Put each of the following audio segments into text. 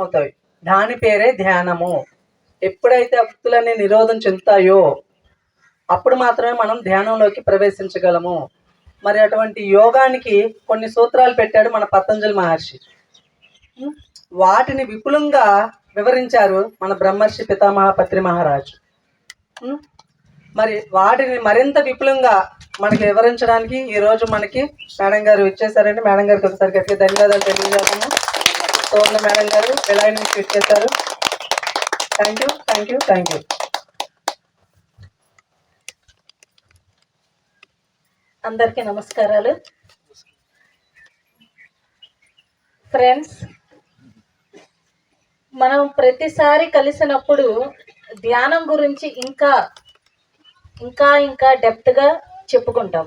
అవుతాయి. దాని పేరే ధ్యానము. ఎప్పుడైతే ఆ వృత్తులన్నీ నిరోధం చెందుతాయో అప్పుడు మాత్రమే మనం ధ్యానంలోకి ప్రవేశించగలము. మరి అటువంటి యోగానికి కొన్ని సూత్రాలు పెట్టాడు మన పతంజలి మహర్షి. వాటిని విపులంగా వివరించారు మన బ్రహ్మర్షి పితామహ పత్రి మహారాజు. మరి వాటిని మరింత విపులంగా మనకి వివరించడానికి ఈరోజు మనకి మేడం గారు ఇచ్చేసారండి. మేడం గారికి ఒకసారి గట్టిగా ధన్యవాదాలు తెలియజేస్తాము. సోర్ణ మేడం గారు విలాయ్ నుంచి ఇచ్చేసారు. Thank you, thank you, thank you. అందరికీ నమస్కారాలు. ఫ్రెండ్స్, మనం ప్రతిసారి కలిసినప్పుడు ధ్యానం గురించి ఇంకా ఇంకా ఇంకా డెప్త్గా చెప్పుకుంటాం.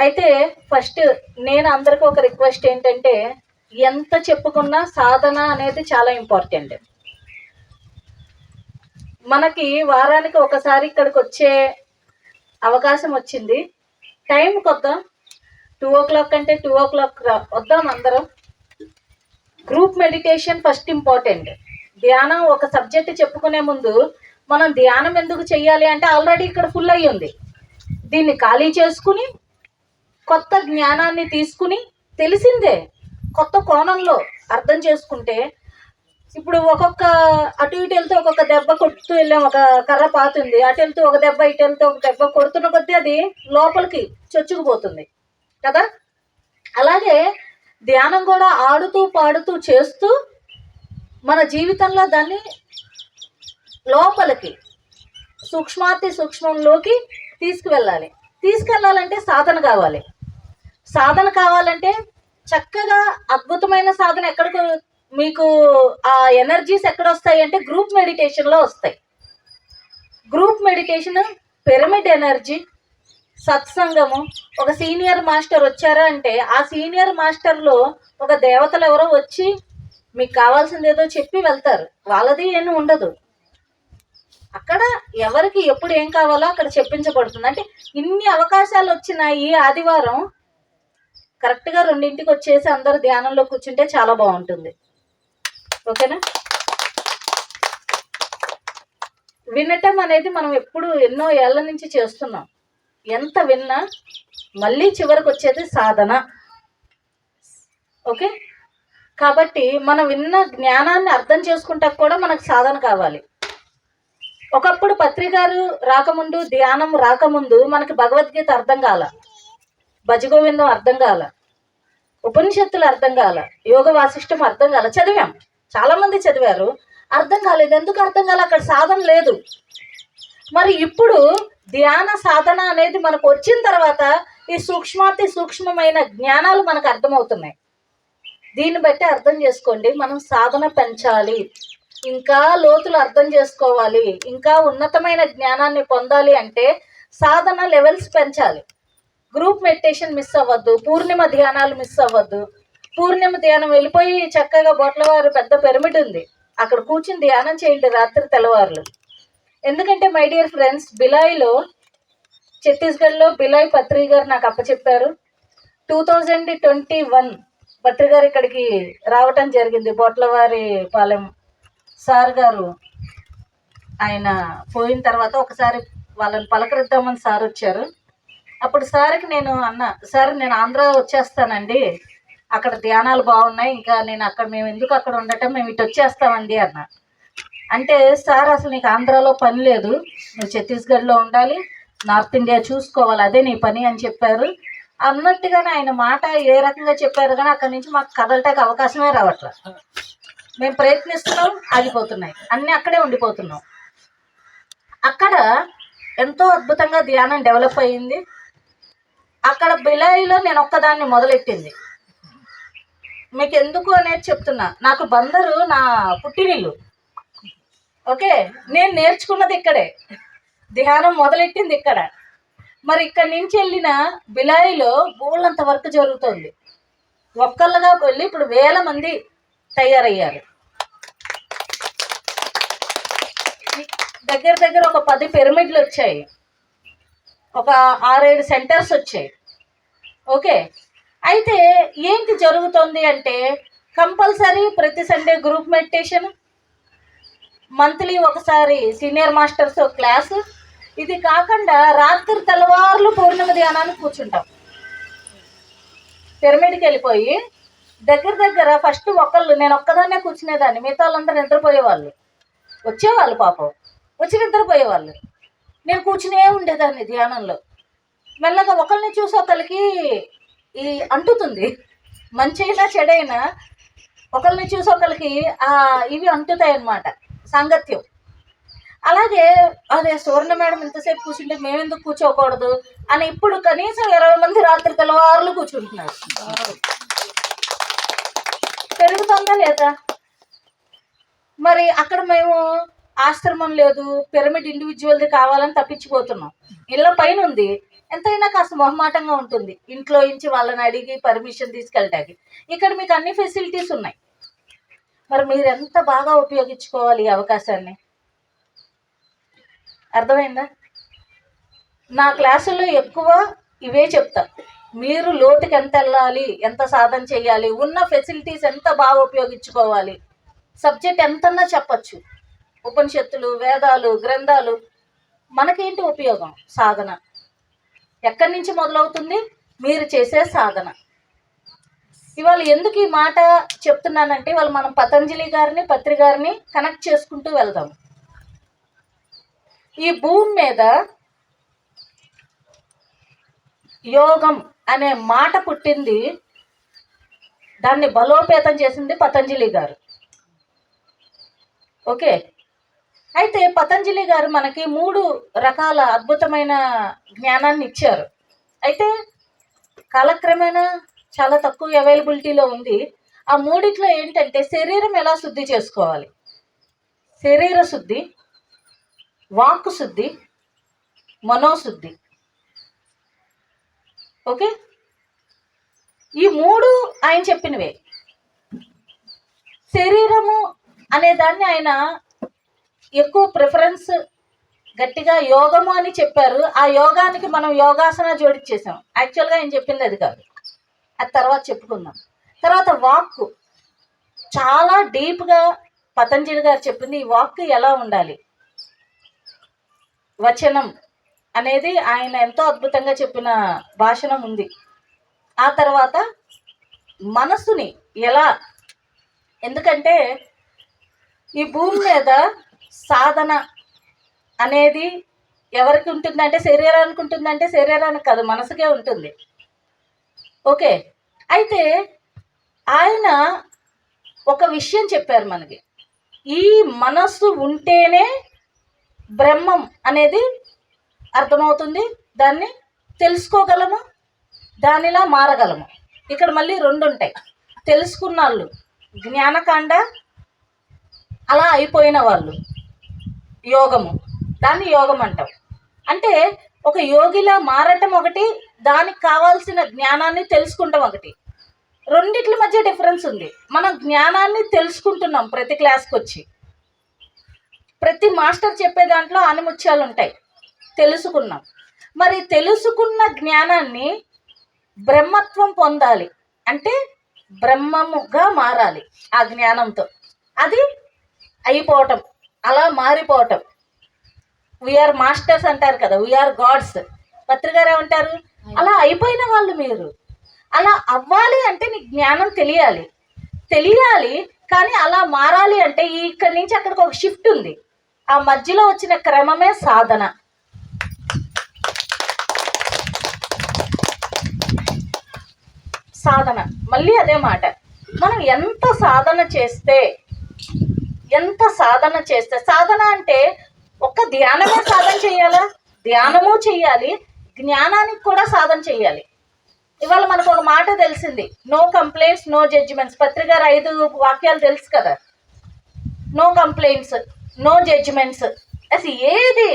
అయితే ఫస్ట్ నేను అందరికీ ఒక రిక్వెస్ట్ ఏంటంటే, ఎంత చెప్పుకున్నా సాధన అనేది చాలా ఇంపార్టెంట్. మనకి వారానికి ఒకసారి ఇక్కడికి వచ్చే అవకాశం వచ్చింది. టైంకి వద్దాం. 2 o'clock అంటే 2 o'clock వద్దాం అందరం. Group meditation first important. ధ్యానం ఒక సబ్జెక్ట్ చెప్పుకునే ముందు మనం ధ్యానం ఎందుకు చెయ్యాలి అంటే ఆల్రెడీ ఇక్కడ ఫుల్ అయ్యి ఉంది. దీన్ని ఖాళీ చేసుకుని కొత్త జ్ఞానాన్ని తీసుకుని తెలిసిందే కొత్త కోణంలో అర్థం చేసుకుంటే, ఇప్పుడు ఒక్కొక్క అటు ఇటు వెళ్తే ఒక్కొక్క దెబ్బ కొడుతూ వెళ్ళాం. ఒక కర్ర పాతుంది, అటు వెళ్తే ఒక దెబ్బ, ఇటు వెళ్తే ఒక దెబ్బ కొడుతున్న కొద్దీ అది లోపలికి చొచ్చుకుపోతుంది కదా. అలాగే ధ్యానం కూడా ఆడుతూ పాడుతూ చేస్తూ మన జీవితంలో దాన్ని లోపలికి సూక్ష్మాతి సూక్ష్మంలోకి తీసుకెళ్ళాలంటే సాధన కావాలి. సాధన కావాలంటే చక్కగా అద్భుతమైన సాధన ఎక్కడికి మీకు ఆ ఎనర్జీస్ ఎక్కడ వస్తాయి అంటే గ్రూప్ మెడిటేషన్లో వస్తాయి. గ్రూప్ మెడిటేషన్, పిరమిడ్ ఎనర్జీ, సత్సంగము. ఒక సీనియర్ మాస్టర్ వచ్చారా అంటే ఆ సీనియర్ మాస్టర్లో ఒక దేవతలు ఎవరో వచ్చి మీకు కావాల్సింది ఏదో చెప్పి వెళ్తారు. వాళ్ళది ఏమీ ఉండదు. అక్కడ ఎవరికి ఎప్పుడు ఏం కావాలో అక్కడ చెప్పించబడుతుంది. అంటే ఇన్ని అవకాశాలు వచ్చిన ఈ ఆదివారం కరెక్ట్గా 2ంటికి వచ్చేసి అందరూ ధ్యానంలో కూర్చుంటే చాలా బాగుంటుంది. ఓకేనా? వినటం అనేది మనం ఎప్పుడు ఎన్నో ఏళ్ల నుంచి చేస్తున్నాం. ఎంత విన్నా మళ్ళీ చివరికి వచ్చేది సాధన. ఓకే, కాబట్టి మనం విన్న జ్ఞానాన్ని అర్థం చేసుకుంటా కూడా మనకు సాధన కావాలి. ఒకప్పుడు పత్రికారు రాకముందు, ధ్యానం రాకముందు మనకి భగవద్గీత అర్థం కాల, భజగోవిందం అర్థం కాల, ఉపనిషత్తులు అర్థం కాల, యోగ వాసిష్టం అర్థం కాల. చదివాం, చాలా మంది చదివారు, అర్థం కాలేదు. ఎందుకు అర్థం కాల? అక్కడ సాధన లేదు. మరి ఇప్పుడు ధ్యాన సాధన అనేది మనకు వచ్చిన తర్వాత ఈ సూక్ష్మాతి సూక్ష్మమైన జ్ఞానాలు మనకు అర్థమవుతున్నాయి. దీన్ని బట్టి అర్థం చేసుకోండి, మనం సాధన పెంచాలి, ఇంకా లోతులు అర్థం చేసుకోవాలి, ఇంకా ఉన్నతమైన జ్ఞానాన్ని పొందాలి అంటే సాధన లెవెల్స్ పెంచాలి. గ్రూప్ మెడిటేషన్ మిస్ అవ్వద్దు, పూర్ణిమ ధ్యానాలు మిస్ అవ్వద్దు. పూర్ణిమ ధ్యానం వెళ్ళిపోయి చక్కగా బొట్లవారు పెద్ద పిరమిడ్ ఉంది, అక్కడ కూర్చుని ధ్యానం చేయండి రాత్రి తెల్లవారులు. ఎందుకంటే మై డియర్ ఫ్రెండ్స్, బిలాయిలో, ఛత్తీస్గఢ్లో బిలాయ్ పత్రి గారు నాకు అప్పచెప్పారు. 2021 పత్రి గారు ఇక్కడికి రావటం జరిగింది. బొట్లవారి పాలెం సార్ గారు ఆయన పోయిన తర్వాత ఒకసారి వాళ్ళని పలకరిద్దామని సార్ వచ్చారు. అప్పుడు సార్కి నేను అన్నా, సార్ నేను ఆంధ్ర వచ్చేస్తానండి, అక్కడ ధ్యానాలు బాగున్నాయి, ఇంకా నేను అక్కడ మేము ఎందుకు అక్కడ ఉండటం, మేము ఇటు వచ్చేస్తామండి అన్న. అంటే సార్ అసలు నీకు ఆంధ్రాలో పని లేదు, నువ్వు ఛత్తీస్గఢ్లో ఉండాలి, నార్త్ ఇండియా చూసుకోవాలి, అదే నీ పని అని చెప్పారు. అన్నట్టుగానే ఆయన మాట ఏ రకంగా చెప్పారు కానీ అక్కడి నుంచి మాకు కదలటానికి అవకాశమే రావట్లే. మేము ప్రయత్నిస్తున్నాం, ఆగిపోతున్నాయి, అన్నీ అక్కడే ఉండిపోతున్నాం. అక్కడ ఎంతో అద్భుతంగా ధ్యానం డెవలప్ అయ్యింది. అక్కడ బిలాయిలో నేను ఒక్కదాన్ని మొదలెట్టింది. మీకు ఎందుకు అనేది చెప్తున్నా, నాకు బందరు నా పుట్టినిల్లు. ఓకే, నేను నేర్చుకున్నది ఇక్కడే, ధ్యానం మొదలెట్టింది ఇక్కడ. మరి ఇక్కడి నుంచి వెళ్ళిన బిలాయిలో బోళ్ళంత వర్క్ జరుగుతుంది. ఒక్కళ్ళగా వెళ్ళి ఇప్పుడు 1000 మంది తయారయ్యారు. దగ్గర దగ్గర ఒక 10 పిరమిడ్లు వచ్చాయి, ఒక 6-7 సెంటర్స్ వచ్చాయి. ఓకే, అయితే ఏంటి జరుగుతుంది అంటే కంపల్సరీ ప్రతి సండే గ్రూప్ మెడిటేషన్, మంత్లీ ఒకసారి సీనియర్ మాస్టర్స్ క్లాసు. ఇది కాకుండా రాత్రి తెల్లవారులు పూర్ణిమ ధ్యానానికి కూర్చుంటాం. పిరమిడ్కి వెళ్ళిపోయి దగ్గర ఫస్ట్ నేను ఒక్కదాన్నే కూర్చునేదాన్ని, మిగతా వాళ్ళందరూ నిద్రపోయేవాళ్ళు. వచ్చేవాళ్ళు పాపం, వచ్చి నిద్రపోయేవాళ్ళు. నేను కూర్చునే ఉండేదాన్ని ధ్యానంలో. మెల్లగా ఒకరిని చూసి ఒకరికి ఈ అంటుతుంది, మంచి అయినా చెడైనా ఒకరిని చూసి ఒకరికి ఇవి అంటుతాయి అన్నమాట, సాంగత్యం. అలాగే అదే సువర్ణ మేడం ఇంతసేపు కూర్చుంటే మేమెందుకు కూర్చోకూడదు అని ఇప్పుడు కనీసం 20 మంది రాత్రి తెల్లవారులు కూర్చుంటున్నారు. పెరుగుతుందా లేదా? మరి అక్కడ మేము ఆశ్రమం లేదు, పిరమిడ్ ఇండివిజువల్ది కావాలని తప్పించిపోతున్నాం. ఇళ్ళ పైన ఉంది, ఎంతైనా కాస్త మొహమాటంగా ఉంటుంది ఇంట్లో నుంచి వాళ్ళని అడిగి పర్మిషన్ తీసుకెళ్ళటానికి. ఇక్కడ మీకు అన్ని ఫెసిలిటీస్ ఉన్నాయి. మరి మీరు ఎంత బాగా ఉపయోగించుకోవాలి ఈ అవకాశాన్ని. అర్థమైందా? నా క్లాసుల్లో ఎక్కువ ఇవే చెప్తా. మీరు లోతుకి ఎంత వెళ్ళాలి, ఎంత సాధన చేయాలి, ఉన్న ఫెసిలిటీస్ ఎంత బాగా ఉపయోగించుకోవాలి, సబ్జెక్ట్ ఎంతన్నా చెప్పచ్చు. ఉపనిషత్తులు, వేదాలు, గ్రంథాలు, మనకేంటి ఉపయోగం? సాధన ఎక్కడి నుంచి మొదలవుతుంది? మీరు చేసే సాధన. ఇవాళ ఎందుకు ఈ మాట చెప్తున్నానంటే, ఇవాళ మనం పతంజలి గారిని, పత్రి గారిని కనెక్ట్ చేసుకుంటూ వెళ్దాం. ఈ భూమి మీద యోగం అనే మాట పుట్టింది, దాన్ని బలోపేతం చేసింది పతంజలి గారు. ఓకే, అయితే పతంజలి గారు మనకి 3 రకాల అద్భుతమైన జ్ఞానాన్ని ఇచ్చారు. అయితే కాలక్రమేణా చాలా తక్కువ అవైలబిలిటీలో ఉంది. ఆ 3 ఏంటంటే, శరీరం ఎలా శుద్ధి చేసుకోవాలి, శరీర శుద్ధి, వాక్కు శుద్ధి, మనోశుద్ధి. ఓకే, ఈ 3 ఆయన చెప్పినవే. శరీరము అనే దాన్ని ఆయన ఎక్కువ ప్రిఫరెన్స్ గట్టిగా యోగము అని చెప్పారు. ఆ యోగానికి మనం యోగాసన జోడిచ్చేసాం. యాక్చువల్గా ఆయన చెప్పింది అది కాదు, అది తర్వాత చెప్పుకుందాం. తర్వాత వాక్కు చాలా డీప్గా పతంజలి గారు చెప్పింది. ఈ వాక్కు ఎలా ఉండాలి, వచనం అనేది ఆయన ఎంతో అద్భుతంగా చెప్పిన భాషణం ఉంది. ఆ తర్వాత మనసుని ఎలా, ఎందుకంటే ఈ భూమి మీద సాధన అనేది ఎవరికి ఉంటుందంటే శరీరానికి ఉంటుందంటే శరీరానికి కాదు, మనసుకే ఉంటుంది. ఓకే, అయితే ఆయన ఒక విషయం చెప్పారు మనకి, ఈ మనస్సు ఉంటేనే బ్రహ్మం అనేది అర్థమవుతుంది, దాన్ని తెలుసుకోగలము, దానిలా మారగలము. ఇక్కడ మళ్ళీ 2 ఉంటాయి. తెలుసుకున్న వాళ్ళు జ్ఞానకాండ, అలా అయిపోయిన వాళ్ళు యోగము, దాన్ని యోగం అంటాం. అంటే ఒక యోగిలా మారటం ఒకటి, దానికి కావాల్సిన జ్ఞానాన్ని తెలుసుకుంటాం ఒకటి. రెండిట్ల మధ్య డిఫరెన్స్ ఉంది. మనం జ్ఞానాన్ని తెలుసుకుంటున్నాం ప్రతి క్లాస్కి వచ్చి, ప్రతి మాస్టర్ చెప్పే దాంట్లో ఆనిముత్యాలు ఉంటాయి, తెలుసుకున్నాం. మరి తెలుసుకున్న జ్ఞానాన్ని బ్రహ్మత్వం పొందాలి అంటే బ్రహ్మముగా మారాలి. ఆ జ్ఞానంతో అది అయిపోవటం, అలా మారిపోవటం. వీఆర్ మాస్టర్స్ అంటారు కదా, వీఆర్ గాడ్స్. పత్రికారు ఏమంటారు? అలా అయిపోయిన వాళ్ళు మీరు. అలా అవ్వాలి అంటే నీకు జ్ఞానం తెలియాలి. కానీ అలా మారాలి అంటే ఇక్కడి నుంచి అక్కడికి ఒక షిఫ్ట్ ఉంది. ఆ మధ్యలో వచ్చిన క్రమమే సాధన. సాధన మళ్ళీ అదే మాట. మనం ఎంత సాధన చేస్తే సాధన అంటే ఒక్క ధ్యానమే సాధన చేయాలా? ధ్యానము చెయ్యాలి, జ్ఞానానికి కూడా సాధన చెయ్యాలి. ఇవాళ మనకు ఒక మాట తెలిసింది, నో కంప్లైంట్స్, నో జడ్జిమెంట్స్. పత్రికారు 5 వాక్యాలు తెలుసు కదా, నో కంప్లైంట్స్, నో జడ్జిమెంట్స్. అసలు ఏది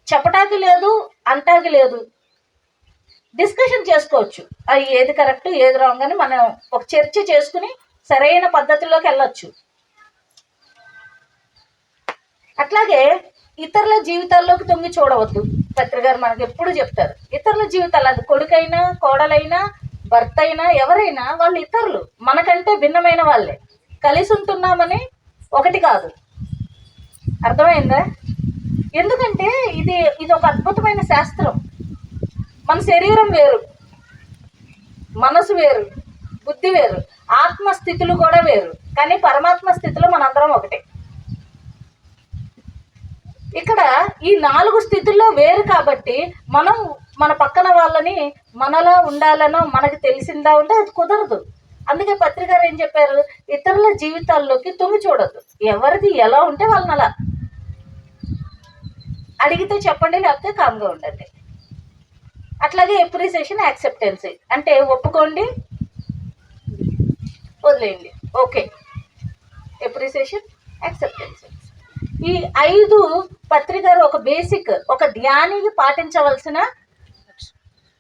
చెప్పటానికి లేదు, అంటాకి లేదు. డిస్కషన్ చేసుకోవచ్చు, అది ఏది కరెక్ట్ ఏది రాంగ్ అని మనం ఒక చర్చ చేసుకుని సరైన పద్ధతిలోకి వెళ్ళొచ్చు. అట్లాగే ఇతరుల జీవితాల్లోకి తొంగి చూడవద్దు. పత్రికారు మనకు ఎప్పుడు చెప్తారు, ఇతరుల జీవితాలు, అది కొడుకైనా, కోడలైనా, భర్త అయినా ఎవరైనా వాళ్ళు ఇతరులు, మనకంటే భిన్నమైన వాళ్ళే. కలిసి ఉంటున్నామని ఒకటి కాదు. అర్థమైందా? ఎందుకంటే ఇది ఇది ఒక అద్భుతమైన శాస్త్రం. మన శరీరం వేరు, మనసు వేరు, బుద్ధి వేరు, ఆత్మస్థితులు కూడా వేరు, కానీ పరమాత్మ స్థితిలో మనందరం ఒకటే. ఇక్కడ ఈ 4 స్థితుల్లో వేరు కాబట్టి మనం మన పక్కన వాళ్ళని మనలా ఉండాలనో మనకు తెలిసిందా ఉంటే అది కుదరదు. అందుకే పత్రికారు ఏం చెప్పారు, ఇతరుల జీవితాల్లోకి తొంగి చూడద్దు. ఎవరిది ఎలా ఉంటే వాళ్ళని అలా అడిగితే చెప్పండి, లేకపోతే కామ్గా ఉండండి. అట్లాగే ఎప్రిసియేషన్, యాక్సెప్టెన్సీ అంటే ఒప్పుకోండి, వదిలేయండి. Okay, appreciation, acceptancy. ఈ 5 పత్రికారు ఒక బేసిక్, ఒక ధ్యానికి పాటించవలసిన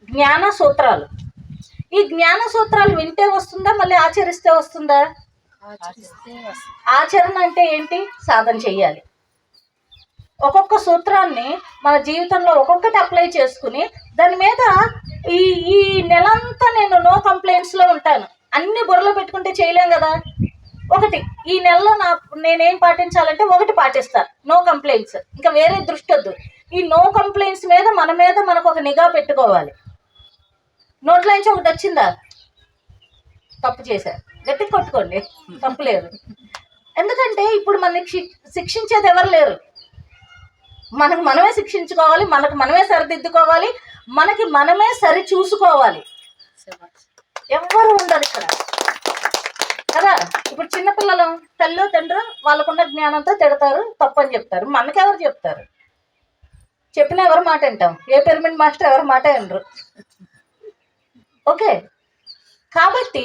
జ్ఞాన సూత్రాలు. ఈ జ్ఞాన సూత్రాలు వింటే వస్తుందా, మళ్ళీ ఆచరిస్తే వస్తుందా? ఆచరణ అంటే ఏంటి? సాధన చెయ్యాలి. ఒక్కొక్క సూత్రాన్ని మన జీవితంలో ఒక్కొక్కటి అప్లై చేసుకుని దాని మీద ఈ ఈ నెలంతా నేను నో కంప్లైంట్స్లో ఉంటాను, అన్ని బుర్రలో పెట్టుకుంటే చేయలేం కదా. ఒకటి ఈ నెలలో నేనేం పాటించాలంటే ఒకటి పాటిస్తా, నో కంప్లైంట్స్. ఇంకా వేరే దృష్టి వద్దు. ఈ నో కంప్లైంట్స్ మీద మనకు ఒక నిఘా పెట్టుకోవాలి. నోట్లోంచి ఒకటి వచ్చిందా, తప్పు చేశారు, గట్టిగా కొట్టుకోండి, తప్పు లేదు. ఎందుకంటే ఇప్పుడు మనకి శిక్షించేది ఎవరు లేరు. మనకు మనమే శిక్షించుకోవాలి, మనకు మనమే సరిదిద్దుకోవాలి, మనకి మనమే సరి చూసుకోవాలి. ఎవ్వరు ఉండరు ఇక్కడ కదా. ఇప్పుడు చిన్నపిల్లలు తల్లి తండ్రి వాళ్ళకున్న జ్ఞానంతో తిడతారు, తప్పని చెప్తారు. మనకెవరు చెప్తారు? చెప్పిన ఎవరు మాట వింటాం? ఏ పిరమిడ్ మాస్టర్ ఎవరు మాట వినరు. ఓకే, కాబట్టి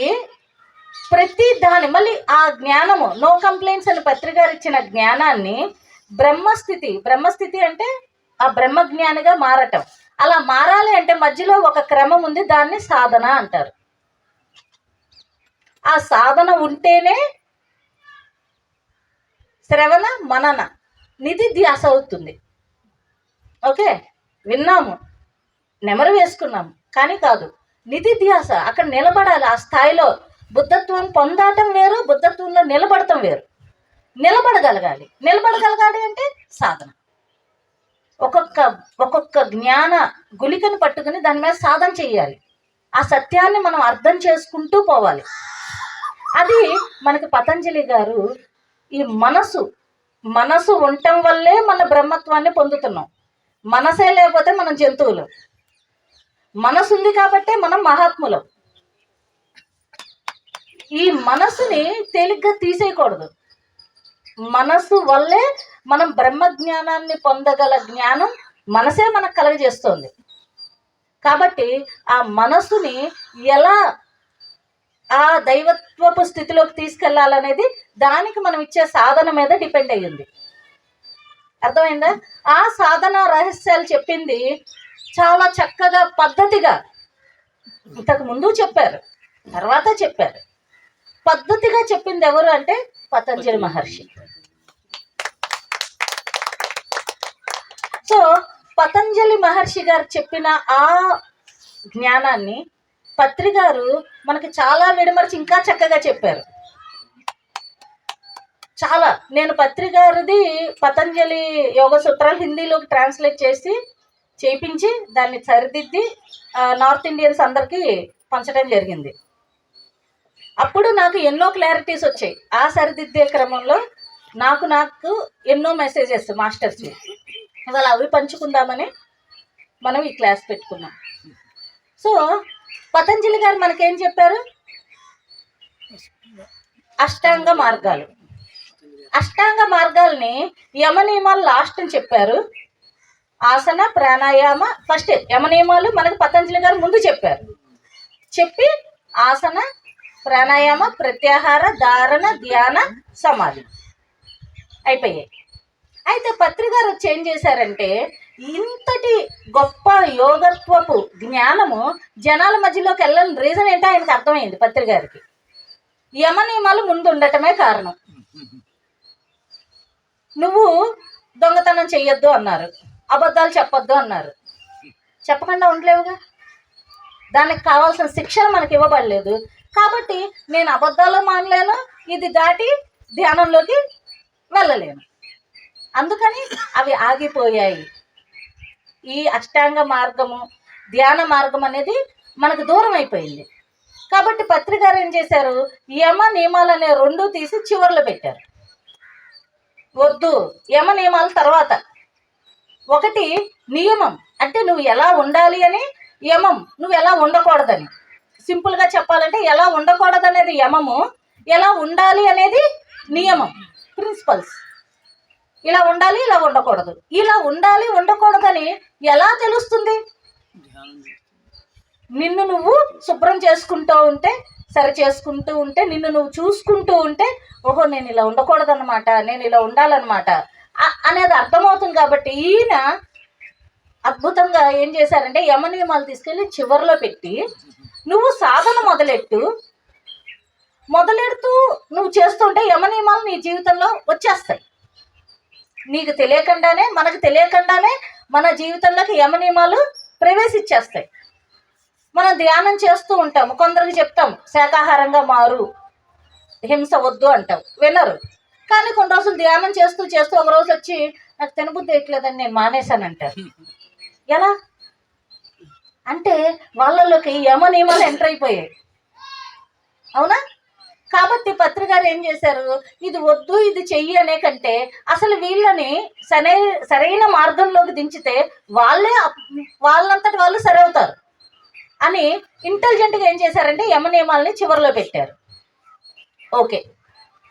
ప్రతి దాని మళ్ళీ ఆ జ్ఞానము, నో కంప్లైంట్స్ అని పత్రికారు ఇచ్చిన జ్ఞానాన్ని బ్రహ్మస్థితి అంటే ఆ బ్రహ్మ జ్ఞానిగా మారటం. అలా మారాలి అంటే మధ్యలో ఒక క్రమం ఉంది, దాన్ని సాధన అంటారు. ఆ సాధన ఉంటేనే శ్రవణ మనన నిధిధ్యాస అవుతుంది. ఓకే, విన్నాము, నెమరు వేసుకున్నాము, కానీ కాదు నిధిధ్యాస. అక్కడ నిలబడాలి ఆ స్థాయిలో. బుద్ధత్వం పొందటం వేరు, బుద్ధత్వంలో నిలబడటం వేరు. నిలబడగలగాలి అంటే సాధన. ఒక్కొక్క జ్ఞాన గుళికను పట్టుకుని దాని మీద సాధన చెయ్యాలి. ఆ సత్యాన్ని మనం అర్థం చేసుకుంటూ పోవాలి. అది మనకి పతంజలి గారు ఈ మనసు ఉండటం వల్లే మన బ్రహ్మత్వాన్ని పొందుతున్నాం. మనసే లేకపోతే మనం జంతువులు. మనసు ఉంది కాబట్టే మనం మహాత్ములం. ఈ మనసుని తేలిగ్గా తీసేయకూడదు. మనసు వల్లే మనం బ్రహ్మ జ్ఞానాన్ని పొందగల జ్ఞానం మనసే మనకు కలగజేస్తోంది. కాబట్టి ఆ మనసుని ఎలా ఆ దైవత్వపు స్థితిలోకి తీసుకెళ్లాలనేది దానికి మనం ఇచ్చే సాధన మీద డిపెండ్ అయ్యింది. అర్థమైందా? ఆ సాధన రహస్యాలు చెప్పింది చాలా చక్కగా పద్ధతిగా ఇంతకు ముందు చెప్పారు, తర్వాత చెప్పారు. పద్ధతిగా చెప్పింది ఎవరు అంటే పతంజలి మహర్షి. సో పతంజలి మహర్షి గారు చెప్పిన ఆ జ్ఞానాన్ని పత్రికారు మనకి చాలా విడమర్చి ఇంకా చక్కగా చెప్పారు. చాలా నేను పత్రికారుది పతంజలి యోగ సూత్రాలు హిందీలోకి ట్రాన్స్లేట్ చేయించి దాన్ని సరిదిద్ది నార్త్ ఇండియన్స్ అందరికీ పంచడం జరిగింది. అప్పుడు నాకు ఎన్నో క్లారిటీస్ వచ్చాయి. ఆ సరిదిద్దే క్రమంలో నాకు ఎన్నో మెసేజెస్ మాస్టర్స్. ఇవాళ అవి పంచుకుందామని మనం ఈ క్లాస్ పెట్టుకున్నాం. సో పతంజలి గారు మనకేం చెప్పారు? అష్టాంగ మార్గాల్ని యమనియమాలు లాస్ట్ అని చెప్పారు. ఆసన ప్రాణాయామ ఫస్ట్ యమనియమాలు మనకు పతంజలి గారు ముందు చెప్పి ఆసన ప్రాణాయామ ప్రత్యాహార ధారణ ధ్యాన సమాధి అయిపోయాయి. అయితే పత్రికారు వచ్చి ఏం చేశారంటే ఇంతటి గొప్ప యోగత్వపు జ్ఞానము జనాల మధ్యలోకి వెళ్ళని రీజన్ ఏంటో ఆయనకు అర్థమైంది. పత్రికారికి యమనియమాలు ముందు ఉండటమే కారణం. నువ్వు దొంగతనం చెయ్యొద్దు అన్నారు, అబద్ధాలు చెప్పొద్దు అన్నారు. చెప్పకుండా ఉండలేవుగా. దానికి కావాల్సిన శిక్షణ మనకి ఇవ్వబడలేదు. కాబట్టి నేను అబద్ధాలు మానలేను, ఇది దాటి ధ్యానంలోకి వెళ్ళలేను. అందుకని అవి ఆగిపోయాయి. ఈ అష్టాంగ మార్గము, ధ్యాన మార్గం అనేది మనకు దూరం అయిపోయింది. కాబట్టి పత్రికారు ఏం చేశారు, యమ నియమాలు అనే 2 తీసి చివర్లో పెట్టారు. వద్దు, యమ నియమాల తర్వాత ఒకటి నియమం, అంటే నువ్వు ఎలా ఉండాలి అని, యమం నువ్వు ఎలా ఉండకూడదని. సింపుల్గా చెప్పాలంటే ఎలా ఉండకూడదనేది యమము, ఎలా ఉండాలి అనేది నియమం, ప్రిన్సిపల్స్. ఇలా ఉండాలి, ఇలా ఉండకూడదు. ఇలా ఉండాలి ఉండకూడదని ఎలా తెలుస్తుంది? నిన్ను నువ్వు శుభ్రం చేసుకుంటూ ఉంటే, సరి చేసుకుంటూ ఉంటే, నిన్ను నువ్వు చూసుకుంటూ ఉంటే, ఓహో నేను ఇలా ఉండకూడదన్నమాట, నేను ఇలా ఉండాలన్నమాట అనేది అర్థమవుతుంది. కాబట్టి ఈయన అద్భుతంగా ఏం చేశారంటే యమ నియమాలు తీసుకెళ్ళి చివరిలో పెట్టి, నువ్వు సాధన మొదలెడుతూ నువ్వు చేస్తుంటే యమ నియమాలు నీ జీవితంలో వచ్చేస్తాయి. నీకు తెలియకుండానే, మనకు తెలియకుండానే మన జీవితంలోకి యమ నియమాలు ప్రవేశించేస్తాయి. మనం ధ్యానం చేస్తూ ఉంటాము, కొందరికి చెప్తాం శాకాహారంగా మారు, హింస వద్దు అంటాం, వినరు. కానీ కొన్ని రోజులు ధ్యానం చేస్తూ ఒక రోజు వచ్చి నాకు తినబుద్ధి వేయట్లేదని నేను మానేశానంటారు. ఎలా అంటే వాళ్ళలోకి యమ నియమాలు ఎంటర్ అయిపోయాయి. అవునా? కాబట్టి పత్రికారు ఏం చేశారు, ఇది వద్దు ఇది చెయ్యి అనే కంటే అసలు వీళ్ళని సరైన మార్గంలోకి దించితే వాళ్ళంతటి వాళ్ళు సరవుతారు అని ఇంటెలిజెంట్గా ఏం చేశారంటే యమ నియమాలని చివరిలో పెట్టారు. ఓకే,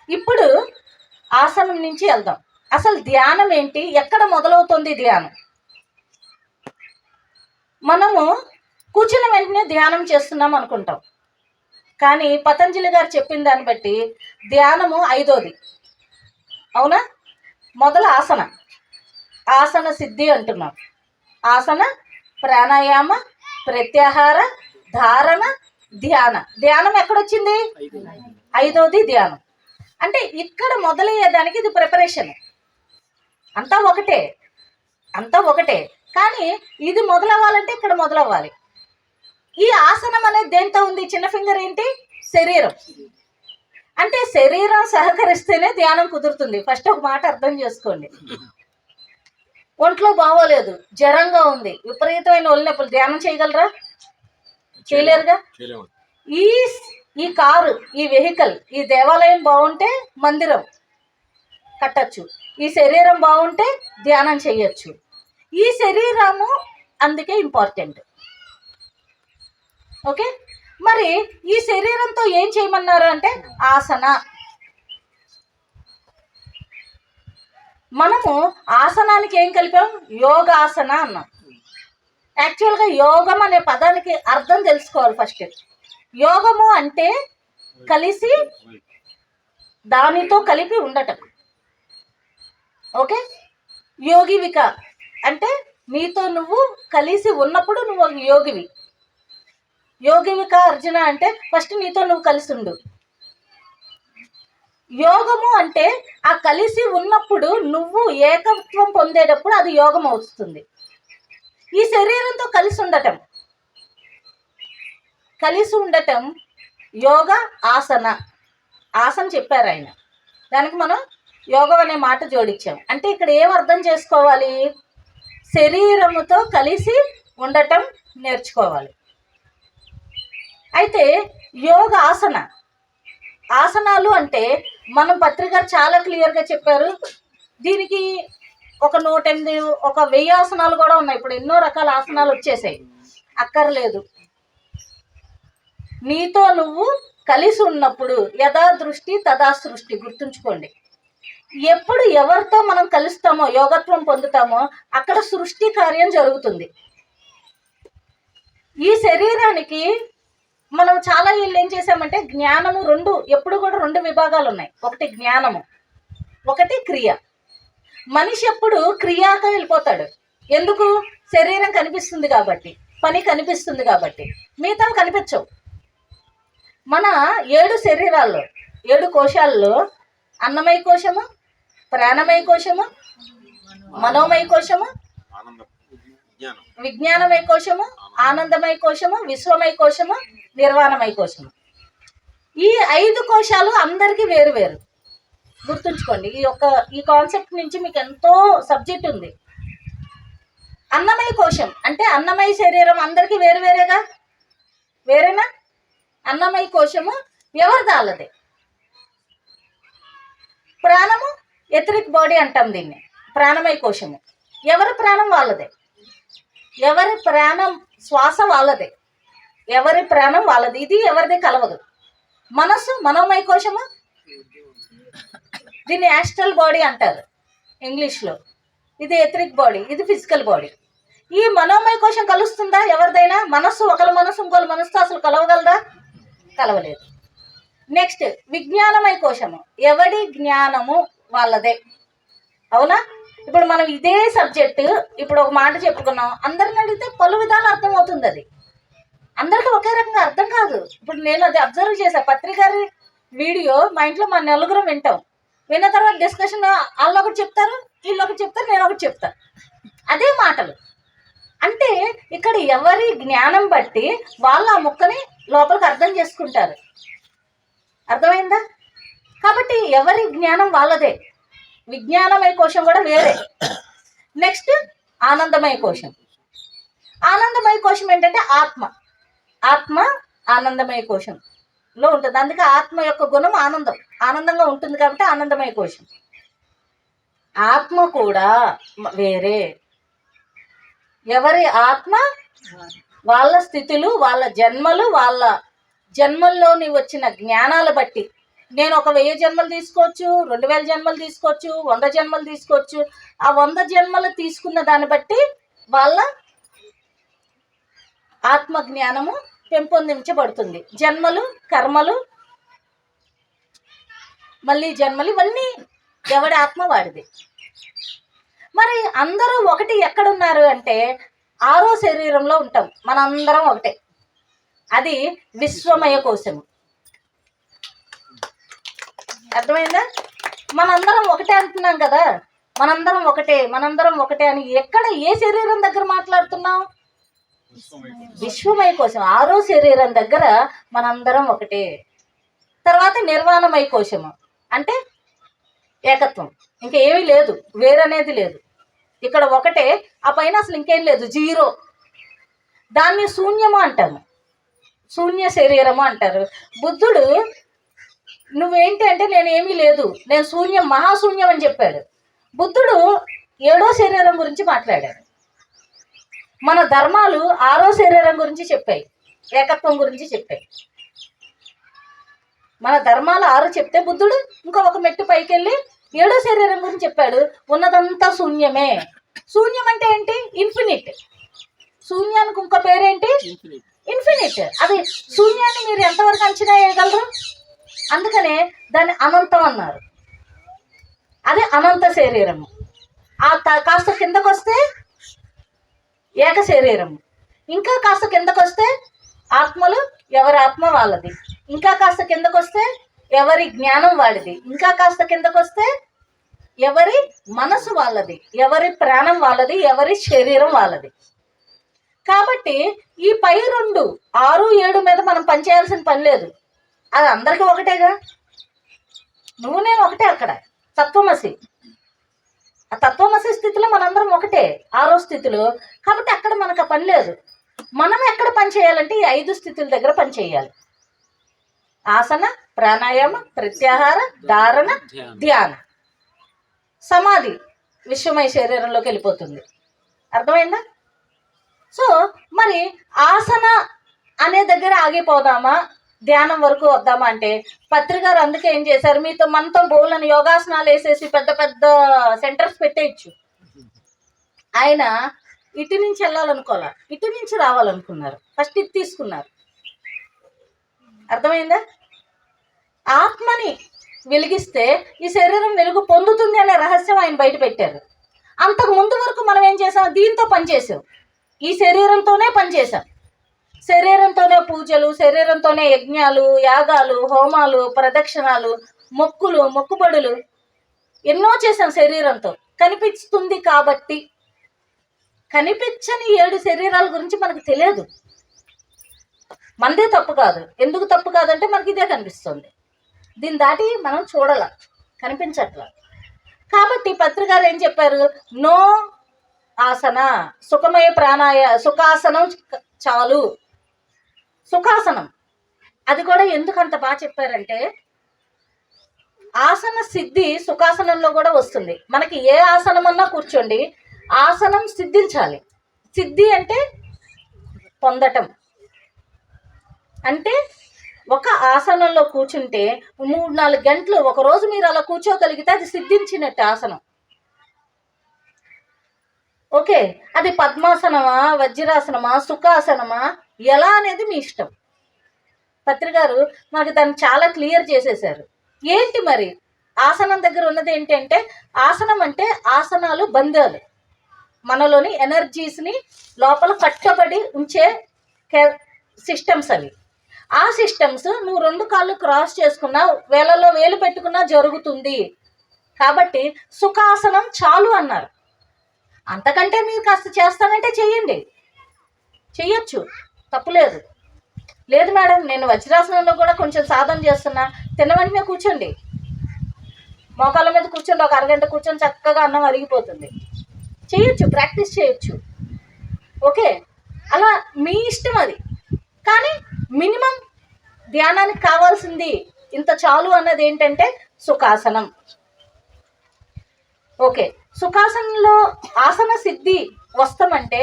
ఇప్పుడు ఆసనం నుంచి వెళ్దాం. అసలు ధ్యానం ఏంటి, ఎక్కడ మొదలవుతుంది ధ్యానం? మనము కూర్చున్న వెంటనే ధ్యానం చేస్తున్నాం అనుకుంటాం, కానీ పతంజలి గారు చెప్పిన దాన్ని బట్టి ధ్యానము 5వది. అవునా? మొదలు ఆసన సిద్ధి అంటున్నాం. ఆసన, ప్రాణాయామ, ప్రత్యాహార, ధారణ, ధ్యానం ఎక్కడొచ్చింది? 5వది ధ్యానం. అంటే ఇక్కడ మొదలయ్యేదానికి ఇది ప్రిపరేషన్. అంతా ఒకటే కానీ ఇది మొదలవ్వాలంటే ఇక్కడ మొదలవ్వాలి. ఈ ఆసనం అనేది దేంతో ఉంది? చిన్న ఫింగర్ ఏంటి? శరీరం. అంటే శరీరం సహకరిస్తేనే ధ్యానం కుదురుతుంది. ఫస్ట్ ఒక మాట అర్థం చేసుకోండి. ఒంట్లో బాగోలేదు, జ్వరంగా ఉంది, విపరీతమైన ఒళ్ళు నొప్పులు, ధ్యానం చేయగలరా? చేయలేరుగా. ఈ కారు, ఈ వెహికల్, ఈ దేవాలయం బాగుంటే మందిరం కట్టచ్చు, ఈ శరీరం బాగుంటే ధ్యానం చేయొచ్చు. ఈ శరీరము అందుకే ఇంపార్టెంట్. ఓకే, మరి ఈ శరీరంతో ఏం చేయమన్నారు అంటే ఆసన. మనము ఆసనానికి ఏం కలిపాం? యోగాసన అన్నాం. యాక్చువల్గా యోగం అనే పదానికి అర్థం తెలుసుకోవాలి ఫస్ట్. యోగము అంటే కలిసి, దానితో కలిపి ఉండటం. ఓకే, యోగివిక అంటే నీతో నువ్వు కలిసి ఉన్నప్పుడు నువ్వు యోగివి. యోగివిక అర్జున అంటే ఫస్ట్ నీతో నువ్వు కలిసి ఉండు. యోగము అంటే ఆ కలిసి ఉన్నప్పుడు నువ్వు ఏకత్వం పొందేటప్పుడు అది యోగం అవుతుంది. ఈ శరీరంతో కలిసి ఉండటం యోగ ఆసన. ఆసన చెప్పారు ఆయన, దానికి మనం యోగం అనే మాట జోడించాం. అంటే ఇక్కడ ఏం అర్థం చేసుకోవాలి? శరీరముతో కలిసి ఉండటం నేర్చుకోవాలి. అయితే యోగ ఆసనాలు అంటే మనం పత్రిక చాలా క్లియర్గా చెప్పారు. దీనికి ఒక 108, ఒక 1000 ఆసనాలు కూడా ఉన్నాయి. ఇప్పుడు ఎన్నో రకాల ఆసనాలు వచ్చేసాయి, అక్కర్లేదు. నీతో నువ్వు కలిసి ఉన్నప్పుడు యథా దృష్టి తదా సృష్టి. గుర్తుంచుకోండి, ఎప్పుడు ఎవరితో మనం కలుస్తామో, యోగత్వం పొందుతామో అక్కడ సృష్టి కార్యం జరుగుతుంది. ఈ శరీరానికి మనం చాలా ఏళ్ళు ఏం చేసామంటే జ్ఞానము ఎప్పుడు కూడా 2 విభాగాలు ఉన్నాయి. ఒకటి జ్ఞానము, ఒకటి క్రియ. మనిషి ఎప్పుడు క్రియాగా వెళ్ళిపోతాడు. ఎందుకు? శరీరం కనిపిస్తుంది కాబట్టి, పని కనిపిస్తుంది కాబట్టి. మిగతా కనిపించవు. మన 7 శరీరాల్లో, 7 కోశాల్లో అన్నమయ కోశము, ప్రాణమయ కోశము, మనోమయ కోశము, విజ్ఞానమయ కోశము, ఆనందమయ కోశము, విశ్వమయ కోశము, నిర్వాణమయ కోశము. ఈ 5 కోశాలు అందరికీ వేరు వేరు. గుర్తుంచుకోండి, ఈ కాన్సెప్ట్ నుంచి మీకు ఎంతో సబ్జెక్ట్ ఉంది. అన్నమయ కోశం అంటే అన్నమయ శరీరం అందరికీ వేరు వేరేగా, వేరేనా? అన్నమయ కోశము ఎవరిది వాళ్ళదే. ప్రాణము ఎథరిక్ బాడీ అంటాం దీన్ని, ప్రాణమయ కోశము. ఎవరి ప్రాణం వాళ్ళదే, ఎవరి ప్రాణం శ్వాస వాళ్ళదే, ఎవరి ప్రాణం వాళ్ళది. ఇది ఎవరిది కలవదు. మనస్సు మనోమయ కోశము, దీన్ని యాస్ట్రల్ బాడీ అంటారు ఇంగ్లీష్లో. ఇది ఎథరిక్ బాడీ, ఇది ఫిజికల్ బాడీ. ఈ మనోమయ కోశం కలుస్తుందా ఎవరిదైనా? మనస్సు ఒకళ్ళ మనస్సు ఇంకోళ్ళ మనస్సుతో అసలు కలవగలదా? కలవలేదు. నెక్స్ట్ విజ్ఞానమయ కోశము, ఎవడి జ్ఞానము వాళ్ళదే. అవునా? ఇప్పుడు మనం ఇదే సబ్జెక్టు ఇప్పుడు ఒక మాట చెప్పుకున్నాం, అందరిని అడిగితే పలు విధాలు అర్థమవుతుంది. అది అందరికీ ఒకే రకంగా అర్థం కాదు. ఇప్పుడు నేను అది అబ్జర్వ్ చేశాను. పత్రికారి వీడియో మా ఇంట్లో మా నలుగురం వింటాం. విన్న తర్వాత డిస్కషన్ వాళ్ళు ఒకటి చెప్తారు, వీళ్ళు ఒకటి చెప్తారు, నేను ఒకటి చెప్తాను. అదే మాటలు. అంటే ఇక్కడ ఎవరి జ్ఞానం బట్టి వాళ్ళు ఆ ముక్కని లోపలికి అర్థం చేసుకుంటారు. అర్థమైందా? కాబట్టి ఎవరి జ్ఞానం వాళ్ళదే. విజ్ఞానమయ కోశం కూడా వేరే. నెక్స్ట్ ఆనందమయ కోశం. ఆనందమయ కోశం ఏంటంటే ఆత్మ. ఆత్మ ఆనందమయ కోశంలో ఉంటుంది. అందుకే ఆత్మ యొక్క గుణం ఆనందం, ఆనందంగా ఉంటుంది కాబట్టి ఆనందమయ కోశం. ఆత్మ కూడా వేరే. ఎవరి ఆత్మ వాళ్ళ స్థితులు, వాళ్ళ జన్మలు, వాళ్ళ జన్మల్లోని వచ్చిన జ్ఞానాలు బట్టి, నేను ఒక 1000 జన్మలు తీసుకోవచ్చు, 2000 జన్మలు తీసుకోవచ్చు, 100 జన్మలు తీసుకోవచ్చు. ఆ 100 జన్మలు తీసుకున్న దాన్ని బట్టి వాళ్ళ ఆత్మ జ్ఞానము పెంపొందించబడుతుంది. జన్మలు, కర్మలు, మళ్ళీ జన్మలు, ఇవన్నీ ఎవడి ఆత్మ వాడిది. మరి అందరూ ఒకటి ఎక్కడున్నారు అంటే 6వ శరీరంలో ఉంటాం. మనందరం ఒకటే. అది విశ్వమయ కోశము. అర్థమైందా? మనందరం ఒకటే అంటున్నాం కదా, మనందరం ఒకటే, మనందరం ఒకటే అని ఎక్కడ ఏ శరీరం దగ్గర మాట్లాడుతున్నాం? విశ్వమయ కోశం 6వ శరీరం దగ్గర మనందరం ఒకటే. తర్వాత నిర్వాణమయ కోశము అంటే ఏకత్వం, ఇంకా ఏమీ లేదు, వేరనేది లేదు. ఇక్కడ ఒకటే, ఆ పైన అసలు ఇంకేం లేదు, జీరో. దాన్ని శూన్యము అంటాము, శూన్య శరీరము అంటారు. బుద్ధుడు నువ్వేంటి అంటే నేనేమీ లేదు, నేను శూన్యం, మహాశూన్యం అని చెప్పాడు. బుద్ధుడు 7వ శరీరం గురించి మాట్లాడాడు. మన ధర్మాలు 6వ శరీరం గురించి చెప్పాయి, ఏకత్వం గురించి చెప్పాయి. మన ధర్మాలు 6 చెప్తే బుద్ధుడు ఒక మెట్టు పైకి వెళ్ళి 7వ శరీరం గురించి చెప్పాడు. ఉన్నదంతా శూన్యమే. శూన్యం అంటే ఏంటి? ఇన్ఫినిట్. శూన్యానికి ఇంకో పేరేంటి? ఇన్ఫినిట్. అది శూన్యాన్ని మీరు ఎంతవరకు అంచనా వేయగలరు? అందుకనే దాన్ని అనంతం అన్నారు. అదే అనంత శరీరము. ఆ కాస్త కిందకు వస్తే ఏక శరీరము. ఇంకా కాస్త కిందకు వస్తే ఆత్మలు, ఎవరి ఆత్మ వాళ్ళది. ఇంకా కాస్త కిందకు వస్తే ఎవరి జ్ఞానం వాడిది. ఇంకా కాస్త కిందకు వస్తే ఎవరి మనసు వాళ్ళది, ఎవరి ప్రాణం వాళ్ళది, ఎవరి శరీరం వాళ్ళది. కాబట్టి ఈ పై 2 6, 7 మీద మనం పనిచేయాల్సిన పని లేదు. అది అందరికీ ఒకటేగా. నువ్వు నేను ఒకటే. అక్కడ తత్వమసి, ఆ తత్వమసి స్థితిలో మనందరం ఒకటే, 6వ స్థితిలో. కాబట్టి అక్కడ మనకు ఆ పని లేదు. మనం ఎక్కడ పని చేయాలంటే ఈ 5 స్థితుల దగ్గర పని చేయాలి. ఆసన, ప్రాణాయామ, ప్రత్యాహార, ధారణ, ధ్యాన, సమాధి విశ్వమయ శరీరంలోకి వెళ్ళిపోతుంది. అర్థమైందా? సో మరి ఆసన అనే దగ్గర ఆగిపోదామా, ధ్యానం వరకు వద్దామా అంటే పత్రికారు అందుకే ఏం చేశారు, మనతో బోలని యోగాసనాలు వేసేసి పెద్ద పెద్ద సెంటర్స్ పెట్టేయచ్చు. ఆయన ఇటు నుంచి వెళ్ళాలనుకోవాలా, ఇటు నుంచి రావాలనుకున్నారు. ఫస్ట్ ఇది తీసుకున్నారు. అర్థమైందా? ఆత్మని వెలిగిస్తే ఈ శరీరం వెలుగు పొందుతుంది అనే రహస్యం ఆయన బయట పెట్టారు. అంతకు ముందు వరకు మనం ఏం చేసాం? దీంతో పనిచేసాం, ఈ శరీరంతోనే పనిచేసాం. శరీరంతోనే పూజలు, శరీరంతోనే యజ్ఞాలు, యాగాలు, హోమాలు, ప్రదక్షిణాలు, మొక్కులు, మొక్కుబడులు ఎన్నో చేసాం శరీరంతో. కనిపిస్తుంది కాబట్టి. కనిపించని 7 శరీరాల గురించి మనకు తెలియదు. మనదే తప్పు కాదు. ఎందుకు తప్పు కాదంటే మనకి ఇదే కనిపిస్తుంది. దీన్ని దాటి మనం చూడాల, కనిపించట్లా. కాబట్టి పత్రికారు ఏం చెప్పారు? నో ఆసన, సుఖమయ సుఖాసనం చాలు. సుఖాసనం అది కూడా ఎందుకు అంత బాగా చెప్పారంటే, ఆసన సిద్ధి సుఖాసనంలో కూడా వస్తుంది. మనకి ఏ ఆసనం అన్నా కూర్చోండి, ఆసనం సిద్ధించాలి. సిద్ధి అంటే పొందటం. అంటే ఒక ఆసనంలో కూర్చుంటే 3-4 గంటలు ఒకరోజు మీరు అలా కూర్చోగలిగితే అది సిద్ధించినట్టు ఆసనం. ఓకే, అది పద్మాసనమా, వజ్రాసనమా, సుఖాసనమా ఎలా అనేది మీ ఇష్టం. పత్రికారు మనకి దాన్ని చాలా క్లియర్ చేసేసారు. ఏంటి మరి ఆసనం దగ్గర ఉన్నది ఏంటంటే, ఆసనం అంటే ఆసనాలు బంధాలు, మనలోని ఎనర్జీస్ని లోపల కట్టబడి ఉంచే సిస్టమ్స్ అవి. ఆ సిస్టమ్స్ నువ్వు 2 కాళ్ళు క్రాస్ చేసుకున్నా, వేలలో వేలు పెట్టుకున్నా జరుగుతుంది. కాబట్టి సుఖాసనం చాలు అన్నారు. అంతకంటే మీరు కాస్త చేస్తానంటే చెయ్యండి, చెయ్యొచ్చు, తప్పులేదు. లేదు మేడం నేను వజ్రాసనంలో కూడా కొంచెం సాధన చేస్తున్నా, తిన్న వెంటనే కూర్చోండి, మోకాళ్ళ మీద కూర్చోండి, ఒక అరగంట కూర్చొని చక్కగా అన్నం అరిగిపోతుంది. చేయొచ్చు, ప్రాక్టీస్ చేయొచ్చు. ఓకే, అలా మీ ఇష్టం అది. కానీ మినిమం ధ్యానానికి కావాల్సింది ఇంత చాలు అన్నది ఏంటంటే సుఖాసనం. ఓకే, సుఖాసనంలో ఆసన సిద్ధి వస్తామంటే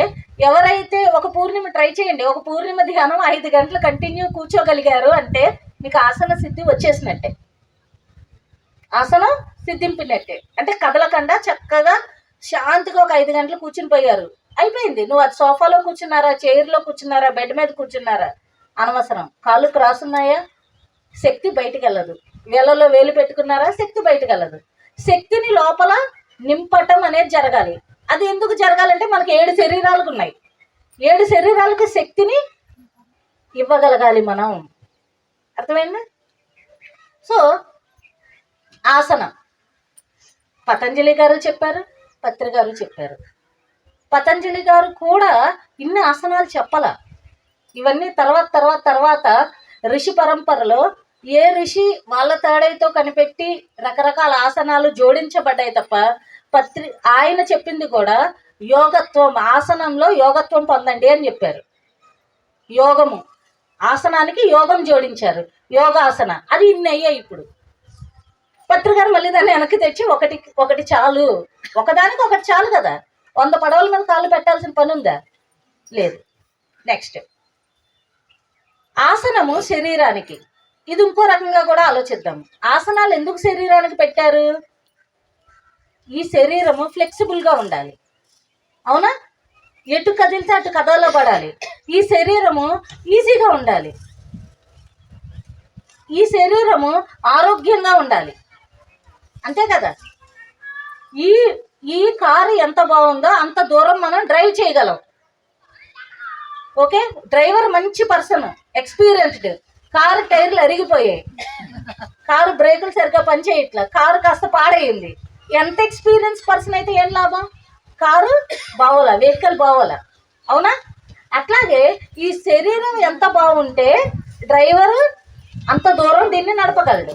ఎవరైతే ఒక పూర్ణిమ ట్రై చేయండి, ఒక పూర్ణిమ ధ్యానం 5 గంటలు కంటిన్యూ కూర్చోగలిగారు అంటే మీకు ఆసన సిద్ధి వచ్చేసినట్టే, ఆసనం సిద్ధింపినట్టే. అంటే కదలకుండా చక్కగా శాంతిగా ఒక 5 గంటలు కూర్చుని పోయారు, అయిపోయింది. నువ్వు అది సోఫాలో కూర్చున్నారా, చైర్లో కూర్చున్నారా, బెడ్ మీద కూర్చున్నారా అనవసరం. కాళ్ళు క్రాస్ ఉన్నాయా, శక్తి బయటికి వెళ్ళదు. వేలలో వేలు పెట్టుకున్నారా, శక్తి బయటికి వెళ్ళదు. శక్తిని లోపల నింపటం అనేది జరగాలి. అది ఎందుకు జరగాలంటే మనకి 7 శరీరాలకు ఉన్నాయి. 7 శరీరాలకు శక్తిని ఇవ్వగలగాలి మనం. అర్థమైందా? సో ఆసనం పతంజలి గారు చెప్పారు, పత్రి గారు చెప్పారు. పతంజలి గారు కూడా ఇన్ని ఆసనాలు చెప్పాల. ఇవన్నీ తర్వాత ఋషి పరంపరలో ఏ ఋషి వాళ్ళ తాడైతో కనిపెట్టి రకరకాల ఆసనాలు జోడించబడ్డాయి తప్ప ఆయన చెప్పింది కూడా యోగత్వం, ఆసనంలో యోగత్వం పొందండి అని చెప్పారు. యోగము, ఆసనానికి యోగం జోడించారు, యోగాసన. అది ఇన్ని అయ్యాయి. ఇప్పుడు పత్రికారు మళ్ళీ దాన్ని వెనక్కి తెచ్చి ఒకటి చాలు, ఒకదానికి ఒకటి చాలు కదా. 100 పడవల మీద కాళ్ళు పెట్టాల్సిన పని ఉందా? లేదు. నెక్స్ట్, ఆసనము శరీరానికి. ఇది ఇంకో రకంగా కూడా ఆలోచిద్దాము. ఆసనాలు ఎందుకు శరీరానికి పెట్టారు? ఈ శరీరము ఫ్లెక్సిబుల్గా ఉండాలి, అవునా? ఎటు కదిలితే అటు కదలబడాలి. ఈ శరీరము ఈజీగా ఉండాలి, ఈ శరీరము ఆరోగ్యంగా ఉండాలి, అంతే కదా. ఈ కారు ఎంత బాగుందో అంత దూరం మనం డ్రైవ్ చేయగలం. ఓకే, డ్రైవర్ మంచి పర్సన్, ఎక్స్పీరియన్స్డ్. కారు టైర్లు అరిగిపోయాయి, కారు బ్రేకులు సరిగ్గా పనిచేయట్లా, కారు కాస్త పాడైంది. ఎంత ఎక్స్పీరియన్స్ పర్సన్ అయితే ఏం లాభం? కారు బాగోలా, వెహికల్ బాగోలా, అవునా? అట్లాగే ఈ శరీరం ఎంత బాగుంటే డ్రైవరు అంత దూరం దీన్ని నడపగలడు.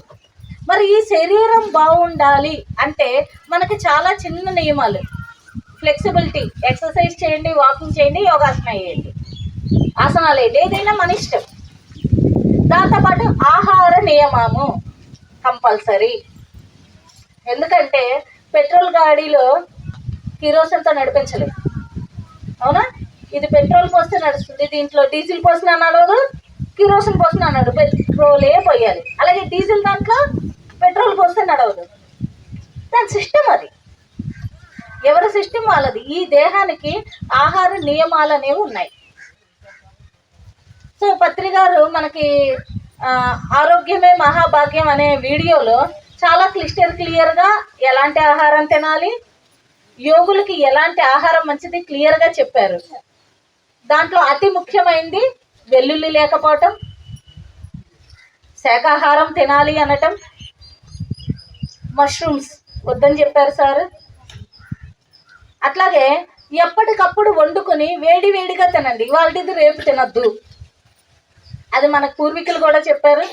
మరి ఈ శరీరం బాగుండాలి అంటే మనకి చాలా చిన్న నియమాలు. ఫ్లెక్సిబిలిటీ, ఎక్సర్సైజ్ చేయండి, వాకింగ్ చేయండి, యోగాసన వేయండి, ఆసనాలు వేయండి, ఏదైనా మన ఇష్టం. దాంతోపాటు ఆహార నియమము కంపల్సరీ. ఎందుకంటే పెట్రోల్ గాడిలో కిరోసిన్తో నడిపించలేదు, అవునా? ఇది పెట్రోల్ పోస్తే నడుస్తుంది, దీంట్లో డీజిల్ పోసినా నడవదు, కిరోసిన్ పోసినా నడవదు, పెట్రోలే పోయాలి. అలాగే డీజిల్ దాంట్లో పెట్రోల్ పోస్తే నడవదు. దాని సిస్టమ్ అది, ఎవరి సిస్టమ్ వాళ్ళది. ఈ దేహానికి ఆహార నియమాలు అనేవి ఉన్నాయి. సో పత్రికారు మనకి ఆరోగ్యమే మహాభాగ్యం అనే వీడియోలో చాలా క్లియర్గా ఎలాంటి ఆహారం తినాలి, యోగులకి ఎలాంటి ఆహారం మంచిది క్లియర్గా చెప్పారు. దాంట్లో అతి ముఖ్యమైనది వెల్లుల్లి లేకపోవటం, శాకాహారం తినాలి అనటం, మష్రూమ్స్ వద్దని చెప్పారు సార్. అట్లాగే ఎప్పటికప్పుడు వండుకొని వేడి వేడిగా తినండి. ఇవాళది రేపు తినద్దు. అది మన పూర్వీకులు కూడా చెప్పారు.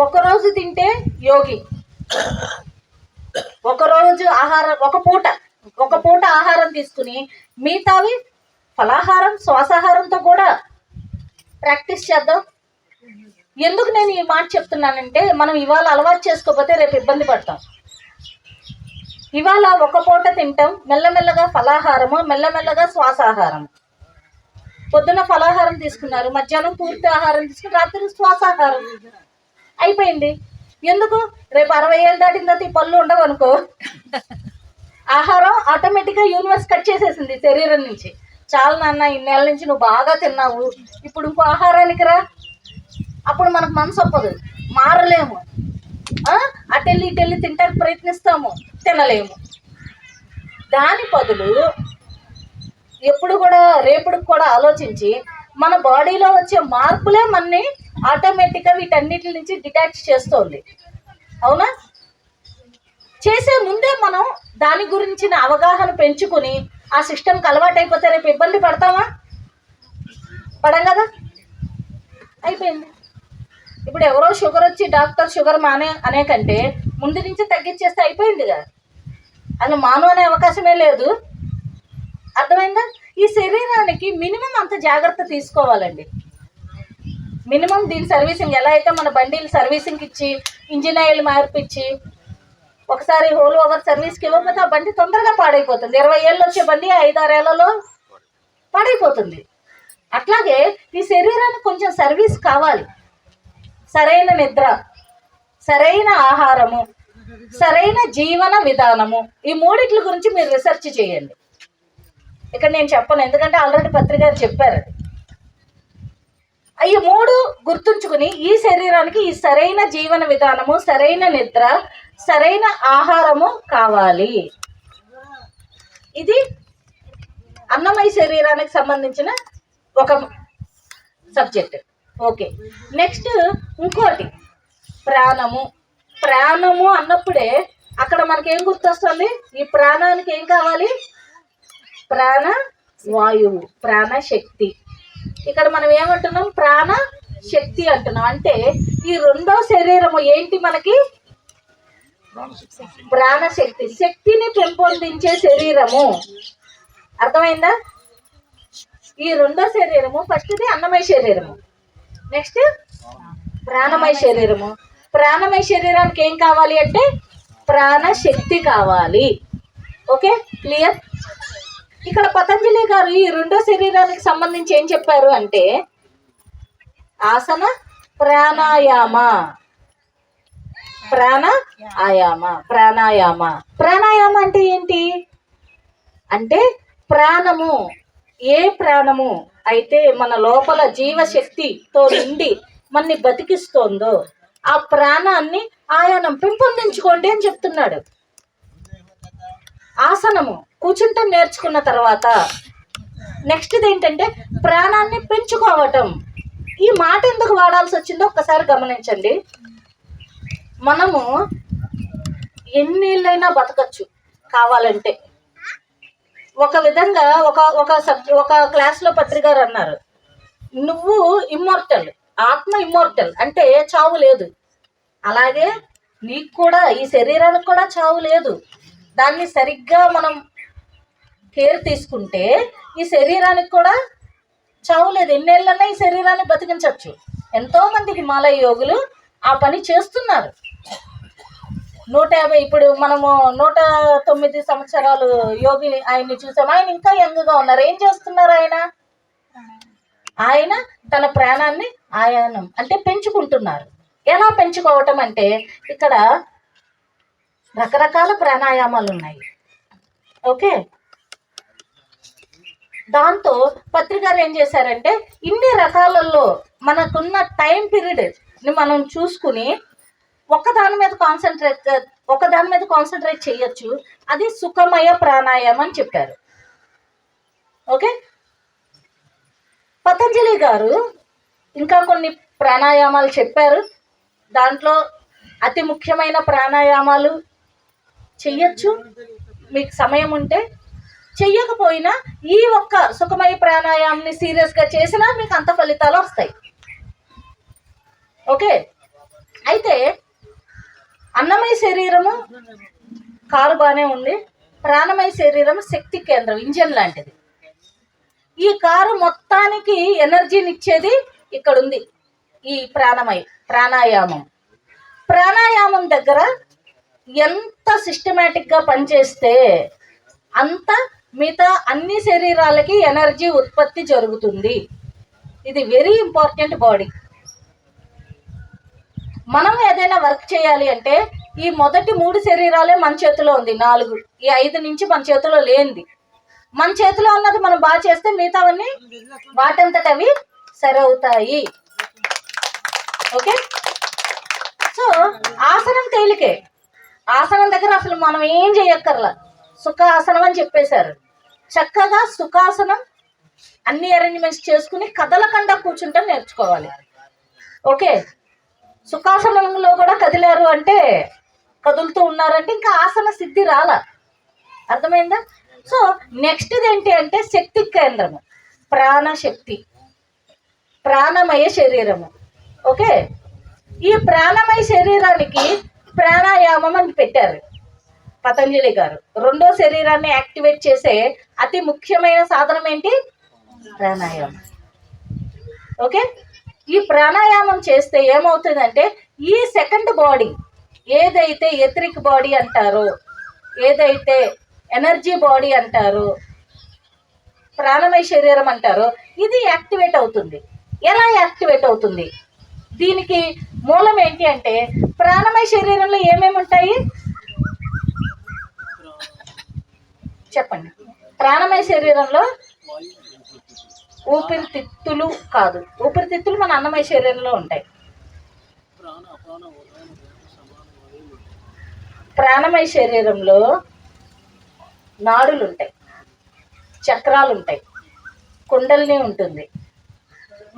ఒకరోజు తింటే యోగి, ఒకరోజు ఆహారం ఒక పూట ఆహారం తీసుకుని మిగతావి ఫలాహారం శ్వాసాహారంతో కూడా ప్రాక్టీస్ చేద్దాం. ఎందుకు నేను ఈ మాట చెప్తున్నానంటే, మనం ఇవాళ అలవాటు చేసుకోకపోతే రేపు ఇబ్బంది పడతాం. ఇవాళ ఒక పూట తింటాం, మెల్లమెల్లగా ఫలాహారము, మెల్లమెల్లగా శ్వాసాహారం. పొద్దున ఫలాహారం తీసుకున్నారు, మధ్యాహ్నం పూర్తి ఆహారం తీసుకుని రాత్రి శ్వాసాహారం అయిపోయింది. ఎందుకు? రేపు 60 ఏళ్ళు దాటిన తర్వాత ఈ పళ్ళు ఉండవు అనుకో, ఆహారం ఆటోమేటిక్గా యూనివర్స్ కట్ చేసేసింది శరీరం నుంచి. చాలా నాన్న, ఇన్నేళ్ళ నుంచి నువ్వు బాగా తిన్నావు, ఇప్పుడు ఇంకో ఆహారానికి రా. అప్పుడు మనకు మనసు ఒప్పదు, మారలేము. అటెళ్ళి ఇటెళ్ళి తింటానికి ప్రయత్నిస్తాము, తినలేము. దాని బదులు ఎప్పుడు కూడా రేపటికి కూడా ఆలోచించి మన బాడీలో వచ్చే మార్పులే మనని ఆటోమేటిక్గా వీటన్నిటి నుంచి డిటాచ్ చేస్తుంది. అవునా? చేసే ముందే మనం దాని గురించిన అవగాహన పెంచుకుని ఆ సిస్టమ్కి అలవాటు అయిపోతే రేపు ఇబ్బంది పడతామా? పడం కదా. అయిపోయింది. ఇప్పుడు ఎవరో షుగర్ వచ్చి డాక్టర్ షుగర్ మానే అనే కంటే ముందు నుంచి తగ్గించేస్తే అయిపోయింది కదా. అసలు మాను అనే అవకాశమే లేదు. అర్థమైందా? ఈ శరీరానికి మినిమం అంత జాగ్రత్త తీసుకోవాలండి. మినిమం దీని సర్వీసింగ్ ఎలా అయితే మన బండిలు సర్వీసింగ్కి ఇచ్చి ఇంజిన్ ఆయిల్ మార్పిచ్చి ఒకసారి హోల్ ఓవర్ సర్వీస్కి ఇవ్వకపోతే ఆ బండి తొందరగా పాడైపోతుంది. 20 ఏళ్ళు వచ్చే బండి 5-6 ఏళ్లలో పాడైపోతుంది. అట్లాగే ఈ శరీరానికి కొంచెం సర్వీస్ కావాలి. సరైన నిద్ర, సరైన ఆహారము, సరైన జీవన విధానము, ఈ మూడిట్ల గురించి మీరు రీసెర్చ్ చేయండి. ఇక్కడ నేను చెప్పను, ఎందుకంటే ఆల్రెడీ పత్రిక గారు చెప్పారు. ఈ 3 గుర్తుంచుకుని ఈ శరీరానికి ఈ సరైన జీవన విధానము, సరైన నిద్ర, సరైన ఆహారము కావాలి. ఇది అన్నమయ శరీరానికి సంబంధించిన ఒక సబ్జెక్ట్. ఓకే, నెక్స్ట్ ఇంకోటి ప్రాణము. ప్రాణము అన్నప్పుడే అక్కడ మనకేం గుర్తొస్తుంది? ఈ ప్రాణానికి ఏం కావాలి? ప్రాణ వాయువు, ప్రాణశక్తి. ఇక్కడ మనం ఏమంటున్నాం? ప్రాణ శక్తి అంటున్నాం. అంటే ఈ రెండో శరీరము ఏంటి మనకి? ప్రాణశక్తి, శక్తిని పెంపొందించే శరీరము. అర్థమైందా? ఈ రెండో శరీరము, ఫస్ట్ది అన్నమయ శరీరము, నెక్స్ట్ ప్రాణమయ శరీరము. ప్రాణమయ శరీరానికి ఏం కావాలి అంటే ప్రాణశక్తి కావాలి. Okay, clear? ఇక్కడ పతంజలి గారు ఈ రెండో శరీరానికి సంబంధించి ఏం చెప్పారు అంటే ఆసన ప్రాణాయామ. ప్రాణాయామ అంటే ఏంటి అంటే ప్రాణము, ఏ ప్రాణము అయితే మన లోపల జీవశక్తితో నిండి మనని బతికిస్తోందో ఆ ప్రాణాన్ని ఆయానం పెంపొందించుకోండి అని చెప్తున్నాడు. ఆసనము కూర్చుంటాం నేర్చుకున్న తర్వాత నెక్స్ట్ది ఏంటంటే ప్రాణాన్ని పెంచుకోవటం. ఈ మాట ఎందుకు వాడాల్సి వచ్చిందో ఒక్కసారి గమనించండి. మనము ఎన్నేళ్ళైనా బతకచ్చు కావాలంటే. ఒక విధంగా ఒక క్లాస్లో పత్రిక గారు అన్నారు, నువ్వు ఇమ్మోర్టల్, ఆత్మ ఇమ్మోర్టల్ అంటే చావు లేదు. అలాగే నీకు కూడా, ఈ శరీరానికి కూడా చావు లేదు. దాన్ని సరిగ్గా మనం కేర్ తీసుకుంటే ఈ శరీరానికి కూడా చావు లేదు. ఎన్నేళ్ళన్నా ఈ శరీరాన్ని బతికించవచ్చు. ఎంతోమంది హిమాలయ యోగులు ఆ పని చేస్తున్నారు. 150, ఇప్పుడు మనము 109 సంవత్సరాలు యోగి ఆయన్ని చూసాం. ఆయన ఇంకా యంగ్గా ఉన్నారు. ఏం చేస్తున్నారు ఆయన తన ప్రాణాన్ని ఆయానం అంటే పెంచుకుంటున్నారు. ఎలా పెంచుకోవటం అంటే ఇక్కడ రకరకాల ప్రాణాయామాలు ఉన్నాయి. ఓకే, దాంతో పత్రికారు ఏం చేశారంటే ఇన్ని రకాలలో మనకున్న టైం పీరియడ్ని మనం చూసుకుని ఒకదాని మీద కాన్సన్ట్రేట్ చేయొచ్చు. అది సుఖమయ ప్రాణాయామం అని చెప్పారు. ఓకే, పతంజలి గారు ఇంకా కొన్ని ప్రాణాయామాలు చెప్పారు. దాంట్లో అతి ముఖ్యమైన ప్రాణాయామాలు చెయ్యొచ్చు, మీకు సమయం ఉంటే, చెయ్యకపోయినా ఈ ఒక్క సుఖమయ ప్రాణాయామాన్ని సీరియస్గా చేసినా మీకు అంత ఫలితాలు వస్తాయి. ఓకే. అయితే అన్నమయ శరీరము కారు బాగానే ఉంది, ప్రాణమయ శరీరం శక్తి కేంద్రం, ఇంజన్ లాంటిది. ఈ కారు మొత్తానికి ఎనర్జీని ఇచ్చేది ఇక్కడ ఉంది, ఈ ప్రాణాయామం. ప్రాణాయామం దగ్గర ఎంత సిస్టమేటిక్గా పనిచేస్తే అంత మిగతా అన్ని శరీరాలకి ఎనర్జీ ఉత్పత్తి జరుగుతుంది. ఇది వెరీ ఇంపార్టెంట్ బాడీ. మనం ఏదైనా వర్క్ చేయాలి అంటే ఈ మొదటి 3 శరీరాలే మన చేతిలో ఉంది, 4, ఈ 5 నుంచి మన చేతిలో లేనిది. మన చేతిలో ఉన్నది మనం బాగా చేస్తే మిగతావన్నీ వాటంతట అవి సరవుతాయి. ఓకే. సో ఆసనం తేలికే. ఆసనం దగ్గర అసలు మనం ఏం చేయక్కర్లా, సుఖాసనం అని చెప్పేశారు. చక్కగా సుఖాసనం అన్ని అరేంజ్మెంట్స్ చేసుకుని కదలకుండా కూర్చుంటే నేర్చుకోవాలి. ఓకే. సుఖాసనంలో కూడా కదిలారు అంటే, కదులుతూ ఉన్నారంటే ఇంకా ఆసన సిద్ధి రాలా. అర్థమైందా? సో నెక్స్ట్ ఏంటి అంటే శక్తి కేంద్రము, ప్రాణశక్తి, ప్రాణమయ శరీరము. ఓకే. ఈ ప్రాణమయ శరీరానికి ప్రాణాయామం అని పెట్టారు పతంజలి గారు. 2వ శరీరాన్ని యాక్టివేట్ చేసే అతి ముఖ్యమైన సాధనం ఏంటి? ప్రాణాయామం. ఓకే. ఈ ప్రాణాయామం చేస్తే ఏమవుతుందంటే ఈ సెకండ్ బాడీ ఏదైతే ఎథరిక్ బాడీ అంటారో, ఏదైతే ఎనర్జీ బాడీ అంటారో, ప్రాణమయ శరీరం అంటారో, ఇది యాక్టివేట్ అవుతుంది. ఎలా యాక్టివేట్ అవుతుంది? దీనికి మూలం ఏంటి అంటే ప్రాణమయ శరీరంలో ఏమేమి ఉంటాయి చెప్పండి. ప్రాణమయ శరీరంలో ఊపిరితిత్తులు కాదు, ఊపిరితిత్తులు మన అన్నమయ శరీరంలో ఉంటాయి. ప్రాణమయ శరీరంలో నాడులు ఉంటాయి, చక్రాలు ఉంటాయి, కుండలిని ఉంటుంది.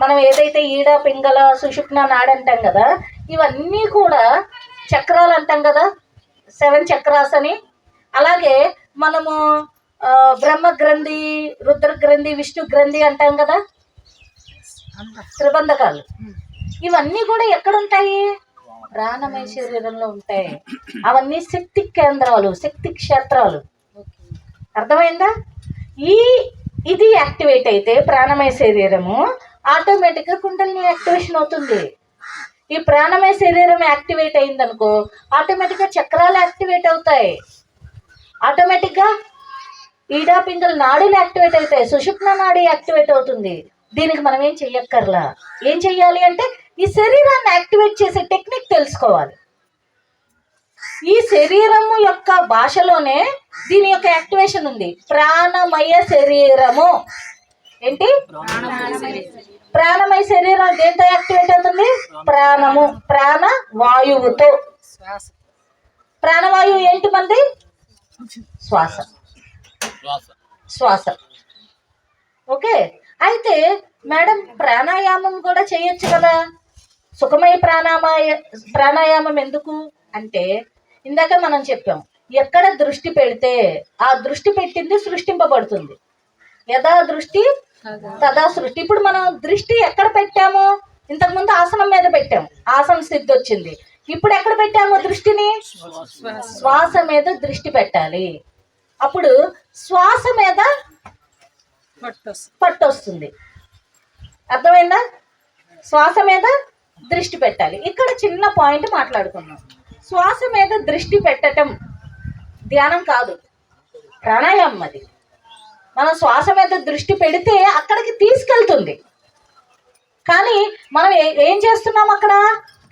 మనం ఏదైతే ఈడ, పింగళ, సుషుప్న నాడి అంటాం కదా, ఇవన్నీ కూడా చక్రాలు అంటాం కదా, 7 చక్రాస్ అని. అలాగే మనము బ్రహ్మ గ్రంథి, రుద్ర గ్రంథి, విష్ణు గ్రంథి అంటాం కదా, త్రిబంధకాలు. ఇవన్నీ కూడా ఎక్కడుంటాయి? ప్రాణమయ శరీరంలో ఉంటాయి. అవన్నీ శక్తి కేంద్రాలు, శక్తి క్షేత్రాలు. అర్థమైందా? ఇది యాక్టివేట్ అయితే ప్రాణమయ శరీరము ఆటోమేటిక్గా కుండలిని యాక్టివేషన్ అవుతుంది. ఈ ప్రాణమయ శరీరం యాక్టివేట్ అయిందనుకో ఆటోమేటిక్గా చక్రాలు యాక్టివేట్ అవుతాయి, ఆటోమేటిక్గా ఈడా పింగళ నాడులు యాక్టివేట్ అవుతాయి, సుషుప్న నాడి యాక్టివేట్ అవుతుంది. దీనికి మనం ఏం చెయ్యక్కర్లా. ఏం చెయ్యాలి అంటే ఈ శరీరాన్ని యాక్టివేట్ చేసే టెక్నిక్ తెలుసుకోవాలి. ఈ శరీరము యొక్క భాషలోనే దీని యొక్క యాక్టివేషన్ ఉంది. ప్రాణమయ శరీరము ఏంటి? ప్రాణమయ శరీరం దేంతో యాక్టివేట్ అవుతుంది? ప్రాణము, ప్రాణ వాయువుతో. ప్రాణవాయువు ఏంటి మంది? శ్వాస. శ్వాస. ఓకే. అయితే మేడం ప్రాణాయామం కూడా చేయొచ్చు కదా, సుఖమయ ప్రాణాయామం ఎందుకు అంటే ఇందాక మనం చెప్పాం, ఎక్కడ దృష్టి పెడితే ఆ దృష్టి పెట్టింది సృష్టింపబడుతుంది. యథా దృష్టి తదా సృష్టి. ఇప్పుడు మనం దృష్టి ఎక్కడ పెట్టాము? ఇంతకుముందు ఆసనం మీద పెట్టాము, ఆసన సిద్ధి వచ్చింది. ఇప్పుడు ఎక్కడ పెట్టాము దృష్టిని? శ్వాస మీద దృష్టి పెట్టాలి. అప్పుడు శ్వాస మీద పట్టు వస్తుంది. అర్థమైందా? శ్వాస మీద దృష్టి పెట్టాలి. ఇక్కడ చిన్న పాయింట్ మాట్లాడుకున్నాం. శ్వాస మీద దృష్టి పెట్టడం ధ్యానం కాదు, ప్రాణాయామం. అది మనం శ్వాస మీద దృష్టి పెడితే అక్కడికి తీసుకెళ్తుంది. కానీ మనం ఏం చేస్తున్నాం? అక్కడ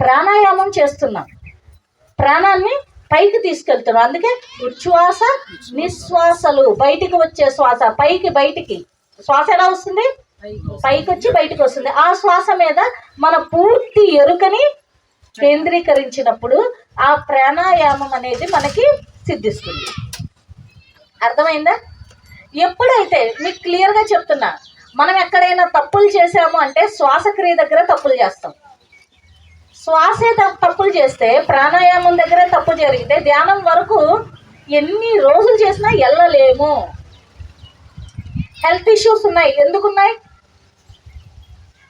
ప్రాణాయామం చేస్తున్నాం, ప్రాణాన్ని పైకి తీసుకెళ్తున్నాం. అందుకే ఉచ్ఛ్వాస నిశ్వాసలు, బయటికి వచ్చే శ్వాస, పైకి బయటికి. శ్వాస ఎలా వస్తుంది? పైకి వచ్చి బయటికి వస్తుంది. ఆ శ్వాస మీద మన పూర్తి ఎరుకని కేంద్రీకరించినప్పుడు ఆ ప్రాణాయామం అనేది మనకి సిద్ధిస్తుంది. అర్థమైందా? ఎప్పుడైతే మీకు క్లియర్గా చెప్తున్నా, మనం ఎక్కడైనా తప్పులు చేసాము అంటే శ్వాసక్రియ దగ్గర తప్పులు చేస్తాం. శ్వాసే తప్పులు చేస్తే, ప్రాణాయామం దగ్గర తప్పు జరిగితే ధ్యానం వరకు ఎన్ని రోజులు చేసినా వెళ్ళలేము. హెల్త్ ఇష్యూస్ ఉన్నాయి. ఎందుకున్నాయి?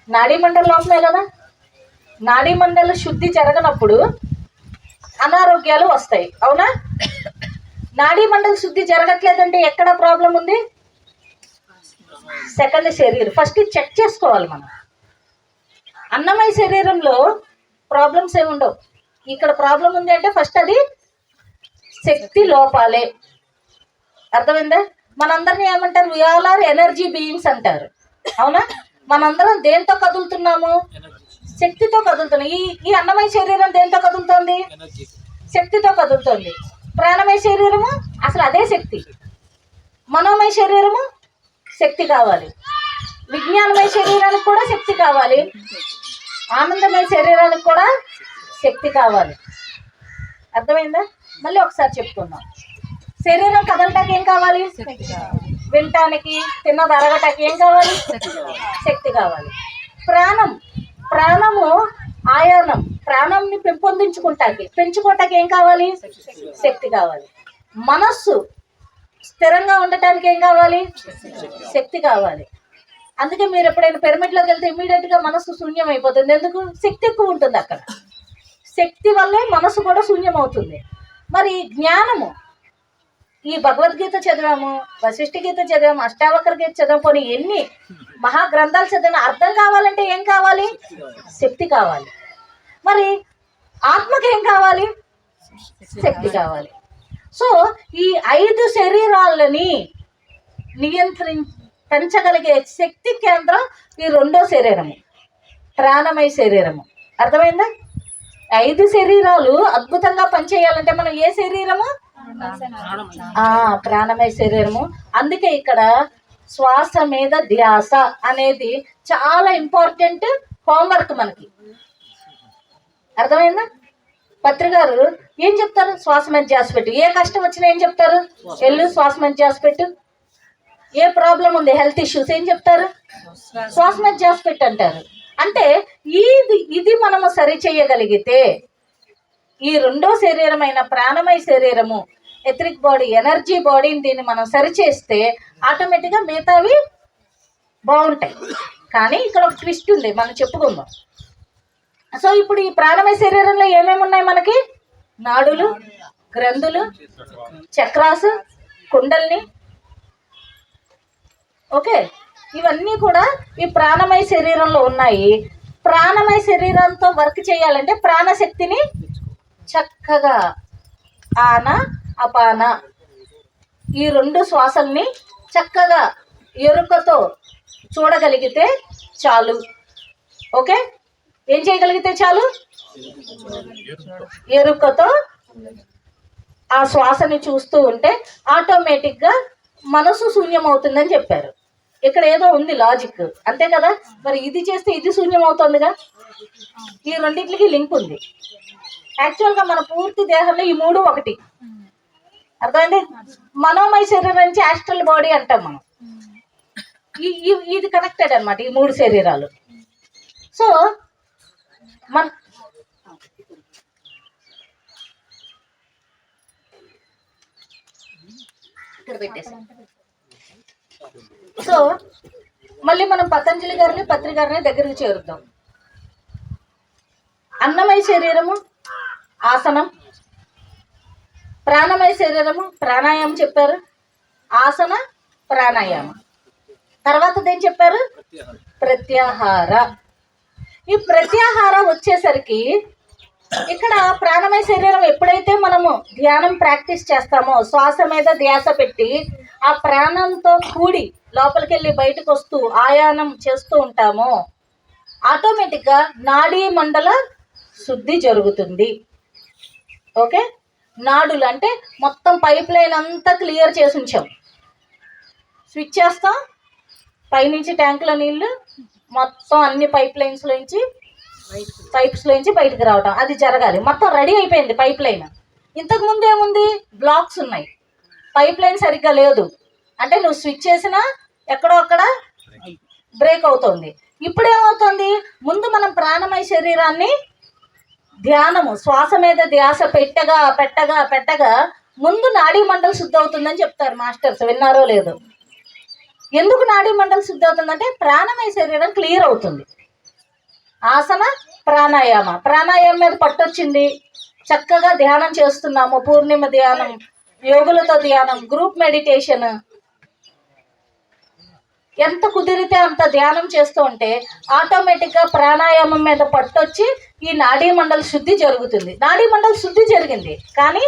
నాడీ మండలి లోపలే కదా. నాడీ మండలి శుద్ధి జరగనప్పుడు అనారోగ్యాలు వస్తాయి, అవునా? నాడీ మండలి శుద్ధి జరగట్లేదంటే ఎక్కడ ప్రాబ్లం ఉంది? సెకండ్ శరీరం. ఫస్ట్ చెక్ చేసుకోవాలి మనం. అన్నమయ శరీరంలో ప్రాబ్లమ్స్ ఏమి ఉండవు. ఇక్కడ ప్రాబ్లం ఉంది అంటే ఫస్ట్ అది శక్తి లోపాలే. అర్థమైందా? మనందరినీ ఏమంటారు? We all are energy beings అంటారు, అవునా? మనందరం దేంతో కదులుతున్నాము? శక్తితో కదులుతున్నాం. ఈ అన్నమయ శరీరం దేంతో కదులుతోంది? శక్తితో కదులుతోంది. ప్రాణమయ శరీరము అసలు అదే శక్తి. మనోమయ శరీరము శక్తి కావాలి. విజ్ఞానమయ శరీరానికి కూడా శక్తి కావాలి. ఆనందమయ శరీరానికి కూడా శక్తి కావాలి. అర్థమైందా? మళ్ళీ ఒకసారి చెప్పుకుందాం. శరీరం కదలటానికి ఏం కావాలి? వినటానికి, తిన్నది అరగటానికి ఏం కావాలి? శక్తి కావాలి. ప్రాణము ఆయానం, ప్రాణంని పెంచుకోవటానికి ఏం కావాలి? శక్తి కావాలి. మనస్సు స్థిరంగా ఉండటానికి ఏం కావాలి? శక్తి కావాలి. అందుకే మీరు ఎప్పుడైనా పిరమిడ్లోకి వెళ్తే ఇమీడియట్గా మనస్సు శూన్యం అయిపోతుంది. ఎందుకు? శక్తి ఎక్కువ ఉంటుంది అక్కడ. శక్తి వల్లే మనస్సు కూడా శూన్యం అవుతుంది. మరి జ్ఞానము, ఈ భగవద్గీత చదివాము, వశిష్ఠ గీత చదివాము, అష్టావక్ర గీత చదివాము, కొన్ని ఎన్ని మహాగ్రంథాలు చదివిన అర్థం కావాలంటే ఏం కావాలి? శక్తి కావాలి. మరి ఆత్మకి ఏం కావాలి? శక్తి కావాలి. సో ఈ 5 శరీరాలని పెంచగలిగే శక్తి కేంద్రం ఈ 2వ శరీరము, ప్రాణమయ శరీరము. అర్థమైందా? 5 శరీరాలు అద్భుతంగా పనిచేయాలంటే మనం ఏ శరీరము? ప్రాణమయ శరీరము. అందుకే ఇక్కడ శ్వాస మీద ధ్యాస అనేది చాలా ఇంపార్టెంట్ హోంవర్క్ మనకి. అర్థమైందా? పత్రికారు ఏం చెప్తారు? శ్వాస మీద ధ్యాస పెట్టు. ఏ కష్టం వచ్చినా ఏం చెప్తారు? వెళ్ళు శ్వాస మీద ధ్యాస పెట్టు. ఏ ప్రాబ్లం ఉంది, హెల్త్ ఇష్యూస్, ఏం చెప్తారు? శ్వాస మీద ధ్యాస పెట్టు అంటారు. అంటే ఇది మనము సరి చేయగలిగితే ఈ 2వ శరీరమైన ప్రాణమయ శరీరము, ఎథరిక్ బాడీ, ఎనర్జీ బాడీని దీన్ని మనం సరిచేస్తే ఆటోమేటిక్గా మిగతావి బాగుంటాయి. కానీ ఇక్కడ ఒక ట్విస్ట్ ఉంది, మనం చెప్పుకుందాం. సో ఇప్పుడు ఈ ప్రాణమయ శరీరంలో ఏమేమి ఉన్నాయి మనకి? నాడులు, గ్రంథులు, చక్రాసు, కుండల్ని, ఓకే, ఇవన్నీ కూడా ఈ ప్రాణమయ శరీరంలో ఉన్నాయి. ప్రాణమయ శరీరంతో వర్క్ చేయాలంటే ప్రాణశక్తిని చక్కగా ఆన అపాన ఈ 2 శ్వాసల్ని చక్కగా ఎరుకతో చూడగలిగితే చాలు. ఓకే, ఏం చేయగలిగితే చాలు? ఎరుకతో ఆ శ్వాసని చూస్తూ ఉంటే ఆటోమేటిక్గా మనసు శూన్యం అవుతుందని చెప్పారు. ఇక్కడ ఏదో ఉంది లాజిక్, అంతే కదా? మరి ఇది చేస్తే ఇది శూన్యం అవుతుందిగా. ఈ రెండింటికి లింక్ ఉంది. యాక్చువల్గా మన పూర్తి దేహంలో ఈ 3 ఒకటి. అర్థమైంది? మనోమయ శరీరం నుంచి యాస్ట్రల్ బాడీ అంటాం మనం. ఇది కనెక్టెడ్ అనమాట, ఈ 3 శరీరాలు. సో మన ఇక్కడ పెట్టేసి, సో మళ్ళీ మనం పతంజలి గారిని, పత్రి గారిని దగ్గరికి చేరుద్దాం. అన్నమయ శరీరము ఆసనం, ప్రాణమయ శరీరము ప్రాణాయామం చెప్పారు, ఆసన ప్రాణాయామం. తర్వాత ఏం చెప్పారు? ప్రత్యాహార. ఈ ప్రత్యాహార వచ్చేసరికి ఇక్కడ ప్రాణమయ శరీరం ఎప్పుడైతే మనము ధ్యానం ప్రాక్టీస్ చేస్తామో, శ్వాస మీద ధ్యాస పెట్టి ఆ ప్రాణంతో కూడి లోపలికి వెళ్ళి బయటకు వస్తూ ఆయానం చేస్తూ ఉంటామో ఆటోమేటిక్గా నాడీ మండల శుద్ధి జరుగుతుంది. ఓకే, నాడులు అంటే మొత్తం పైప్ లైన్ అంతా క్లియర్ చేసి ఉంచాం. స్విచ్ చేస్తాం, పైనుంచి ట్యాంకులో నీళ్ళు మొత్తం అన్ని పైప్స్లోంచి బయటకు రావటం, అది జరగాలి. మొత్తం రెడీ అయిపోయింది పైప్ లైన్. ఇంతకు ముందు ఏముంది? బ్లాక్స్ ఉన్నాయి, పైప్ లైన్ సరిగ్గా లేదు. అంటే నువ్వు స్విచ్ చేసినా ఎక్కడో అక్కడ బ్రేక్ అవుతుంది. ఇప్పుడు ఏమవుతుంది? ముందు మనం ప్రాణమయ శరీరాన్ని ధ్యానము, శ్వాస మీద ధ్యాస పెట్టగా ముందు నాడీ మండలి శుద్ధి అవుతుందని చెప్తారు మాస్టర్స్, విన్నారో లేదో. ఎందుకు నాడీ మండలి శుద్ధి అవుతుందంటే ప్రాణమయ శరీరం క్లియర్ అవుతుంది. ఆసన ప్రాణాయామం మీద పట్టొచ్చింది, చక్కగా ధ్యానం చేస్తున్నాము, పూర్ణిమ ధ్యానం, యోగులతో ధ్యానం, గ్రూప్ మెడిటేషన్, ఎంత కుదిరితే అంత ధ్యానం చేస్తూ ఉంటే ఆటోమేటిక్గా ప్రాణాయామం మీద పట్టొచ్చి ఈ నాడీ మండలి శుద్ధి జరుగుతుంది. నాడీ మండలి శుద్ధి జరిగింది, కానీ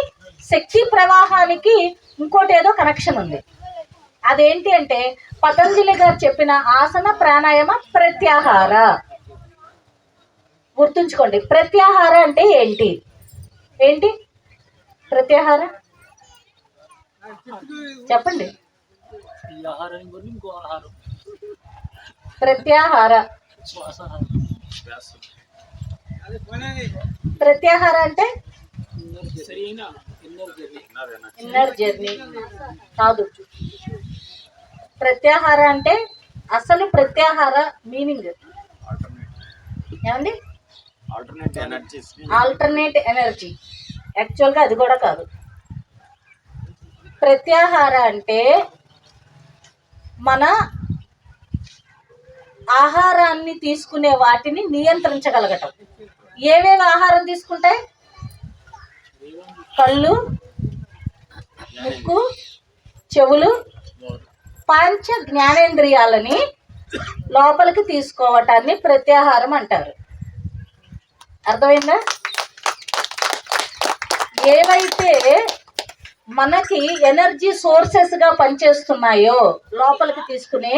శక్తి ప్రవాహానికి ఇంకోటి ఏదో కనెక్షన్ ఉంది. అదేంటి అంటే పతంజలి గారు చెప్పిన ఆసన ప్రాణాయామ ప్రత్యాహార. గుర్తుంచుకోండి, ప్రత్యాహార అంటే ఏంటి? ఏంటి ప్రత్యాహార చెప్పండి. ప్రత్యాహార ప్రత్యాహార అంటే ఇన్నర్ జర్నీ కాదు. ప్రత్యాహార అంటే అసలు ప్రత్యాహార మీనింగ్ ఏమండి? Alternate energy. యాక్చువల్గా అది కూడా కాదు. ప్రత్యాహార అంటే మన ఆహారాన్ని తీసుకునే వాటిని నియంత్రించగలగటం. ఏవేవి ఆహారం తీసుకుంటాయి? కళ్ళు, ముక్కు, చెవులు, పంచ జ్ఞానేంద్రియాలని లోపలికి తీసుకోవటాన్ని ప్రత్యాహారం అంటారు. అర్థమైందా? ఏవైతే మనకి ఎనర్జీ సోర్సెస్గా పనిచేస్తున్నాయో లోపలికి తీసుకునే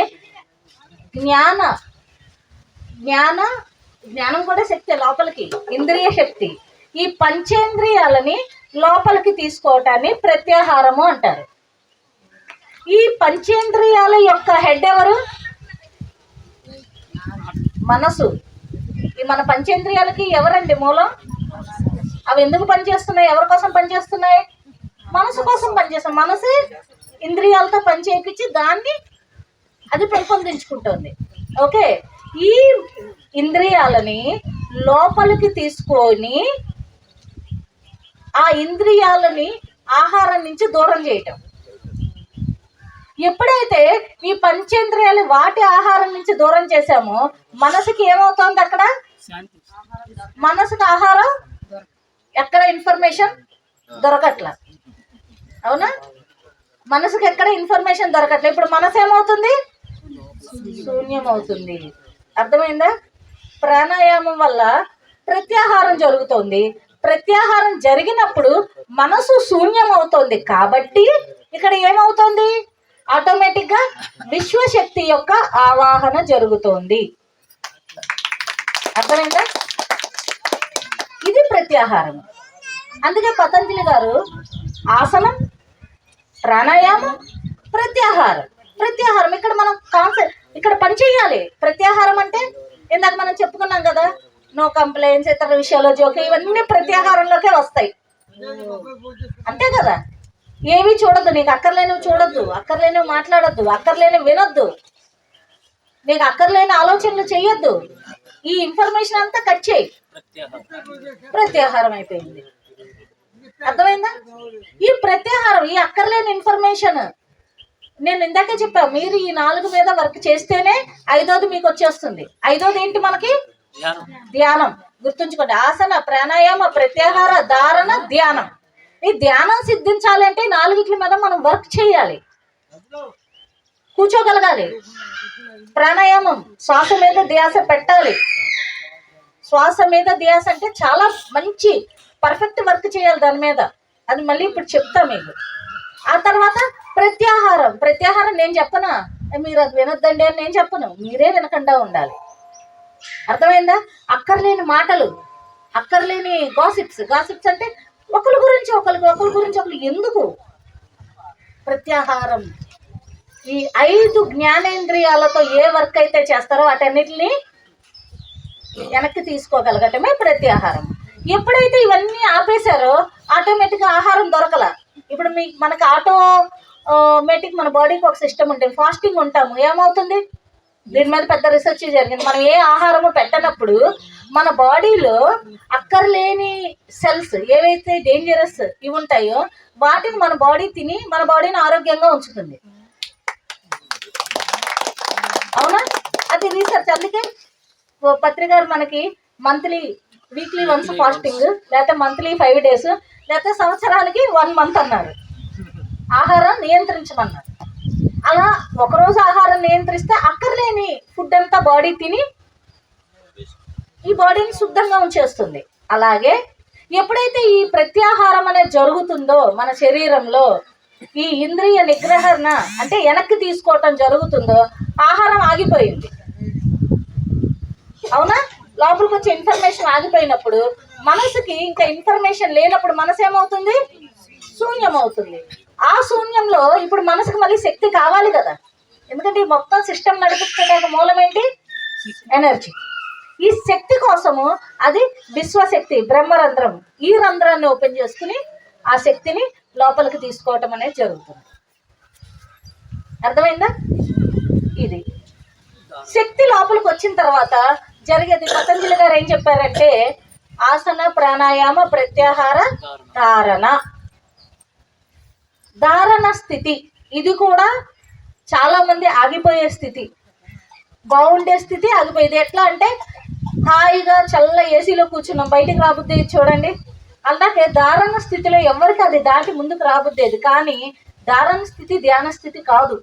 జ్ఞానం కూడా శక్తి, లోపలికి ఇంద్రియ శక్తి, ఈ పంచేంద్రియాలని లోపలికి తీసుకోవటాన్ని ప్రత్యాహారము అంటారు. ఈ పంచేంద్రియాల యొక్క హెడ్ ఎవరు? మనసు. ఈ మన పంచేంద్రియాలకి ఎవరండి మూలం? అవి ఎందుకు పనిచేస్తున్నాయి? ఎవరి కోసం పనిచేస్తున్నాయి? మనసు కోసం పనిచేస్తాం. మనసు ఇంద్రియాలతో పని చేయించి దాన్ని అది పెంపొందించుకుంటుంది. ఓకే, ఈ ఇంద్రియాలని లోపలికి తీసుకొని ఆ ఇంద్రియాలని ఆహారం నుంచి దూరం చేయటం. ఎప్పుడైతే ఈ పంచేంద్రియాలు వాటి ఆహారం నుంచి దూరం చేసామో మనసుకి ఏమవుతోంది? అక్కడ మనసుకి ఆహారం, ఎక్కడ ఇన్ఫర్మేషన్ దొరకట్ల. అవునా? మనసుకి ఎక్కడ ఇన్ఫర్మేషన్ దొరకట్లేదు. ఇప్పుడు మనసు ఏమవుతుంది? శూన్యం అవుతుంది. అర్థమైందా? ప్రాణాయామం వల్ల ప్రత్యాహారం జరుగుతుంది. ప్రత్యాహారం జరిగినప్పుడు మనసు శూన్యం అవుతుంది. కాబట్టి ఇక్కడ ఏమవుతుంది? ఆటోమేటిక్గా విశ్వశక్తి యొక్క ఆవాహన జరుగుతోంది. అర్థమైందా? ఇది ప్రత్యాహారం. అందుకే పతంజలి గారు ఆసనం, ప్రాణాయామం, ప్రత్యాహారం ఇక్కడ మనం కాన్సెప్ట్ ఇక్కడ పని చేయాలి. ప్రత్యాహారం అంటే ఇందాక మనం చెప్పుకున్నాం కదా, నో కంప్లైంట్స్, ఇతర విషయాలు, జోకి, ఇవన్నీ ప్రత్యాహారంలోకే వస్తాయి. అంతే కదా? ఏవి చూడద్దు, నీకు అక్కర్లేనివి చూడొద్దు, అక్కర్లేనివి మాట్లాడొద్దు, అక్కర్లేనివి వినొద్దు, నీకు అక్కర్లేని ఆలోచనలు చెయ్యొద్దు. ఈ ఇన్ఫర్మేషన్ అంతా కట్ చేయి. ప్రత్యాహారం అయిపోయింది. అర్థమైందా? ఈ ప్రత్యాహారం, ఈ అక్కర్లేని ఇన్ఫర్మేషన్, నేను ఇందాకే చెప్పా, మీరు ఈ 4 మీద వర్క్ చేస్తేనే 5వది మీకు వచ్చేస్తుంది. 5వది ఏంటి మనకి? ధ్యానం. గుర్తుంచుకోండి, ఆసన, ప్రాణాయామ, ప్రత్యాహార, ధారణ, ధ్యానం. ఈ ధ్యానం సిద్ధించాలంటే 4 మీద మనం వర్క్ చేయాలి, కూర్చోగలగాలి. ప్రాణాయామం, శ్వాస మీద ధ్యాస పెట్టాలి. శ్వాస మీద ధ్యాస అంటే చాలా మంచి పర్ఫెక్ట్ వర్క్ చేయాలి దాని మీద. అది మళ్ళీ ఇప్పుడు చెప్తా మీకు. ఆ తర్వాత ప్రత్యాహారం నేను చెప్పనా? మీరు అది వినొద్దండి అని నేను చెప్పను, మీరే వినకుండా ఉండాలి. అర్థమైందా? అక్కర్లేని మాటలు, అక్కర్లేని గాసిప్స్ అంటే ఒకరి గురించి ఒకరు ఎందుకు? ప్రత్యాహారం. ఈ 5 జ్ఞానేంద్రియాలతో ఏ వర్క్ అయితే చేస్తారో వాటన్నిటిని వెనక్కి తీసుకోగలగటమే ప్రత్యాహారం. ఎప్పుడైతే ఇవన్నీ ఆపేశారో ఆటోమేటిక్గా ఆహారం దొరకల. ఇప్పుడు మనకి ఆటోమేటిక్ మన బాడీకి ఒక సిస్టమ్ ఉంటుంది. ఫాస్టింగ్ ఉంటాము, ఏమవుతుంది? దీని మీద పెద్ద రీసెర్చ్ జరిగింది. మనం ఏ ఆహారము పెట్టనప్పుడు మన బాడీలో అక్కర్లేని సెల్స్ ఏవైతే డేంజరస్ ఇవి ఉంటాయో వాటిని మన బాడీ తిని మన బాడీని ఆరోగ్యంగా ఉంచుతుంది. అవునా? అది రీసెర్చ్. అందుకే పత్రిక గారు మనకి వీక్లీ వన్స్ ఫాస్టింగ్, లేకపోతే మంత్లీ 5 days, లేకపోతే సంవత్సరానికి 1 month అన్నారు. ఆహారం నియంత్రించమన్నారు. అలా ఒకరోజు ఆహారం నియంత్రిస్తే అక్కర్లేని ఫుడ్ అంతా బాడీ తిని ఈ బాడీని శుద్ధంగా ఉంచేస్తుంది. అలాగే ఎప్పుడైతే ఈ ప్రత్యాహారం అనేది జరుగుతుందో మన శరీరంలో, ఈ ఇంద్రియ నిగ్రహణ అంటే వెనక్కి తీసుకోవటం జరుగుతుందో ఆహారం ఆగిపోయింది. అవునా? లోపలికి వచ్చే ఇన్ఫర్మేషన్ ఆగిపోయినప్పుడు మనసుకి ఇంకా ఇన్ఫర్మేషన్ లేనప్పుడు మనసు ఏమవుతుంది? శూన్యం అవుతుంది. ఆ శూన్యంలో ఇప్పుడు మనసుకు మళ్ళీ శక్తి కావాలి కదా, ఎందుకంటే ఈ మొత్తం సిస్టమ్ నడిపించడానికి మూలం ఏంటి? ఎనర్జీ. ఈ శక్తి కోసము అది విశ్వశక్తి బ్రహ్మరంధ్రం, ఈ రంధ్రాన్ని ఓపెన్ చేసుకుని ఆ శక్తిని లోపలికి తీసుకోవటం అనేది జరుగుతుంది. అర్థమైందా? ఇది శక్తి లోపలికి వచ్చిన తర్వాత జరిగేది. పతంజలి గారు ఏం చెప్పారంటే ఆసన ప్రాణాయామ ప్రత్యాహార ధారణ స్థితి. ఇది కూడా చాలా మంది ఆగిపోయే స్థితి, బాగుండే స్థితి ఆగిపోయేది. ఎట్లా అంటే హాయిగా చల్ల ఏసీలో కూర్చున్నాం, బయటికి రాబుద్దేది చూడండి. అలాగే ధారణ స్థితిలో ఎవరికి అది దాటి ముందుకు రాబుద్దేది. కానీ ధారణ స్థితి ధ్యాన స్థితి కాదు.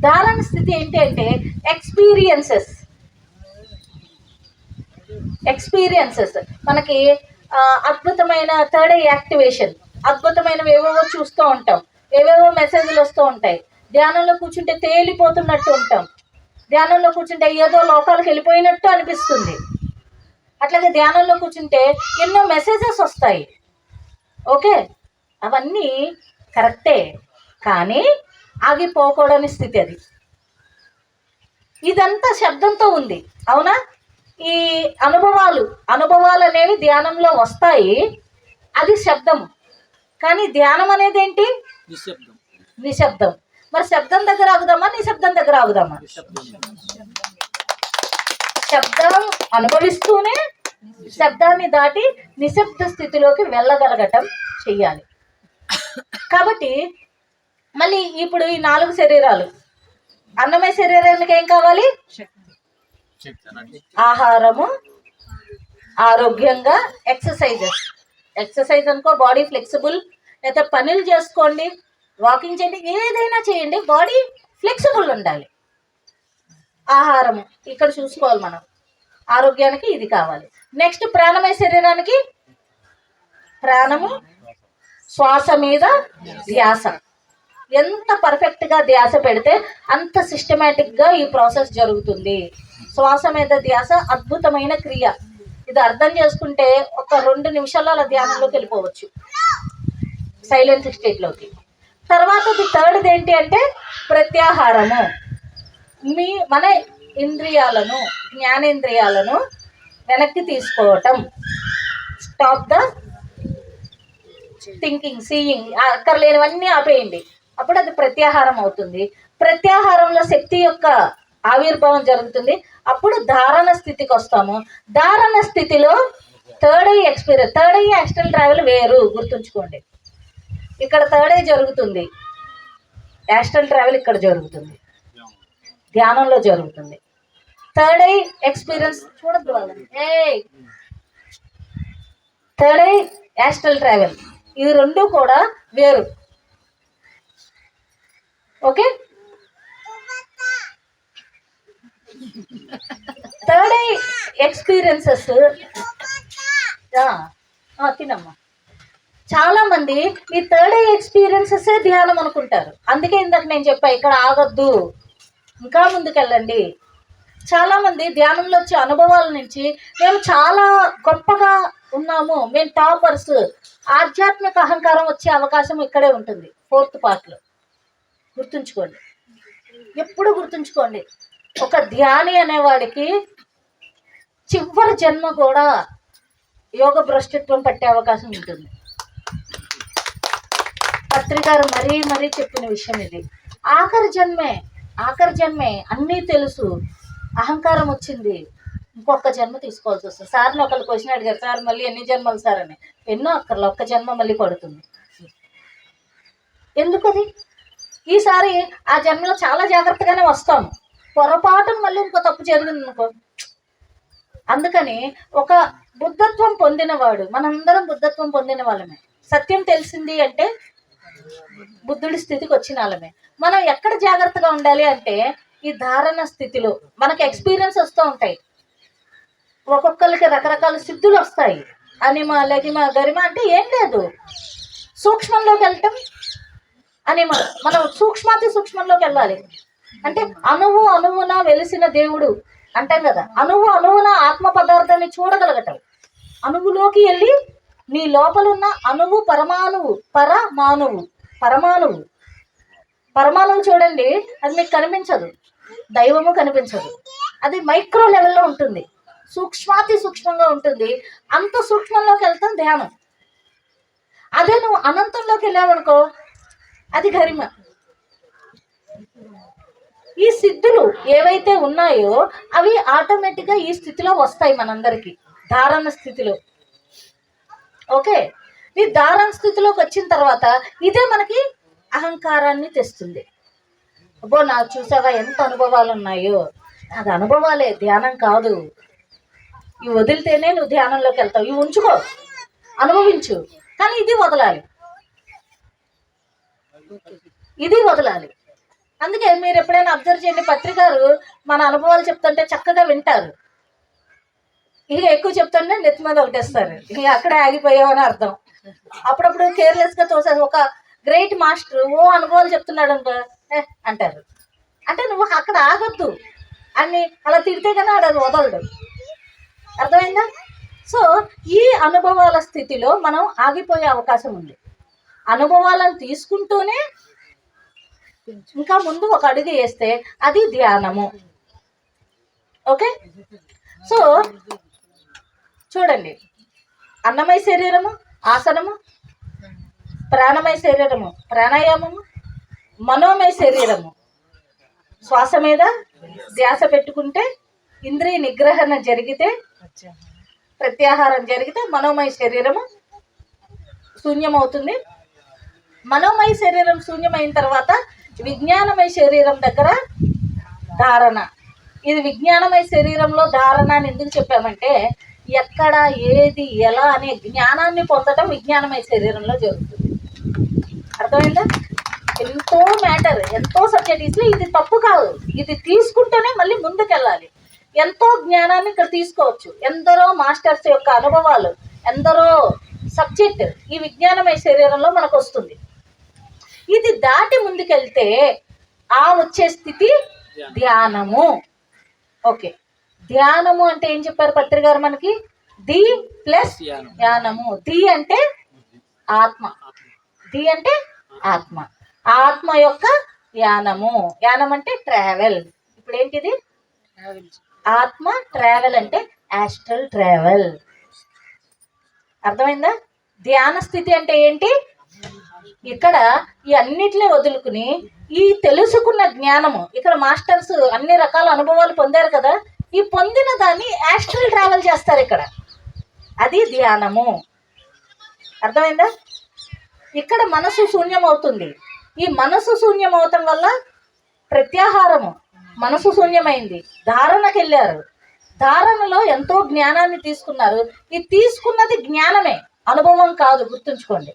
ధారణ స్థితి ఏంటి అంటే ఎక్స్పీరియన్సెస్ మనకి అద్భుతమైన థర్డ్ ఐ యాక్టివేషన్, అద్భుతమైనవి ఏవేవో చూస్తూ ఉంటాం, ఏవేవో మెసేజ్లు వస్తూ ఉంటాయి. ధ్యానంలో కూర్చుంటే తేలిపోతున్నట్టు ఉంటాం, ధ్యానంలో కూర్చుంటే ఏదో లోకాలకు వెళ్ళిపోయినట్టు అనిపిస్తుంది. అట్లాగే ధ్యానంలో కూర్చుంటే ఎన్నో మెసేజెస్ వస్తాయి. ఓకే, అవన్నీ కరెక్టే, కానీ ఆగిపోకూడని స్థితి అది. ఇదంతా శబ్దంతో ఉంది. అవునా? ఈ అనుభవాలు అనేవి ధ్యానంలో వస్తాయి, అది శబ్దం. కానీ ధ్యానం అనేది ఏంటి? నిశ్శబ్దం. మరి శబ్దం దగ్గర ఆగుదామా, నిశ్శబ్దం దగ్గర ఆగుదామా? శబ్దం అనుభవిస్తూనే శబ్దాన్ని దాటి నిశ్శబ్ద స్థితిలోకి వెళ్ళగలగటం చెయ్యాలి. కాబట్టి మళ్ళీ ఇప్పుడు ఈ 4 శరీరాలు, అన్నమయ శరీరానికి ఏం కావాలి? ఆహారము, ఆరోగ్యంగా ఎక్సర్సైజ్ అనుకో, బాడీ ఫ్లెక్సిబుల్, లేదా పనులు చేసుకోండి, వాకింగ్ చేయండి, ఏదైనా చేయండి, బాడీ ఫ్లెక్సిబుల్ ఉండాలి. ఆహారము ఇక్కడ చూసుకోవాలి మనం, ఆరోగ్యానికి ఇది కావాలి. నెక్స్ట్ ప్రాణమయ శరీరానికి ప్రాణము, శ్వాస మీద ధ్యాస. ఎంత పర్ఫెక్ట్గా ధ్యాస పెడితే అంత సిస్టమేటిక్గా ఈ ప్రాసెస్ జరుగుతుంది. శ్వాస మీద ధ్యాస అద్భుతమైన క్రియ. ఇది అర్థం చేసుకుంటే ఒక 2 నిమిషాల్లో అలా ధ్యానంలోకి వెళ్ళిపోవచ్చు, సైలెంట్ స్టేట్లోకి. తర్వాత థర్డ్ది ఏంటి అంటే ప్రత్యాహారము. మన ఇంద్రియాలను, జ్ఞానేంద్రియాలను వెనక్కి తీసుకోవటం. స్టాప్ ద థింకింగ్, సీయింగ్, అక్కర్లేనివన్నీ ఆపేయండి. అప్పుడు అది ప్రత్యాహారం అవుతుంది. ప్రత్యాహారంలో శక్తి యొక్క ఆవిర్భావం జరుగుతుంది. అప్పుడు ధారణ స్థితికి వస్తాము. ధారణ స్థితిలో థర్డ్ ఐ యాస్ట్రల్ ట్రావెల్ వేరు, గుర్తుంచుకోండి. ఇక్కడ థర్డ్ ఐ జరుగుతుంది, యాస్ట్రల్ ట్రావెల్ ఇక్కడ జరుగుతుంది, ధ్యానంలో జరుగుతుంది. థర్డ్ ఐ ఎక్స్పీరియన్స్ చూడద్దు వాళ్ళని. థర్డ్ ఐ యాస్ట్రల్ ట్రావెల్, ఇవి 2 కూడా వేరు. ఓకే, థర్డ్ ఐ ఎక్స్పీరియన్సెస్ తినమ్మా. చాలా మంది ఈ థర్డ్ ఐ ఎక్స్పీరియన్సెస్ ధ్యానం అనుకుంటారు. అందుకే ఇందాక నేను చెప్పా, ఇక్కడ ఆగొద్దు, ఇంకా ముందుకెళ్ళండి. చాలా మంది ధ్యానంలో వచ్చే అనుభవాల నుంచి మేము చాలా గొప్పగా ఉన్నాము, మేము టాపర్స్, ఆధ్యాత్మిక అహంకారం వచ్చే అవకాశం ఇక్కడే ఉంటుంది, 4th పార్ట్లో. గుర్తుంచుకోండి, ఎప్పుడు గుర్తుంచుకోండి. ఒక ధ్యాని అనేవాడికి చివరి జన్మ కూడా యోగ భ్రష్టత్వం పట్టే అవకాశం ఉంటుంది. పత్రికారు మరీ చెప్పిన విషయం ఇది. ఆఖరి జన్మే ఆఖరి జన్మే, అన్నీ తెలుసు, అహంకారం వచ్చింది, ఇంకొక జన్మ తీసుకోవాల్సి వస్తుంది. సార్ని ఒకళ్ళు క్వశ్చన్ అడిగారు, సార్ మళ్ళీ ఎన్ని జన్మలు సార్ అని. ఎన్నో అక్కర్లో ఒక్క జన్మ మళ్ళీ పడుతుంది. ఎందుకది? ఈసారి ఆ జన్మలో చాలా జాగ్రత్తగానే వస్తాము, పొరపాటును మళ్ళీ ఇంకో తప్పు జరిగింది అనుకో. అందుకని ఒక బుద్ధత్వం పొందినవాడు, మనందరం బుద్ధత్వం పొందిన వాళ్ళమే. సత్యం తెలిసింది అంటే బుద్ధుడి స్థితికి వచ్చిన వాళ్ళమే. మనం ఎక్కడ జాగ్రత్తగా ఉండాలి అంటే ఈ ధారణ స్థితిలో మనకు ఎక్స్పీరియన్స్ వస్తూ ఉంటాయి. ఒక్కొక్కరికి రకరకాల సిద్ధులు వస్తాయి. అనిమ, లగిమ, గరిమ అంటే ఏం లేదు, సూక్ష్మంలోకి వెళ్ళటం. అనిమ మనం సూక్ష్మాతి సూక్ష్మంలోకి వెళ్ళాలి అంటే అణువు అణువున వెలిసిన దేవుడు అంటాం కదా. అణువు అణువున ఆత్మ పదార్థాన్ని చూడగలగటం. అణువులోకి వెళ్ళి నీ లోపలున్న అణువు, పరమాణువు, పరమాణువు చూడండి, అది మీకు కనిపించదు, దైవము కనిపించదు, అది మైక్రో లెవెల్లో ఉంటుంది, సూక్ష్మాతి సూక్ష్మంగా ఉంటుంది. అంత సూక్ష్మంలోకి వెళ్తాం ధ్యానం. అదే నువ్వు అనంతంలోకి వెళ్ళావనుకో, అది గరిమ. ఈ సిద్ధులు ఏవైతే ఉన్నాయో అవి ఆటోమేటిక్గా ఈ స్థితిలో వస్తాయి మనందరికీ, ధారణ స్థితిలో. ఓకే, ఈ ధారణ స్థితిలోకి వచ్చిన తర్వాత ఇదే మనకి అహంకారాన్ని తెస్తుంది. అబ్బో నాకు చూసావా ఎంత అనుభవాలు ఉన్నాయో, అది అనుభవాలే, ధ్యానం కాదు. ఇవి వదిలితేనే నువ్వు ధ్యానంలోకి వెళ్తావు. ఇవి ఉంచుకో, అనుభవించు, కానీ ఇది వదలాలి, ఇది వదలాలి. అందుకే మీరు ఎప్పుడైనా అబ్జర్వ్ చేయండి, పత్రికారు మన అనుభవాలు చెప్తుంటే చక్కగా వింటారు. ఇక ఎక్కువ చెప్తుంటే నెత్తి మీద ఒకటేస్తారు, ఇక అక్కడే ఆగిపోయావని అర్థం. అప్పుడప్పుడు కేర్లెస్గా తోసేది. ఒక గ్రేట్ మాస్టర్ అనుభవాలు చెప్తున్నాడు అనుకో అంటారు. అంటే నువ్వు అక్కడ ఆగొద్దు, అని అలా తిడితే కానీ అది వదలడు. అర్థమైందా? సో ఈ అనుభవాల స్థితిలో మనం ఆగిపోయే అవకాశం ఉంది. అనుభవాలను తీసుకుంటూనే ఇంకా ముందు ఒక అడుగు వేస్తే అది ధ్యానము. ఓకే, సో చూడండి, అన్నమయ శరీరము ఆసనము, ప్రాణమయ శరీరము ప్రాణాయామము, మనోమయ శరీరము శ్వాస మీద ధ్యాస పెట్టుకుంటే, ఇంద్రియ నిగ్రహణ జరిగితే, ప్రత్యాహారం జరిగితే మనోమయ శరీరము శూన్యమవుతుంది. మనోమయ శరీరం శూన్యమైన తర్వాత విజ్ఞానమయ శరీరం దగ్గర ధారణ. ఇది విజ్ఞానమయ శరీరంలో ధారణ అని ఎందుకు చెప్పామంటే, ఎక్కడ ఏది ఎలా అనే జ్ఞానాన్ని పొందడం విజ్ఞానమయ శరీరంలో జరుగుతుంది. అర్థమైందా? ఎంతో మ్యాటర్, ఎంతో సబ్జెక్ట్. ఇది తప్పు కాదు, ఇది తీసుకుంటేనే మళ్ళీ ముందుకెళ్ళాలి. ఎంతో జ్ఞానాన్ని ఇక్కడ తీసుకోవచ్చు. ఎందరో మాస్టర్స్ యొక్క అనుభవాలు, ఎందరో సబ్జెక్ట్ ఈ విజ్ఞానమయ శరీరంలో మనకు వస్తుంది. ఇది దాటి ముందుకెళ్తే ఆ వచ్చే స్థితి ధ్యానము. ఓకే, ధ్యానము అంటే ఏం చెప్పారు పత్రి గారు మనకి? ది ప్లస్ ధ్యానము. ది అంటే ఆత్మ, ది అంటే ఆత్మ, ఆత్మ యొక్క యానము. యానం అంటే ట్రావెల్. ఇప్పుడు ఏంటిది? ఆత్మ ట్రావెల్ అంటే యాస్ట్రల్ ట్రావెల్. అర్థమైందా? ధ్యాన స్థితి అంటే ఏంటి? ఇక్కడ ఈ అన్నిటిని వదులుకుని ఈ తెలుసుకున్న జ్ఞానము, ఇక్కడ మాస్టర్స్ అన్ని రకాల అనుభవాలు పొందారు కదా, ఈ పొందిన దాన్ని యాస్ట్రల్ ట్రావెల్ చేస్తారు ఇక్కడ, అది ధ్యానము. అర్థమైందా? ఇక్కడ మనసు శూన్యం అవుతుంది. ఈ మనసు శూన్యం అవటం వల్ల ప్రత్యాహారము, మనసు శూన్యమైంది, ధారణకి వెళ్ళారు. ధారణలో ఎంతో జ్ఞానాన్ని తీసుకున్నారు. ఈ తీసుకున్నది జ్ఞానమే, అనుభవం కాదు, గుర్తుంచుకోండి.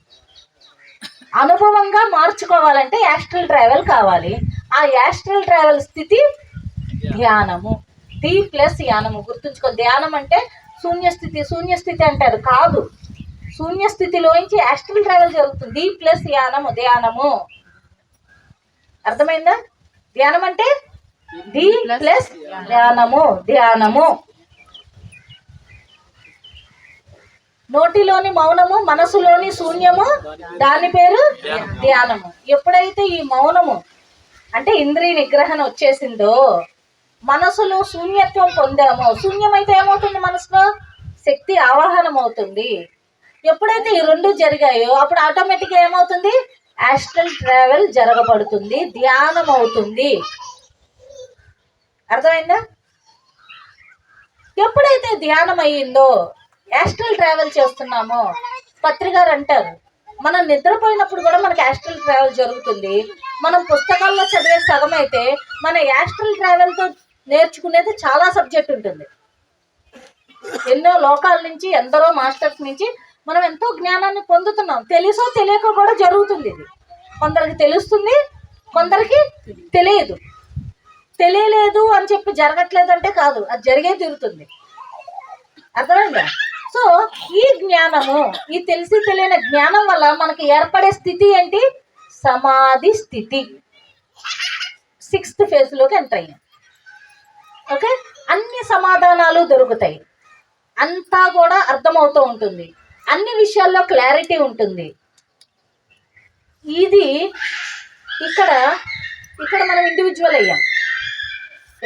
అనుభవంగా మార్చుకోవాలంటే యాస్ట్రల్ ట్రావెల్ కావాలి. ఆ యాస్ట్రల్ ట్రావెల్ స్థితి ధ్యానము. The plus annum. గుర్తుంచుకో, ధ్యానం అంటే శూన్యస్థితి. శూన్యస్థితి అంటారు, కాదు, శూన్యస్థితిలోంచి యాస్ట్రల్ ట్రావెల్ జరుగుతుంది. ది ప్లస్ యానము, ధ్యానము. అర్థమైందా? ధ్యానం అంటే ది ప్లస్ ధ్యానము, ధ్యానము. నోటిలోని మౌనము, మనసులోని శూన్యము, దాని పేరు ధ్యానము. ఎప్పుడైతే ఈ మౌనము అంటే ఇంద్రియ నిగ్రహణ వచ్చేసిందో, మనసులో శూన్యత్వం పొందామో, శూన్యమైతే ఏమవుతుంది? మనసులో శక్తి ఆవాహనం అవుతుంది. ఎప్పుడైతే ఈ రెండు జరిగాయో అప్పుడు ఆటోమేటిక్గా ఏమవుతుంది? యాస్ట్రల్ ట్రావెల్ జరగబడుతుంది, ధ్యానం అవుతుంది. అర్థమైందా? ఎప్పుడైతే ధ్యానం అయ్యిందో, యాస్ట్రల్ ట్రావెల్ చేస్తున్నామో, పత్రికారు అంటారు మనం నిద్రపోయినప్పుడు కూడా మనకి యాస్ట్రల్ ట్రావెల్ జరుగుతుంది. మనం పుస్తకాల్లో చదివే సగం అయితే మన యాస్ట్రల్ ట్రావెల్తో నేర్చుకునేది చాలా సబ్జెక్ట్ ఉంటుంది. ఎన్నో లోకాల నుంచి, ఎందరో మాస్టర్స్ నుంచి మనం ఎంతో జ్ఞానాన్ని పొందుతున్నాం. తెలుసో తెలియక కూడా జరుగుతుంది. ఇది కొందరికి తెలుస్తుంది, కొందరికి తెలియదు. తెలియలేదు అని చెప్పి జరగట్లేదు అంటే కాదు, అది జరిగే తీరుతుంది. అర్థమైందా? సో ఈ జ్ఞానము, ఈ తెలిసి తెలియని జ్ఞానం వల్ల మనకి ఏర్పడే స్థితి ఏంటి? సమాధి స్థితి. 6th ఫేజ్లోకి ఎంటర్ అయ్యాం. ఓకే, అన్ని సమాధానాలు దొరుకుతాయి, అంతా కూడా అర్థమవుతూ ఉంటుంది, అన్ని విషయాల్లో క్లారిటీ ఉంటుంది. ఇది ఇక్కడ మనం ఇండివిజువల్ అయ్యాం,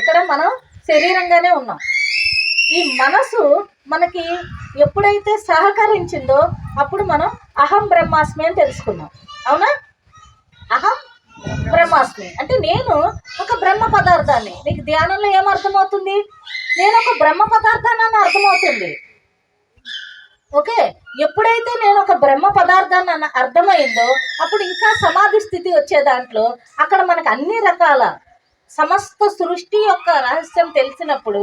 ఇక్కడ మనం శరీరంగానే ఉన్నాం. ఈ మనసు మనకి ఎప్పుడైతే సహకరించిందో అప్పుడు మనం అహం బ్రహ్మాస్మి అని తెలుసుకున్నాం. అవునా? అహం బ్రహ్మాస్మి అంటే నేను ఒక బ్రహ్మ పదార్థాన్ని. నీకు ధ్యానంలో ఏమర్థమవుతుంది? నేను ఒక బ్రహ్మ పదార్థాన్ని అని అర్థమవుతుంది. ఓకే, ఎప్పుడైతే నేను ఒక బ్రహ్మ పదార్థాన్ని అని అర్థమైందో అప్పుడు ఇంకా సమాధి స్థితి వచ్చే దాంట్లో అక్కడ మనకు అన్ని రకాల సమస్త సృష్టి యొక్క రహస్యం తెలిసినప్పుడు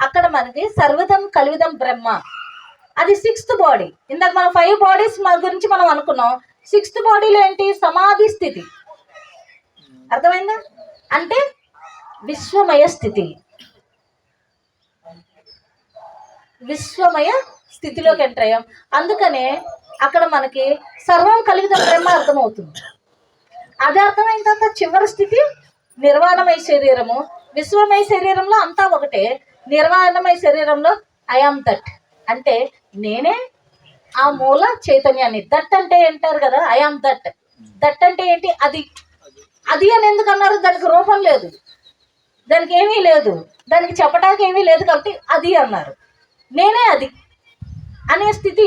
అక్కడ మనకి సర్వదం కలివిదం బ్రహ్మ. అది 6th బాడీ. ఇందాక మనం 5 బాడీస్ గురించి మనం అనుకున్నాం. 6th బాడీలో ఏంటి? సమాధి స్థితి. అర్థమైందా? అంటే విశ్వమయ స్థితి. విశ్వమయ స్థితిలోకి ఎంటర్ అయ్యాం. అందుకనే అక్కడ మనకి సర్వం కలిగిన బ్రహ్మ అర్థమవుతుంది. అది అర్థమైన తర్వాత చివరి స్థితి నిర్వాణమయ శరీరము. విశ్వమయ శరీరంలో అంతా ఒకటే, నిర్వాణమయ శరీరంలో ఐఆమ్ దట్ అంటే నేనే ఆ మూల చైతన్యాన్ని. దట్ అంటే ఏంటారు కదా, ఐఆమ్ దట్. దట్ అంటే ఏంటి? అది. అది అని ఎందుకు అన్నారు? దానికి రూపం లేదు, దానికి ఏమీ లేదు, దానికి చెప్పడానికి ఏమీ లేదు కాబట్టి అది అన్నారు. నేనే అది అనే స్థితి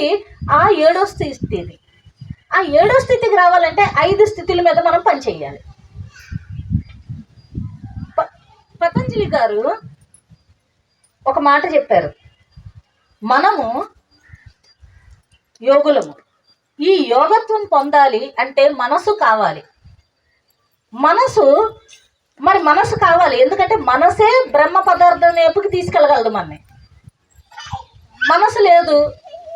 ఆ 7వ స్థితి. ఆ 7వ స్థితికి రావాలంటే 5 స్థితుల మీద మనం పనిచేయాలి. పతంజలి గారు ఒక మాట చెప్పారు, మనము యోగులము. ఈ యోగత్వం పొందాలి అంటే మనసు కావాలి. మనసు కావాలి, ఎందుకంటే మనసే బ్రహ్మ పదార్థం వైపుకి తీసుకెళ్ళగలదు మనని. మనసు లేదు,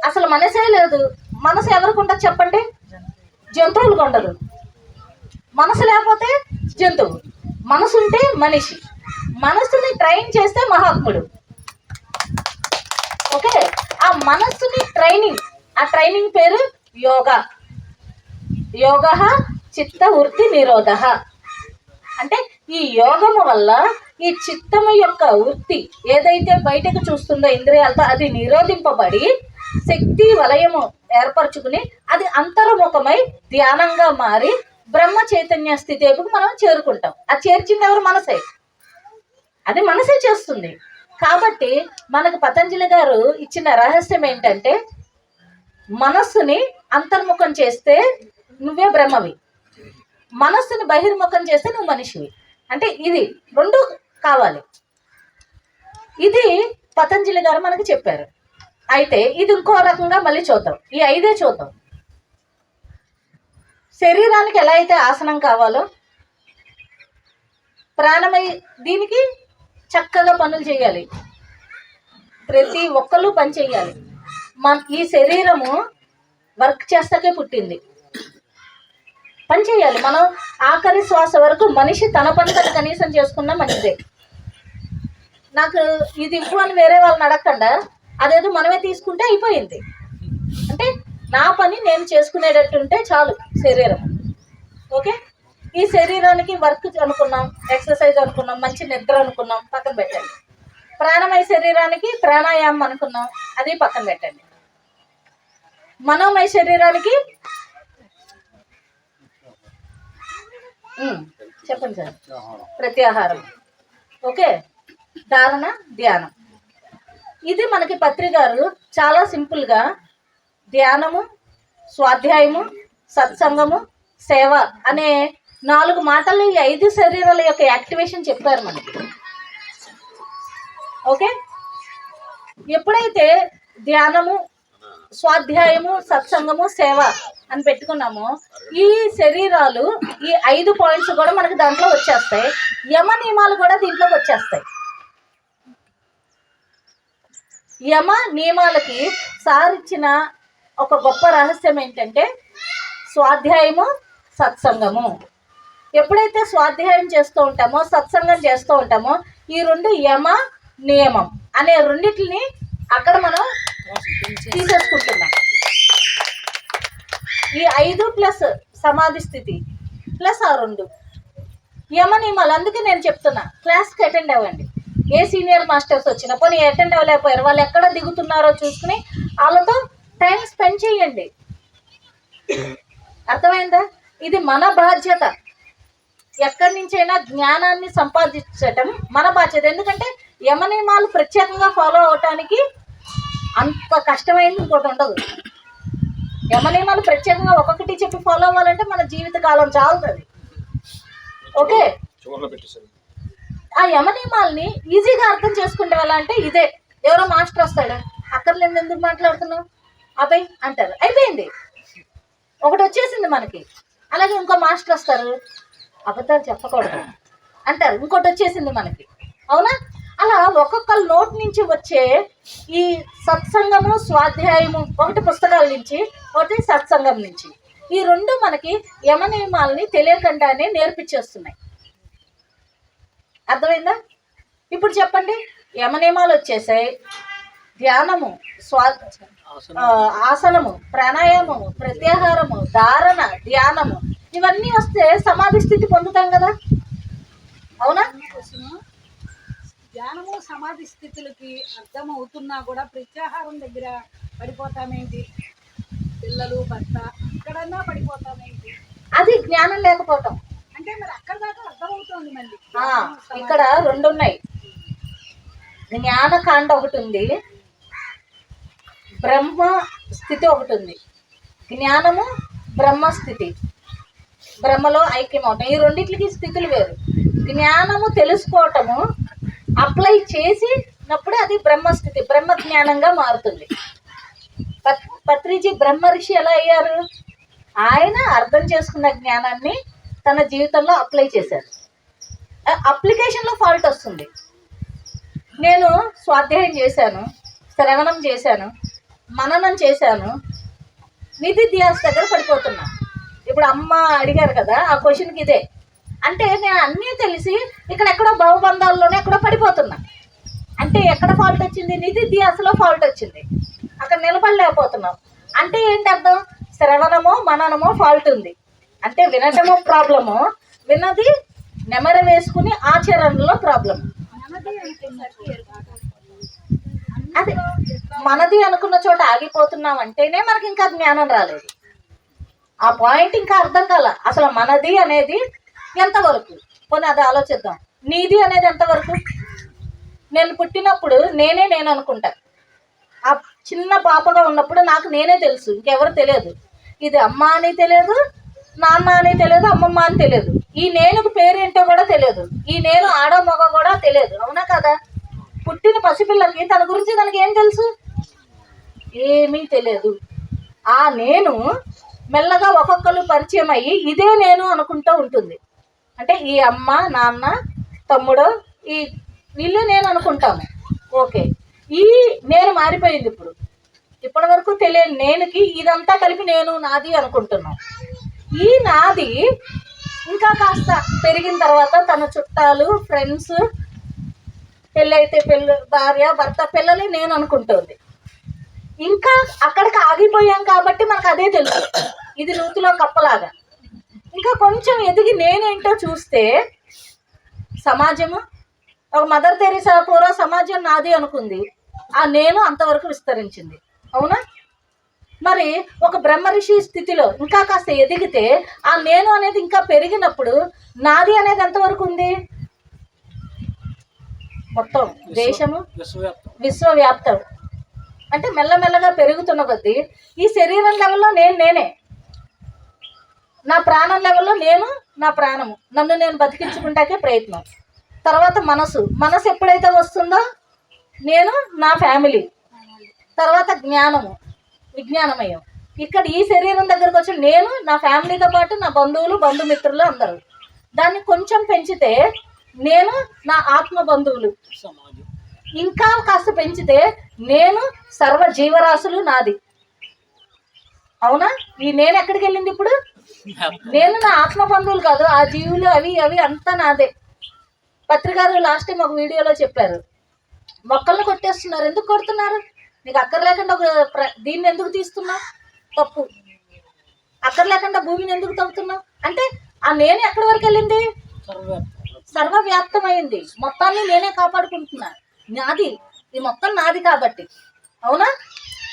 అసలు మనసే లేదు. మనసు ఎవరికి ఉండదు చెప్పండి? జంతువులకు ఉండదు. మనసు లేకపోతే జంతువు, మనసు ఉంటే మనిషి. మనసుని ట్రైన్ చేస్తే మహాత్ముడు. ఓకే, ఆ మనస్సుని ట్రైనింగ్, ఆ ట్రైనింగ్ పేరు యోగా. యోగ చిత్త వృత్తి నిరోధ. అంటే ఈ యోగము వల్ల ఈ చిత్తము యొక్క వృత్తి ఏదైతే బయటకు చూస్తుందో ఇంద్రియాలతో అది నిరోధింపబడి శక్తి వలయము ఏర్పరచుకుని అది అంతర్ముఖమై ధ్యానంగా మారి బ్రహ్మ చైతన్య స్థితికి మనం చేరుకుంటాం. అది చేర్చింది ఎవరు? మనసే. అది మనసే చేస్తుంది. కాబట్టి మనకు పతంజలి గారు ఇచ్చిన రహస్యం ఏంటంటే మనస్సుని అంతర్ముఖం చేస్తే నువ్వే బ్రహ్మవి, మనస్సుని బహిర్ముఖం చేస్తే నువ్వు మనిషివి. అంటే ఇది 2 కావాలి. ఇది పతంజలి గారు మనకి చెప్పారు. అయితే ఇది ఇంకో రకంగా మళ్ళీ చూద్దాం. ఈ 5 చూద్దాం. శరీరానికి ఎలా అయితే ఆసనం కావాలో ప్రాణమై దీనికి చక్కగా పనులు చేయాలి. ప్రతి ఒక్కళ్ళు పని చేయాలి. ఈ శరీరము వర్క్ చేస్తాకే పుట్టింది, పని చేయాలి. మనం ఆఖరి శ్వాస వరకు మనిషి తన పని తను కనీసం చేసుకున్నా మంచిదే. నాకు ఇది ఇవ్వు అని వేరే వాళ్ళని అడగకుండా అదేదో మనమే తీసుకుంటే అయిపోయింది. అంటే నా పని నేను చేసుకునేటట్టుంటే చాలు శరీరం. ఓకే, ఈ శరీరానికి వర్క్ అనుకున్నాం, ఎక్సర్సైజ్ అనుకున్నాం, మంచి నిద్ర అనుకున్నాం, పక్కన పెట్టండి. ప్రాణమయ శరీరానికి ప్రాణాయామం అనుకున్నాం, అది పక్కన పెట్టండి. మనోమయ శరీరానికి చెప్పండి సార్, ప్రత్యాహారం. ఓకే, ధారణ, ధ్యానం. ఇది మనకి పత్రికారు చాలా సింపుల్గా ధ్యానము, స్వాధ్యాయము, సత్సంగము, సేవ అనే 4 మాటలు ఈ 5 శరీరాల యొక్క యాక్టివేషన్ చెప్పారు మనకి. ఓకే, ఎప్పుడైతే ధ్యానము, స్వాధ్యాయము, సత్సంగము, సేవ అని పెట్టుకున్నామో ఈ శరీరాలు, ఈ 5 పాయింట్స్ కూడా మనకి దాంట్లో వచ్చేస్తాయి. యమ నియమాలు కూడా దీంట్లోకి వచ్చేస్తాయి. యమ నియమాలకి సార్ ఇచ్చిన ఒక గొప్ప రహస్యం ఏంటంటే స్వాధ్యాయము, సత్సంగము. ఎప్పుడైతే స్వాధ్యాయం చేస్తూ ఉంటామో, సత్సంగం చేస్తూ ఉంటామో, ఈ 2 యమ నియమం అనే రెండిటిని అక్కడ మనం తీసేసుకుంటున్నాం. ఈ 5 ప్లస్ సమాధి స్థితి ప్లస్ ఆ 2 యమ నియమాలు. అందుకే నేను చెప్తున్నా, క్లాస్కి అటెండ్ అవ్వండి. ఏ సీనియర్ మాస్టర్స్ వచ్చినా పోనీ అటెండ్ అవ్వలేకపోయారు, వాళ్ళు ఎక్కడ దిగుతున్నారో చూసుకుని వాళ్ళతో టైం స్పెండ్ చేయండి. అర్థమైందా? ఇది మన బాధ్యత. ఎక్కడి నుంచైనా జ్ఞానాన్ని సంపాదించటం మన బాధ్యత. ఎందుకంటే యమ నియమాలు ప్రత్యేకంగా ఫాలో అవటానికి అంత కష్టమైంది ఇంకోటి ఉండదు. యమ నియమాలు ప్రత్యేకంగా ఒక్కొక్కటి చెప్పి ఫాలో అవ్వాలంటే మన జీవితకాలం చాలుతుంది. ఓకే, ఆ యమ నియమాల్ని ఈజీగా అర్థం చేసుకుంటే ఎలా అంటే ఇదే. ఎవరో మాస్టర్ వస్తాడు, అక్కర్లేదు ఎందుకు మాట్లాడుతున్నావు అబ్బాయి అంటారు, అయిపోయింది, ఒకటి వచ్చేసింది మనకి. అలాగే ఇంకో మాస్టర్ వస్తారు, అబద్ధాలు చెప్పకూడదు అంటారు, ఇంకోటి వచ్చేసింది మనకి. అవునా? అలా ఒక్కొక్కరు నోటి నుంచి వచ్చే ఈ సత్సంగము, స్వాధ్యాయము, ఒకటి పుస్తకాల నుంచి, ఒకటి సత్సంగం నుంచి, ఈ 2 మనకి యమ నియమాలని తెలియకుండానే నేర్పించేస్తున్నాయి. అర్థమైందా? ఇప్పుడు చెప్పండి, యమ నియమాలు వచ్చేసాయి, ధ్యానము, ఆసనము, ప్రాణాయామము, ప్రత్యాహారము, ధారణ, ధ్యానము, ఇవన్నీ వస్తే సమాధి స్థితి పొందుతాం కదా. అవునా? ధ్యానము, సమాధి స్థితులకి అర్థం అవుతున్నా కూడా ప్రత్యాహారం దగ్గర పడిపోతామేంటి? పిల్లలు, భర్త ఎక్కడన్నా పడిపోతామేంటి? అది జ్ఞానం లేకపోవటం. అంటే మరి అక్కడ దాకా అర్థమవుతోంది. మళ్ళీ ఇక్కడ 2 ఉన్నాయి. జ్ఞానకాండ ఒకటి ఉంది, బ్రహ్మ స్థితి ఒకటి ఉంది. జ్ఞానము, బ్రహ్మస్థితి, బ్రహ్మలో ఐక్యం అవటం, ఈ రెండింటికి స్థితులు వేరు. జ్ఞానము తెలుసుకోవటము అప్లై చేసినప్పుడు అది బ్రహ్మస్థితి, బ్రహ్మ జ్ఞానంగా మారుతుంది. పత్రిజీ బ్రహ్మ ఋషి ఎలా అయ్యారు? ఆయన అర్థం చేసుకున్న జ్ఞానాన్ని తన జీవితంలో అప్లై చేశారు. అప్లికేషన్లో ఫాల్ట్ వస్తుంది. నేను స్వాధ్యాయం చేశాను, శ్రవణం చేశాను, మననం చేశాను, నిధిధ్యాస దగ్గర పడిపోతున్నా. ఇప్పుడు అమ్మ అడిగారు కదా, ఆ క్వశ్చన్కి ఇదే. అంటే నేను అన్నీ తెలిసి ఇక్కడ ఎక్కడో భవబంధాల్లోనే ఎక్కడో పడిపోతున్నా. అంటే ఎక్కడ ఫాల్ట్ వచ్చింది? నిధిధ్యాసలో ఫాల్ట్ వచ్చింది, అక్కడ నిలబడలేకపోతున్నాం. అంటే ఏంటి అర్థం? శ్రవణమో మననమో ఫాల్ట్ ఉంది. అంటే వినటమో ప్రాబ్లము, విన్నది నెమర వేసుకుని ఆచరణలో ప్రాబ్లము. అది మనది అనుకున్న చోట ఆగిపోతున్నాం అంటేనే మనకి ఇంకా జ్ఞానం రాలేదు. ఆ పాయింట్ ఇంకా అర్థం కాల. అసలు మనది అనేది ఎంతవరకు, పోనీ అది ఆలోచిద్దాం. నీది అనేది ఎంతవరకు? నేను పుట్టినప్పుడు నేను అనుకుంటా. ఆ చిన్న పాపగా ఉన్నప్పుడు నాకు నేనే తెలుసు, ఇంకెవరు తెలియదు. ఇది అమ్మ అని తెలియదు, నాన్న అని తెలియదు, అమ్మమ్మ అని తెలియదు. ఈ నేనుకు పేరేంటో కూడా తెలియదు. ఈ నేను ఆడ మగ కూడా తెలియదు. అవునా కదా? పుట్టిన పసిపిల్లలకి తన గురించి తనకి ఏం తెలుసు? ఏమీ తెలియదు. ఆ నేను మెల్లగా ఒక్కొక్కరు పరిచయం అయ్యి ఇదే నేను అనుకుంటూ ఉంటుంది. అంటే ఈ అమ్మ, నాన్న, తమ్ముడు, ఈ వీళ్ళు నేను అనుకుంటాము. ఓకే, ఈ నేను మారిపోయింది. ఇప్పటి వరకు తెలియని నేనుకి ఇదంతా కలిపి నేను నాది అనుకుంటున్నాం. ఈ నాది ఇంకా కాస్త పెరిగిన తర్వాత తన చుట్టాలు, ఫ్రెండ్స్, పెళ్ళైతే భార్య, భర్త, పిల్లలు నేను అనుకుంటుంది. ఇంకా అక్కడికి ఆగిపోయాం కాబట్టి మనకు అదే తెలుసు. ఇది నూతిలో కప్పలాగా. ఇంకా కొంచెం ఎదిగి నేనేంటో చూస్తే సమాజము, ఒక మదర్ తెరీసా పూర్వ సమాజం నాది అనుకుంది. ఆ నేను అంతవరకు విస్తరించింది. అవునా? మరి ఒక బ్రహ్మ ఋషి స్థితిలో ఇంకా కాస్త ఎదిగితే ఆ నేను అనేది ఇంకా పెరిగినప్పుడు నాది అనేది ఎంతవరకు ఉంది? మొత్తం దేశము, విశ్వవ్యాప్తం. అంటే మెల్లమెల్లగా పెరుగుతున్న కొద్దీ ఈ శరీరం లెవెల్లో నేనే, నా ప్రాణం లెవెల్లో నేను, నా ప్రాణము, నన్ను నేను బతికించుకుంటాకే ప్రయత్నం. తర్వాత మనసు ఎప్పుడైతే వస్తుందో నేను నా ఫ్యామిలీ, తర్వాత జ్ఞానము, విజ్ఞానమయం. ఇక్కడ ఈ శరీరం దగ్గరకు వచ్చి నేను నా ఫ్యామిలీతో పాటు నా బంధువులు, బంధుమిత్రులు అందరూ. దాన్ని కొంచెం పెంచితే నేను నా ఆత్మ బంధువులు, ఇంకా కాస్త పెంచితే నేను సర్వ జీవరాశులు నాది. అవునా? ఈ నేను ఎక్కడికి వెళ్ళింది ఇప్పుడు? నేను నా ఆత్మ బంధువులు కాదు, ఆ జీవులు అవి అవి అంతా నాదే. పత్రికారు లాస్ట్ టైం ఒక వీడియోలో చెప్పారు, మొక్కలను కొట్టేస్తున్నారు. ఎందుకు కొడుతున్నారు? నీకు అక్కర్లేకుండా దీన్ని ఎందుకు తీస్తున్నావు? తప్పు. అక్కర్లేకుండా భూమిని ఎందుకు తవ్వుతున్నావు అంటే ఆ నేను ఎక్కడి వరకు వెళ్ళింది? సర్వవ్యాప్తమైంది. మొత్తాన్ని నేనే కాపాడుకుంటున్నా, నాది, ఈ మొత్తం నాది కాబట్టి. అవునా?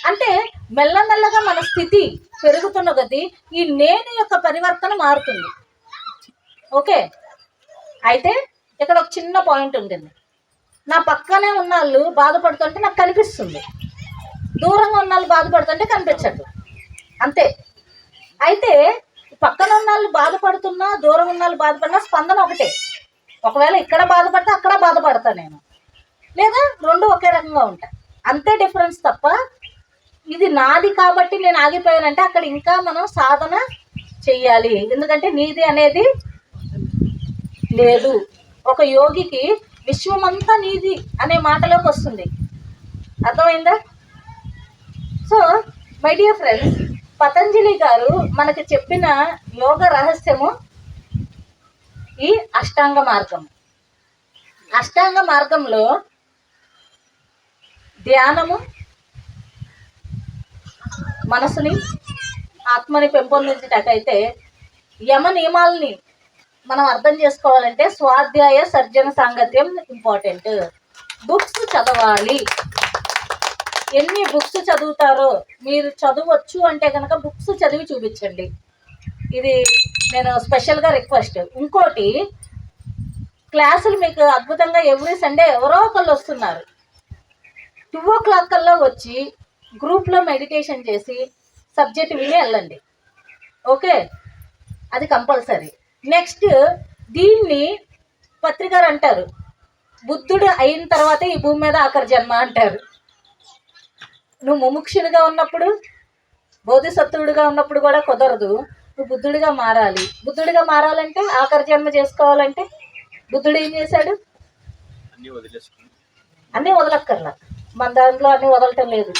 అంటే మెల్లమెల్లగా మన స్థితి పెరుగుతున్న కొద్దీ ఈ నేను యొక్క పరివర్తన మారుతుంది. ఓకే, అయితే ఇక్కడ ఒక చిన్న పాయింట్ ఉంటుంది. నా పక్కనే ఉన్న వాళ్ళు బాధపడుతుంటే నాకు కనిపిస్తుంది, దూరంగా ఉన్న వాళ్ళు బాధపడుతుంటే కనిపించదు, అంతే. అయితే పక్కన ఉన్న వాళ్ళు బాధపడుతున్నా, దూరం ఉన్న వాళ్ళు బాధపడినా స్పందన ఒకటే. ఒకవేళ ఇక్కడ బాధపడితే అక్కడ బాధపడతా నేను, లేదా రెండు ఒకే రకంగా ఉంటాయి, అంతే డిఫరెన్స్ తప్ప ఇది నాది కాబట్టి నేను ఆగిపోయానంటే అక్కడ ఇంకా మనం సాధన చెయ్యాలి. ఎందుకంటే నీది అనేది లేదు. ఒక యోగికి విశ్వమంతా నీది అనే మాటలోకి వస్తుంది. అర్థమైందా? So my dear friends, Patanjali గారు మనకి చెప్పిన యోగ రహస్యము ఈ అష్టాంగ మార్గం. అష్టాంగ మార్గంలో ధ్యానము మనసుని, ఆత్మని పెంపొందించేటట్టయితే యమ నియమాలని మనం అర్థం చేసుకోవాలంటే స్వాధ్యాయ సర్జన సాంగత్యం ఇంపార్టెంట్. బుక్స్ చదవాలి. ఎన్ని బుక్స్ చదువుతారో మీరు చదవచ్చు అంటే కనుక బుక్స్ చదివి చూపించండి. ఇది నేను స్పెషల్గా రిక్వెస్ట్. ఇంకోటి, క్లాసులు మీకు అద్భుతంగా ఎవ్రీ సండే ఎవరో ఒకళ్ళు వస్తున్నారు. 2 o'clock కల్లా వచ్చి గ్రూప్లో మెడిటేషన్ చేసి సబ్జెక్ట్ విని వెళ్ళండి. ఓకే, అది కంపల్సరీ. నెక్స్ట్, దీన్ని పత్రికారు అంటారు బుద్ధుడు అయిన తర్వాతే ఈ భూమి మీద ఆఖరి జన్మ అంటారు. నువ్వు ముముక్షునిగా ఉన్నప్పుడు, బోధిసత్వుడిగా ఉన్నప్పుడు కూడా కుదరదు. నువ్వు బుద్ధుడిగా మారాలి. బుద్ధుడిగా మారాలంటే, ఆఖరి జన్మ చేసుకోవాలంటే బుద్ధుడు ఏం చేశాడు? అన్నీ వదలక్కర్లా. మన దాంట్లో అన్నీ వదలటం లేదు.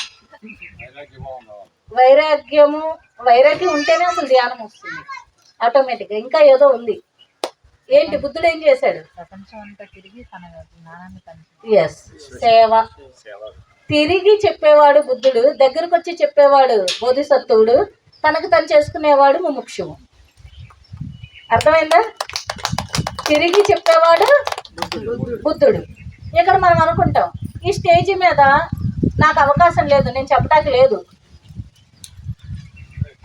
వైరాగ్యం ఉంటేనే అసలు ధ్యానం వస్తుంది ఆటోమేటిక్గా. ఇంకా ఏదో ఉంది. ఏంటి? బుద్ధుడు ఏం చేశాడు? ఎస్, సేవ. తిరిగి చెప్పేవాడు బుద్ధుడు, దగ్గరకు వచ్చి చెప్పేవాడు బోధిసత్వుడు, తనకు తను చేసుకునేవాడు ముముక్షువు. అర్థమైందా? తిరిగి చెప్పేవాడు బుద్ధుడు. ఇక్కడ మనం అనుకుంటాం ఈ స్టేజ్ మీద నాకు అవకాశం లేదు, నేను చెప్పడానికి లేదు.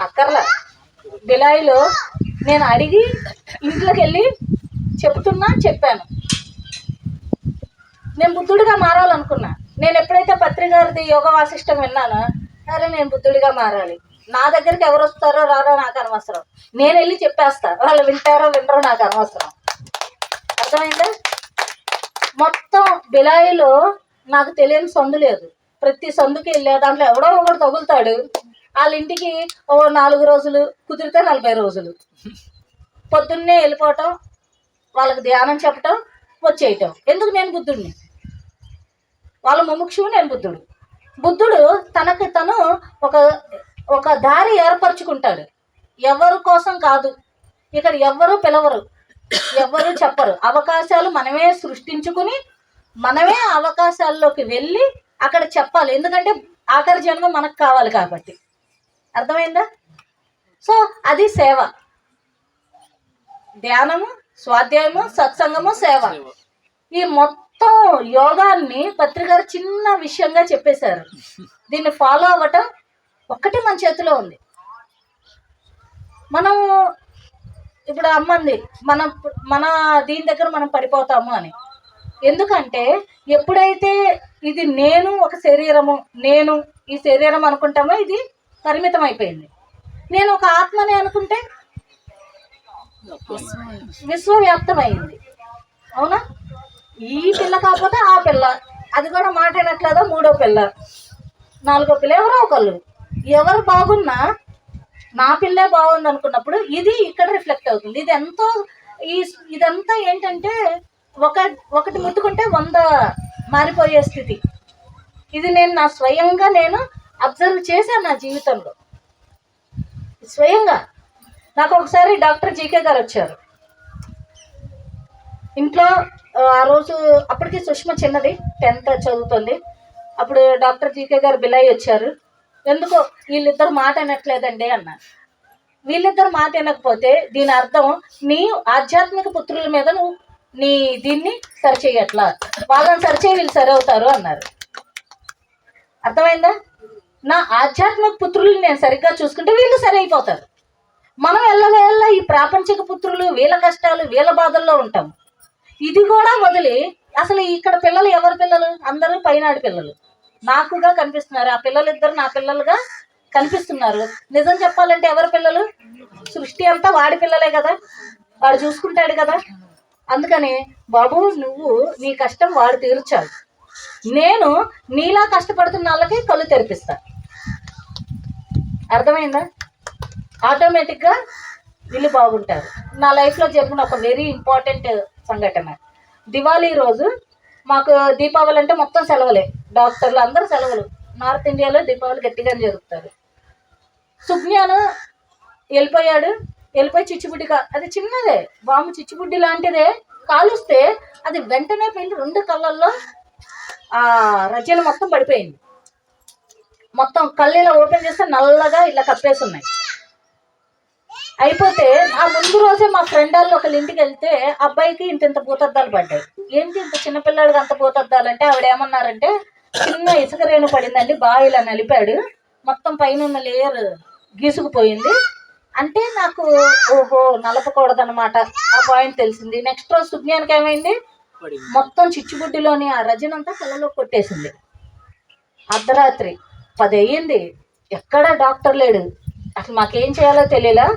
అక్కర్లా. బిలాయిలో నేను అడిగి ఇంట్లోకి వెళ్ళి చెప్పాను. నేను బుద్ధుడిగా మారాలనుకున్నా. నేను ఎప్పుడైతే పత్రికారిది యోగ వాసిష్టం విన్నానో, అరే నేను బుద్ధుడిగా మారాలి, నా దగ్గరికి ఎవరు వస్తారో రారో నాకు అనవసరం, నేను వెళ్ళి చెప్పేస్తా, వాళ్ళు వింటారో వినరో నాకు అనవసరం. అర్థమైందా? మొత్తం బిలాయిలో నాకు తెలియని సందు లేదు. ప్రతి సందుకి వెళ్ళే దాంట్లో ఎవడో ఒకడు తగులుతాడు. వాళ్ళ ఇంటికి 4 రోజులు, కుదిరితే 40 రోజులు. పొద్దున్నే వెళ్ళిపోవటం, వాళ్ళకి ధ్యానం చెప్పటం, వచ్చేయటం. ఎందుకు? నేను బుద్ధుడిని. వాళ్ళ ముముక్షువు, నేను బుద్ధుడు. బుద్ధుడు తనకి తను ఒక దారి ఏర్పరచుకుంటాడు. ఎవరి కోసం కాదు. ఇక్కడ ఎవ్వరు పిలవరు, ఎవ్వరు చెప్పరు. అవకాశాలు మనమే సృష్టించుకుని మనమే అవకాశాల్లోకి వెళ్ళి అక్కడ చెప్పాలి. ఎందుకంటే ఆఖరి జన్మ మనకు కావాలి కాబట్టి. అర్థమైందా? సో అది సేవ. ధ్యానము, స్వాధ్యాయము, సత్సంగము, సేవ. ఈ మొత్తం యోగాన్ని పత్రికారు చిన్న విషయంగా చెప్పేశారు. దీన్ని ఫాలో అవ్వటం ఒక్కటే మన చేతిలో ఉంది. మనం ఇప్పుడు అమ్మంది మన దీని దగ్గర మనం పడిపోతాము అని. ఎందుకంటే ఎప్పుడైతే ఇది నేను ఒక శరీరము, నేను ఈ శరీరం అనుకుంటామో ఇది పరిమితం అయిపోయింది. నేను ఒక ఆత్మని అనుకుంటే విశ్వవ్యాప్తమైంది. అవునా? ఈ పిల్ల కాకపోతే ఆ పిల్ల, అది కూడా మాట అయినట్లేదా, 3వ పిల్ల, 4వ పిల్ల, ఎవరో ఒకళ్ళు. ఎవరు బాగున్నా నా పిల్లే బాగుంది అనుకున్నప్పుడు ఇది ఇక్కడ రిఫ్లెక్ట్ అవుతుంది. ఇది ఎంతో ఇదంతా ఏంటంటే ఒకటి ముట్టుకుంటే 100 మారిపోయే స్థితి. ఇది నేను స్వయంగా అబ్జర్వ్ చేశాను నా జీవితంలో. స్వయంగా నాకు ఒకసారి డాక్టర్ జీకే గారు వచ్చారు ఇంట్లో. ఆ రోజు అప్పటికి సుష్మ చిన్నది, 10th చదువుతుంది. అప్పుడు డాక్టర్ జీకే గారు బిలాయి వచ్చారు. ఎందుకో వీళ్ళిద్దరు మాట వినట్లేదండి అన్నారు. వీళ్ళిద్దరు మాట వినకపోతే దీని అర్థం నీ ఆధ్యాత్మిక పుత్రుల మీద నువ్వు దీన్ని సరిచేయట్లా, వాళ్ళని సరిచేయి వీళ్ళు సరి అవుతారు అన్నారు. అర్థమైందా? నా ఆధ్యాత్మిక పుత్రులు నేను సరిగ్గా చూసుకుంటే వీళ్ళు సరి అయిపోతారు. మనం ఎల్లవేళ్ళ ఈ ప్రాపంచిక పుత్రులు వీళ్ళ కష్టాలు వీళ్ళ బాధల్లో ఉంటాము. ఇది కూడా వదిలి అసలు ఇక్కడ పిల్లలు ఎవరి పిల్లలు? అందరూ పైనాడి పిల్లలు నాకుగా కనిపిస్తున్నారు. ఆ పిల్లలిద్దరు నా పిల్లలుగా కనిపిస్తున్నారు. నిజం చెప్పాలంటే ఎవరి పిల్లలు? సృష్టి అంతా వాడి పిల్లలే కదా, వాడు చూసుకుంటాడు కదా. అందుకని బాబు నువ్వు నీ కష్టం వాడు తీర్చాలి, నేను నీలా కష్టపడుతున్న వాళ్ళకి కళ్ళు తెరిపిస్తా. అర్థమైందా? ఆటోమేటిక్గా వీళ్ళు బాగుంటారు. నా లైఫ్లో జరిగిన ఒక వెరీ ఇంపార్టెంట్ సంఘటన, దివాళీ రోజు మాకు దీపావళి అంటే మొత్తం సెలవులే, డాక్టర్లు అందరూ సెలవులు. నార్త్ ఇండియాలో దీపావళి గట్టిగా జరుపుతారు. సుజ్ఞాను వెళ్ళిపోయి చిచ్చుబుడ్డి అది చిన్నదే బాంబు, చిచ్చుబుడ్డి లాంటిదే, కాలుస్తే అది వెంటనే పెళ్ళి 2 కళ్ళల్లో ఆ రచన మొత్తం పడిపోయింది. మొత్తం కళ్ళు ఇలా ఓపెన్ చేస్తే నల్లగా ఇలా కప్పేసి ఉన్నాయి. అయిపోతే ఆ ముందు రోజే మా ఫ్రెండ్ వాళ్ళు ఒకళ్ళ ఇంటికి వెళ్తే అబ్బాయికి ఇంత భూతద్దాలు పడ్డాయి. ఏంటి ఇంత చిన్నపిల్లాడికి అంత భూతద్దాలంటే ఆవిడ ఏమన్నారంటే చిన్న ఇసుక రేణు పడిందండి, బాగా ఇలా నలిపాడు, మొత్తం పైన ఉన్న లేయర్ గీసుకుపోయింది అంటే నాకు ఓహో నలపకూడదనమాట ఆ పాయింట్ తెలిసింది. నెక్స్ట్ రోజు సుజ్ఞానికి ఏమైంది, మొత్తం చిచ్చుబుడ్డిలోని ఆ రజనంతా కళ్ళలో కొట్టేసింది. అర్ధరాత్రి 10 అయ్యింది, ఎక్కడ డాక్టర్ లేడు. అసలు మాకేం చేయాలో తెలియలా.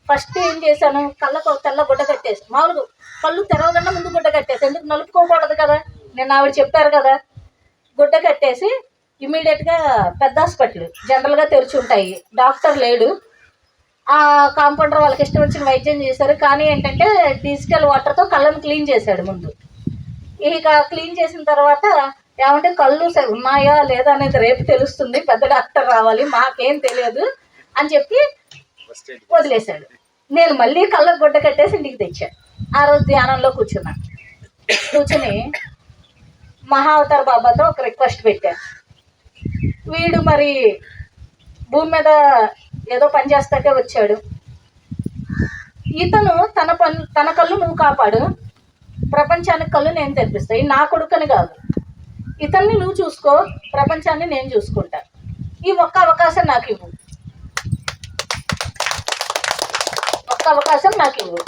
ఫస్ట్ ఏం చేశాను, కళ్ళకు తెల్ల గుడ్డ కట్టేసి, మామూలుగా కళ్ళు తెరవకుండా ముందు గుడ్డ కట్టేసి, ఎందుకు నలుపుకోకూడదు కదా, నేను ఆవిడ చెప్పారు కదా. గుడ్డ కట్టేసి ఇమీడియట్గా పెద్ద హాస్పిటల్ జనరల్గా తెరిచి ఉంటాయి, డాక్టర్ లేడు. ఆ కాంపౌండర్ వాళ్ళకి ఇష్టం వచ్చిన వైద్యం చేశారు. కానీ ఏంటంటే డిజిటల్ వాటర్తో కళ్ళను క్లీన్ చేశాడు ముందు. ఇక క్లీన్ చేసిన తర్వాత ఏమంటే కళ్ళు ఉన్నాయా లేదా అనేది రేపు తెలుస్తుంది, పెద్ద డాక్టర్ రావాలి, మాకేం తెలియదు అని చెప్పి వదిలేశాడు. నేను మళ్ళీ కళ్ళకు గుడ్డ కట్టేసి ఇంటికి తెచ్చాను. ఆ రోజు ధ్యానంలో కూర్చుని మహావతార్ బాబాతో ఒక రిక్వెస్ట్ పెట్టాను. వీడు మరి భూమి మీద ఏదో పని చేస్తాకే వచ్చాడు. ఇతను తన కళ్ళు నువ్వు కాపాడు, ప్రపంచానికి కళ్ళు నేను తెప్పిస్తాయి, నా కొడుకని కాదు, ఇతన్ని నువ్వు చూసుకో, ప్రపంచాన్ని నేను చూసుకుంటా, ఈ ఒక్క అవకాశం నాకు ఇవ్వు,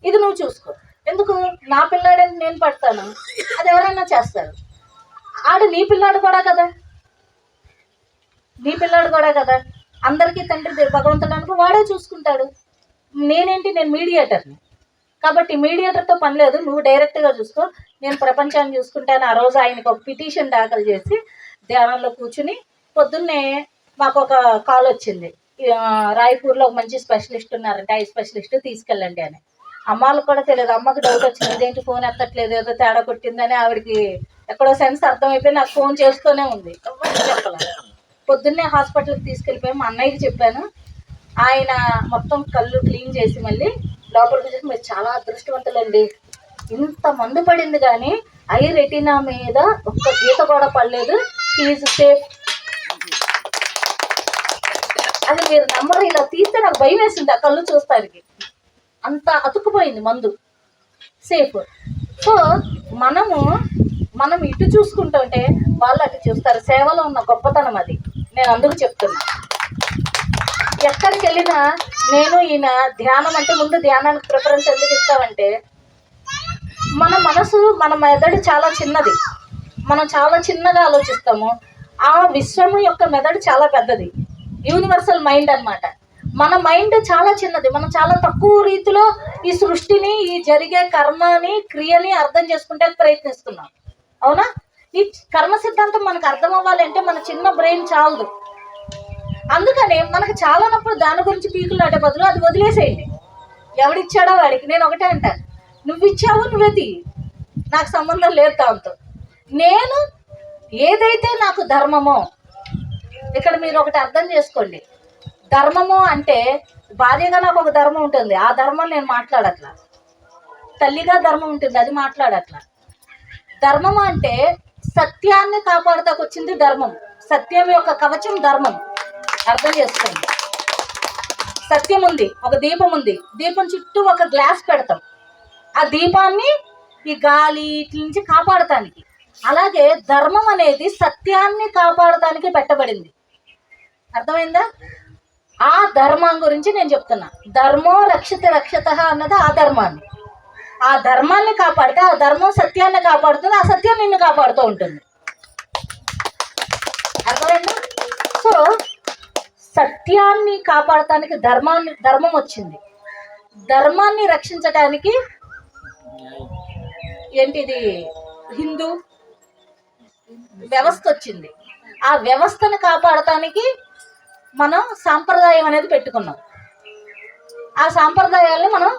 ఇది నువ్వు చూసుకో. ఎందుకు నా పిల్లాడని నేను పడతాను, అది ఎవరైనా చేస్తారు. ఆడు నీ పిల్లాడు కూడా కదా, అందరికీ తండ్రి భగవంతుడు అనుకో, వాడే చూసుకుంటాడు. నేనేంటి, నేను మీడియేటర్ని కాబట్టి మీడియేటర్తో పని లేదు, నువ్వు డైరెక్ట్గా చూసుకో, నేను ప్రపంచాన్ని చూసుకుంటాను. ఆ రోజు ఆయనకు ఒక పిటిషన్ దాఖలు చేసి ధ్యానంలో కూర్చుని పొద్దున్నే మాకు ఒక కాల్ వచ్చింది, రాయ్పూర్లో ఒక మంచి స్పెషలిస్ట్ ఉన్నారంటే ఐ స్పెషలిస్ట్ తీసుకెళ్ళండి అని. అమ్మాళ్ళకు కూడా తెలియదు, అమ్మకి డౌట్ వచ్చింది, ఇదేంటి ఫోన్ ఎత్తట్లేదు, ఏదో తేడా కొట్టిందని ఆవిడకి ఎక్కడో సెన్స్ అర్థమైపోయి నాకు ఫోన్ చేస్తూనే ఉంది. చెప్పలేదు. పొద్దున్నే హాస్పిటల్కి తీసుకెళ్ళిపోయి మా అన్నయ్యకి చెప్పాను. ఆయన మొత్తం కళ్ళు క్లీన్ చేసి మళ్ళీ లోపలికి చేసి, మీరు చాలా అదృష్టవంతులండి, ఇంత మందు పడింది కానీ ఐ రెటీనా మీద ఒక్క గీత కూడా పడలేదు, ఈజ్ సేఫ్. అది మీరు నమ్మరు, ఇలా తీస్తే నాకు భయం వేసింది ఆ కళ్ళు చూస్తానికి, అంత అతుక్కుపోయింది మందు, సేఫ్. సో మనం ఇటు చూసుకుంటుంటే వాళ్ళు అటు చూస్తారు. సేవలో ఉన్న గొప్పతనం అది, నేను అందుకు చెప్తున్నా. ఎక్కడికి వెళ్ళినా నేను ఈయన ధ్యానం అంటే ముందు ధ్యానానికి ప్రిఫరెన్స్ ఎందుకు ఇస్తామంటే, మన మనసు మన మెదడు చాలా చిన్నది, మనం చాలా చిన్నగా ఆలోచిస్తాము. ఆ విశ్వము యొక్క మెదడు చాలా పెద్దది, యూనివర్సల్ మైండ్ అన్నమాట. మన మైండ్ చాలా చిన్నది, మనం చాలా తక్కువ రీతిలో ఈ సృష్టిని, ఈ జరిగే కర్మని, క్రియని అర్థం చేసుకుంటే ప్రయత్నిస్తున్నాం. అవునా? ఈ కర్మ సిద్ధాంతం మనకు అర్థం అవ్వాలంటే మన చిన్న బ్రెయిన్ చాలదు. అందుకనే మనకు చాలానప్పుడు దాని గురించి పీకులు నాటే బదులు అది వదిలేసేయండి. ఎవడిచ్చాడో వాడికి. నేను ఒకటే అంటాను, నువ్వు ఇచ్చావు నువ్వే తీయి, నాకు సంబంధం లేదు దాంతో. నేను ఏదైతే నాకు ధర్మమో, ఇక్కడ మీరు ఒకటి అర్థం చేసుకోండి, ధర్మము అంటే భార్యగా నాకు ఒక ధర్మం ఉంటుంది, ఆ ధర్మం నేను మాట్లాడట్లా. తల్లిగా ధర్మం ఉంటుంది, అది మాట్లాడట్లా. ధర్మం అంటే సత్యాన్ని కాపాడుతాకు వచ్చింది ధర్మం. సత్యం యొక్క కవచం ధర్మం. అర్థం చేసుకోండి. సత్యం ఉంది, ఒక దీపం ఉంది, దీపం చుట్టూ ఒక గ్లాస్ పెడతాం, ఆ దీపాన్ని ఈ గాలి ఇట్ల నుంచి కాపాడటానికి. అలాగే ధర్మం అనేది సత్యాన్ని కాపాడటానికి పెట్టబడింది. అర్థమైందా? ఆ ధర్మం గురించి నేను చెప్తున్నా. ధర్మో రక్షిత రక్షత అన్నది ఆ ధర్మాన్ని. ఆ ధర్మాన్ని కాపాడితే ఆ ధర్మం సత్యాన్ని కాపాడుతుంది, ఆ సత్యం నిన్ను కాపాడుతూ ఉంటుంది. అర్థమైందా? సో సత్యాన్ని కాపాడటానికి ధర్మం వచ్చింది. ధర్మాన్ని రక్షించటానికి ఏంటిది, హిందూ వ్యవస్థ వచ్చింది. ఆ వ్యవస్థను కాపాడటానికి మనం సాంప్రదాయం అనేది పెట్టుకున్నాం. ఆ సాంప్రదాయాల్ని మనం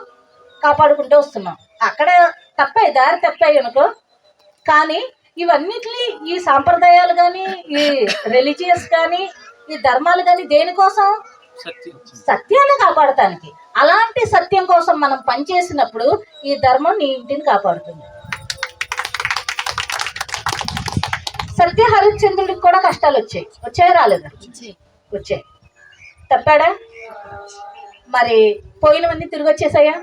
కాపాడుకుంటూ వస్తున్నాం. అక్కడ తప్పాయి, దారి తప్పాయి అనుకో. కానీ ఇవన్నిటిని, ఈ సాంప్రదాయాలు కానీ, ఈ రిలీజియస్ కానీ, ఈ ధర్మాలు కానీ దేనికోసం? సత్యాన్ని కాపాడటానికి. అలాంటి సత్యం కోసం మనం పనిచేసినప్పుడు ఈ ధర్మం నీ ఇంటిని కాపాడుతుంది. సత్య హరిశ్చంద్రుడికి కూడా కష్టాలు వచ్చాయి రాలేదా? వచ్చాయి. తప్పాడా? మరి పోయినవన్నీ తిరిగి వచ్చేసాయా?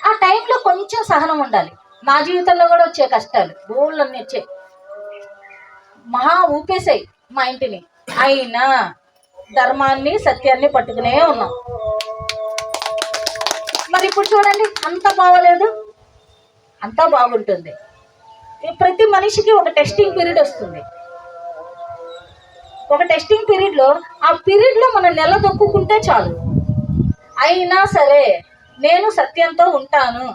ఆ టైంలో కొంచెం సహనం ఉండాలి. నా జీవితంలో కూడా వచ్చే కష్టాలు బోళ్ళన్నీ వచ్చాయి, మహా ఊపేసాయి మా ఇంటిని. అయినా ధర్మాన్ని సత్యాన్ని పట్టుకునే ఉన్నాం. మరి ఇప్పుడు చూడండి, అంత బాగోలేదు, అంతా బాగుంటుంది. ప్రతి మనిషికి ఒక టెస్టింగ్ పీరియడ్ వస్తుంది. ఒక టెస్టింగ్ పీరియడ్లో, ఆ పీరియడ్లో మనం నిలదొక్కుంటే చాలు. అయినా సరే నేను సత్యంతో ఉంటాను,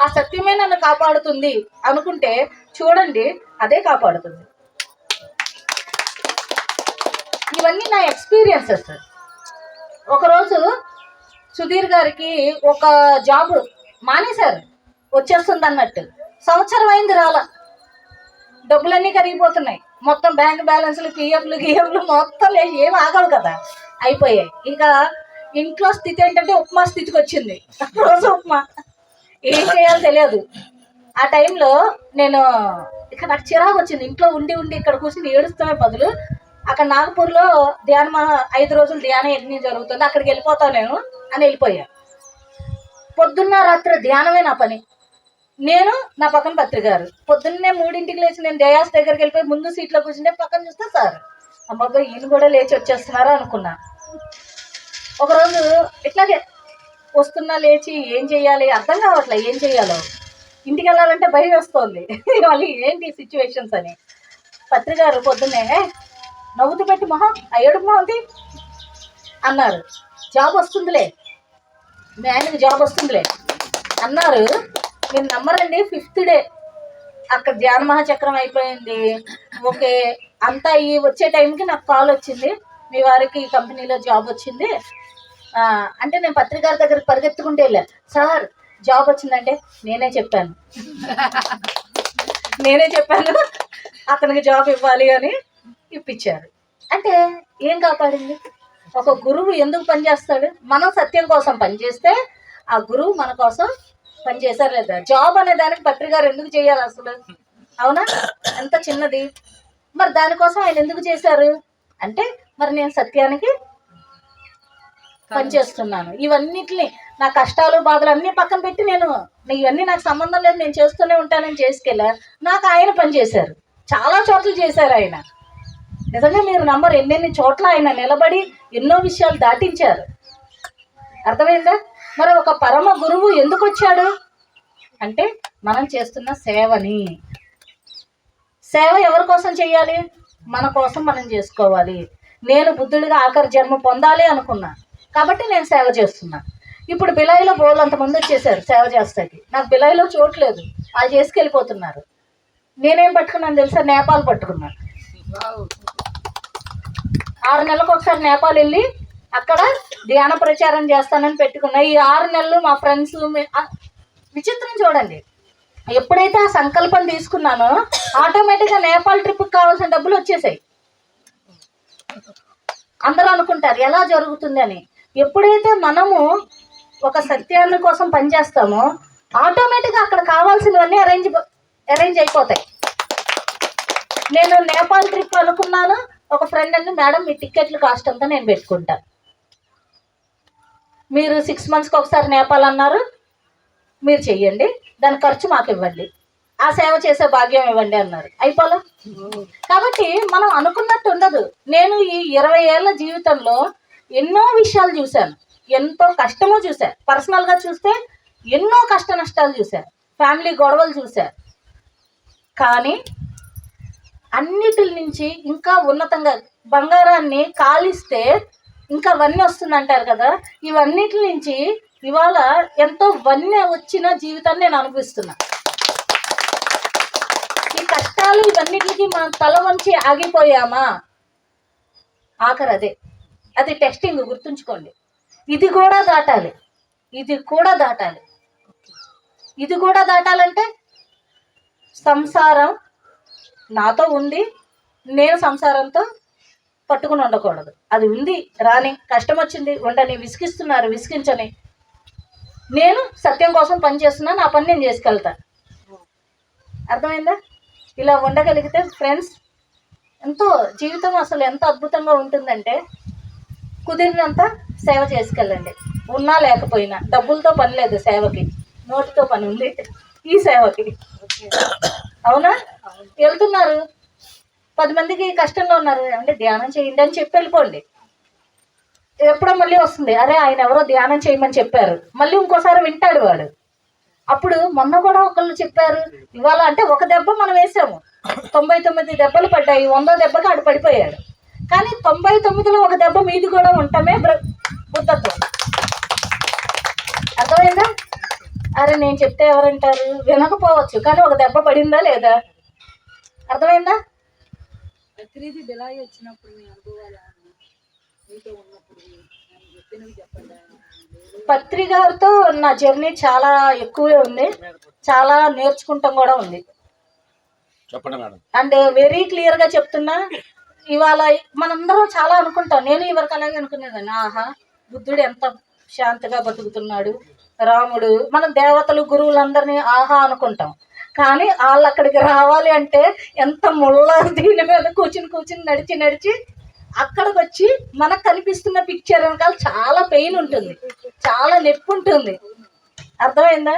ఆ సత్యమే నన్ను కాపాడుతుంది అనుకుంటే చూడండి, అదే కాపాడుతుంది. ఇవన్నీ నా ఎక్స్పీరియన్సెస్. ఒకరోజు సుధీర్ గారికి ఒక జాబ్ మానేశారు, వచ్చేస్తుంది అన్నట్టు. సంవత్సరం అయింది, రాలా. డబ్బులన్నీ కరిగిపోతున్నాయి, మొత్తం బ్యాంక్ బ్యాలెన్స్లు, పిఎఫ్లు మొత్తం లేచి ఏం ఆగవు కదా, అయిపోయాయి. ఇంకా ఇంట్లో స్థితి ఏంటంటే ఉప్మా స్థితికి వచ్చింది. రోజు ఉప్మా, ఏం చేయాలో తెలియదు. ఆ టైంలో నేను ఇక్కడ నాకు చిరాకు వచ్చింది. ఇంట్లో ఉండి ఇక్కడ కూర్చుని ఏడుస్తున్న బదులు అక్కడ నాగపూర్లో 5 రోజులు ధ్యాన యజ్ఞం జరుగుతుంది, అక్కడికి వెళ్ళిపోతాను నేను అని వెళ్ళిపోయా. పొద్దున్న రాత్రి ధ్యానమే నా పని. నేను నా పక్కన పత్రికారు పొద్దున్నే 3ంటికి లేచి నేను డయాస్ దగ్గరికి వెళ్ళిపోయి ముందు సీట్లో కూర్చుంటే పక్కన చూస్తే సార్, అబ్బాయి ఈయన కూడా లేచి వచ్చేస్తున్నారా అనుకున్నా. ఒకరోజు ఇట్లాగే వస్తున్నా, లేచి ఏం చెయ్యాలి అర్థం కావట్లే, ఏం చెయ్యాలో. ఇంటికి వెళ్ళాలంటే భయం వస్తుంది, మళ్ళీ ఏంటి సిచ్యువేషన్స్ అని. పత్రికారు పొద్దున్నే నవ్వుతూ పెట్టి మొహం అయ్యడు మొహంది అన్నారు. జాబ్ వస్తుందిలే, మీ ఆయనకి జాబ్ వస్తుందిలే అన్నారు. మీరు నమ్మరండి, 5th డే అక్కడ ధ్యాన మహాచక్రం అయిపోయింది. ఓకే, అంతా ఈ వచ్చే టైంకి నాకు కాల్ వచ్చింది, మీ వారికి ఈ కంపెనీలో జాబ్ వచ్చింది అంటే నేను పత్రికారి దగ్గరికి పరిగెత్తుకుంటే వెళ్ళాను. సార్ జాబ్ వచ్చిందంటే నేనే చెప్పాను అతనికి జాబ్ ఇవ్వాలి అని ఇప్పించారు. అంటే ఏం కాపాడింది? ఒక గురువు ఎందుకు పనిచేస్తాడు? మనం సత్యం కోసం పనిచేస్తే ఆ గురువు మన కోసం పనిచేశారు లేదా? జాబ్ అనే దానికి పత్రికారు ఎందుకు చేయాలి అసలు? అవునా? ఎంత చిన్నది. మరి దానికోసం ఆయన ఎందుకు చేశారు అంటే, మరి నేను సత్యానికి పనిచేస్తున్నాను. ఇవన్నిటిని, నా కష్టాలు బాధలు అన్నీ పక్కన పెట్టి ఇవన్నీ నాకు సంబంధం లేదు, నేను చేస్తూనే ఉంటానని చేసుకెళ్ళా. నాకు ఆయన పనిచేశారు, చాలా చోట్ల చేశారు ఆయన. నిజంగా మీరు నమ్మరు, ఎన్నెన్ని చోట్ల ఆయన నిలబడి ఎన్నో విషయాలు దాటించారు. అర్థమైందా? మరి ఒక పరమ గురువు ఎందుకు వచ్చాడు అంటే, మనం చేస్తున్న సేవని. సేవ ఎవరి కోసం చేయాలి? మన కోసం మనం చేసుకోవాలి. నేను బుద్ధుడిగా ఆఖరి జన్మ పొందాలి అనుకున్నా కాబట్టి నేను సేవ చేస్తున్నా. ఇప్పుడు బిలాయిలో బోల్ అంతమంది వచ్చేసారు సేవ చేస్తాకి. నాకు బిలాయిలో చోట్లేదు, వాళ్ళు చేసుకెళ్ళిపోతున్నారు. నేనేం పట్టుకున్నాను తెలుసా? నేపాల్ పట్టుకున్నాను. 6 నెలలకు ఒకసారి నేపాల్ వెళ్ళి అక్కడ ధ్యాన ప్రచారం చేస్తానని పెట్టుకున్నా. ఈ 6 నెలలు మా ఫ్రెండ్స్ విచిత్రం చూడండి, ఎప్పుడైతే ఆ సంకల్పం తీసుకున్నానో ఆటోమేటిక్గా నేపాల్ ట్రిప్కి కావాల్సిన డబ్బులు వచ్చేసాయి. అందరూ అనుకుంటారు ఎలా జరుగుతుంది అని. ఎప్పుడైతే మనము ఒక సత్యాన్ని కోసం పనిచేస్తామో ఆటోమేటిక్గా అక్కడ కావాల్సినవన్నీ అరేంజ్ అయిపోతాయి. నేను నేపాల్ ట్రిప్ అనుకున్నాను. ఒక ఫ్రెండ్ అండి, మేడం మీ టికెట్లు కాస్ట్ అంతా నేను పెట్టుకుంటాను, మీరు 6 monthsకి ఒకసారి నేపాల్ అన్నారు, మీరు చెయ్యండి, దాని ఖర్చు మాకు ఇవ్వండి, ఆ సేవ చేసే భాగ్యం ఇవ్వండి అన్నారు. అయిపోలే. కాబట్టి మనం అనుకున్నట్టు ఉండదు. నేను ఈ 20 ఏళ్ళ జీవితంలో ఎన్నో విషయాలు చూశాను, ఎంతో కష్టము చూశాను. పర్సనల్గా చూస్తే ఎన్నో కష్ట నష్టాలు చూశాను, ఫ్యామిలీ గొడవలు చూశాను. కానీ అన్నిటి నుంచి ఇంకా ఉన్నతంగా బంగారాన్ని కాలిస్తే ఇంకా వన్నె వస్తుంది అంటారు కదా, ఇవన్నిటి నుంచి ఇవాళ ఎంతో వన్నె వచ్చిన జీవితాన్ని నేను అనుభవిస్తున్నా. ఈ కష్టాలు ఇవన్నిటికి మనం తల వంచి ఆగిపోయామా? ఆఖరు అది టెస్టింగ్, గుర్తుంచుకోండి. ఇది కూడా దాటాలి, ఇది కూడా దాటాలి. ఇది కూడా దాటాలంటే సంసారం నాతో ఉండి నేను సంసారంతో పట్టుకుని ఉండకూడదు. అది ఉంది రాని, కష్టం వచ్చింది ఉండని, విసిగిస్తున్నారు విసిగించని, నేను సత్యం కోసం పని చేస్తున్నాను, నా పని నేను చేసుకెళ్తా. అర్థమైందా? ఇలా ఉండగలిగితే ఫ్రెండ్స్ ఎంతో జీవితం అసలు ఎంత అద్భుతంగా ఉంటుందంటే, కుదిరినంత సేవ చేసుకెళ్ళండి. ఉన్నా లేకపోయినా డబ్బులతో పని లేదు సేవకి, నోటితో పని ఉంది ఈ సేవకి. అవునా? వెళ్తున్నారు 10 మందికి కష్టంలో ఉన్నారు అంటే ధ్యానం చేయండి అని చెప్పి వెళ్ళిపోండి. ఎప్పుడో మళ్ళీ వస్తుంది, అరే ఆయన ఎవరో ధ్యానం చేయమని చెప్పారు, మళ్ళీ ఇంకోసారి వింటాడు వాడు. అప్పుడు మొన్న కూడా ఒకళ్ళు చెప్పారు ఇవాళ అంటే ఒక దెబ్బ మనం వేసాము, 99 దెబ్బలు పడ్డాయి, 100వ దెబ్బకి ఆడు పడిపోయాడు. కానీ 99లో ఒక దెబ్బ మీది కూడా ఉండటమే బుద్ధత్వం. అర్థమైందా? అరే నేను చెప్తే ఎవరంటారు, వినకపోవచ్చు, కానీ ఒక దెబ్బ పడిందా లేదా? అర్థమైందా? ప్రతిదీ బిలాయి వచ్చినప్పుడు మీ అనుభవాలు మీతో ఉన్నప్పుడు చెప్పినవి చెప్పండి. పత్రి గారితో నా జర్నీ చాలా ఎక్కువే ఉంది, చాలా నేర్చుకుంటాం కూడా ఉంది. చెప్పండి మేడం. అండ్ వెరీ క్లియర్గా చెప్తున్నా, ఇవాళ మనందరం చాలా అనుకుంటాం, నేను ఇవరకు అలాగే అనుకునేదాన్ని, ఆహా బుద్ధుడు ఎంత శాంతిగా బతుకుతున్నాడు, రాముడు, మనం దేవతలు గురువులందరినీ ఆహా అనుకుంటాం. కానీ వాళ్ళు అక్కడికి రావాలి అంటే ఎంత ముళ్ళ దీని మీద కూర్చుని నడిచి అక్కడికి వచ్చి మనకు కనిపిస్తున్న పిక్చర్ వెనకాల చాలా పెయిన్ ఉంటుంది, చాలా నొప్పి ఉంటుంది. అర్థమైందా?